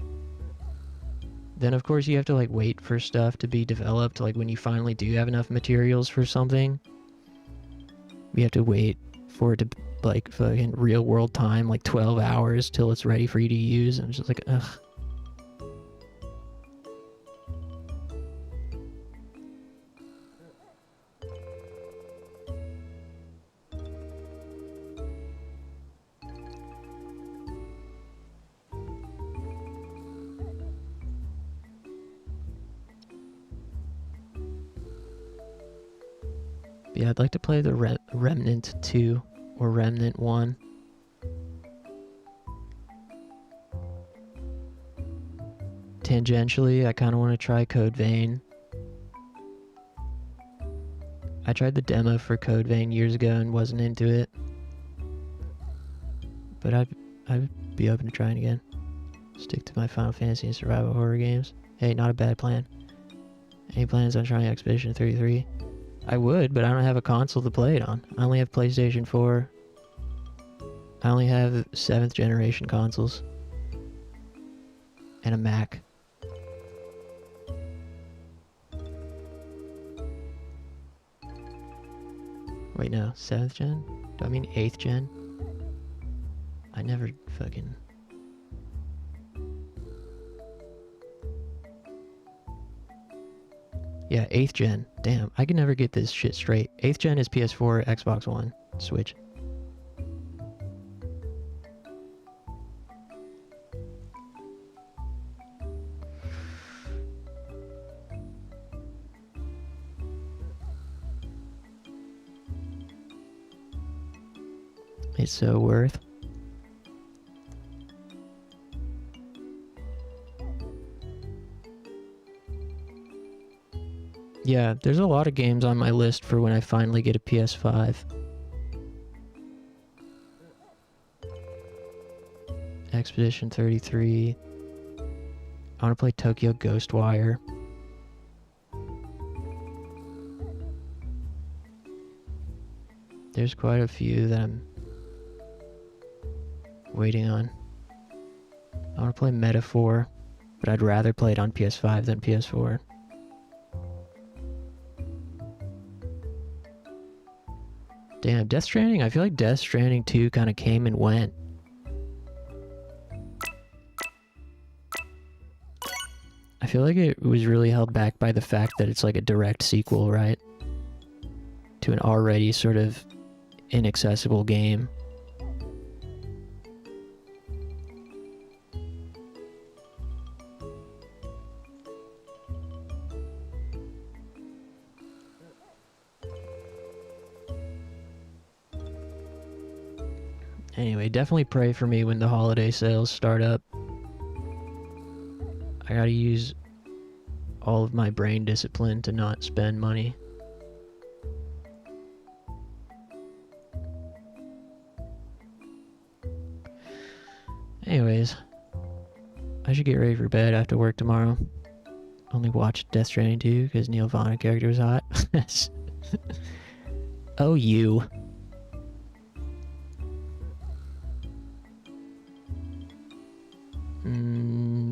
Then of course you have to like wait for stuff to be developed. Like when you finally do have enough materials for something, you have to wait for it to like fucking real world time, like 12 hours till it's ready for you to use. And it's just like, ugh. Yeah, I'd like to play the Remnant 2 or Remnant 1. tangentially, I kind of want to try Code Vein. I tried the demo for Code Vein years ago and wasn't into it. But I'd be open to trying again. Stick to my Final Fantasy and survival horror games. Hey, not a bad plan. Any plans on trying Expedition 33? I would, but I don't have a console to play it on. I only have PlayStation 4. I only have 7th generation consoles. And a Mac. Wait, no. 7th gen? Do I mean 8th gen? I never fucking... Yeah, 8th gen. Damn, I can never get this shit straight. 8th gen is PS4, Xbox One, Switch. It's so worth. Yeah, there's a lot of games on my list for when I finally get a PS5. Expedition 33. I want to play Tokyo Ghostwire. There's quite a few that I'm waiting on. I want to play Metaphor, but I'd rather play it on PS5 than PS4. Damn, Death Stranding, I feel like Death Stranding 2 kind of came and went. I feel like it was really held back by the fact that it's like a direct sequel, right? To an already sort of inaccessible game. Anyway, definitely pray for me when the holiday sales start up. I gotta use all of my brain discipline to not spend money. Anyways, I should get ready for bed after work tomorrow. Only watched Death Stranding 2 because Neil Vaughn character was hot. Oh, you.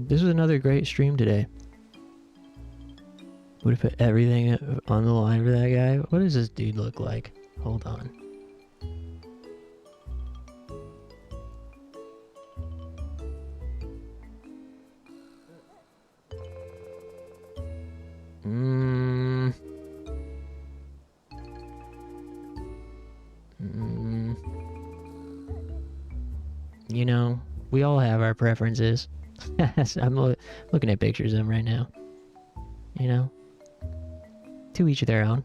This was another great stream today. Would have put everything on the line for that guy. What does this dude look like? Hold on. You know, we all have our preferences. I'm looking at pictures of him right now. You know? To each their own.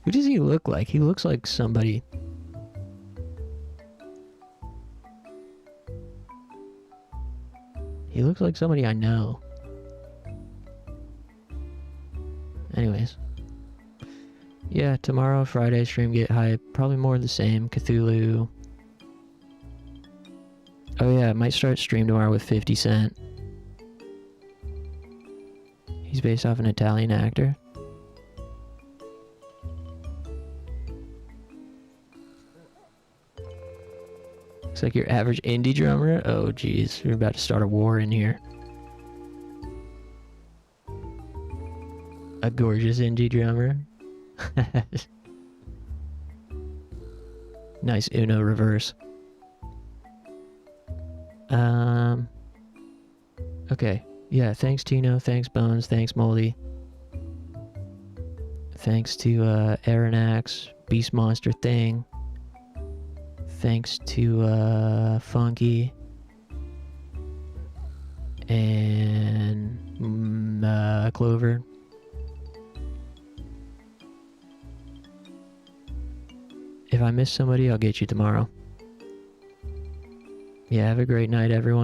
Who does he look like? He looks like somebody. He looks like somebody I know. Anyways. Yeah, tomorrow, Friday, stream Get Hype. Probably more of the same. Cthulhu. Oh yeah, I might start stream tomorrow with 50 Cent. He's based off an Italian actor. Looks like your average indie drummer. Oh jeez, we're about to start a war in here. A gorgeous indie drummer. Nice Uno reverse. Okay. Yeah, thanks Tino, thanks Bones, thanks Moldy. Thanks to Aronax, Beast Monster Thing. Thanks to Funky. And Clover. If I miss somebody, I'll get you tomorrow. Yeah, have a great night, everyone.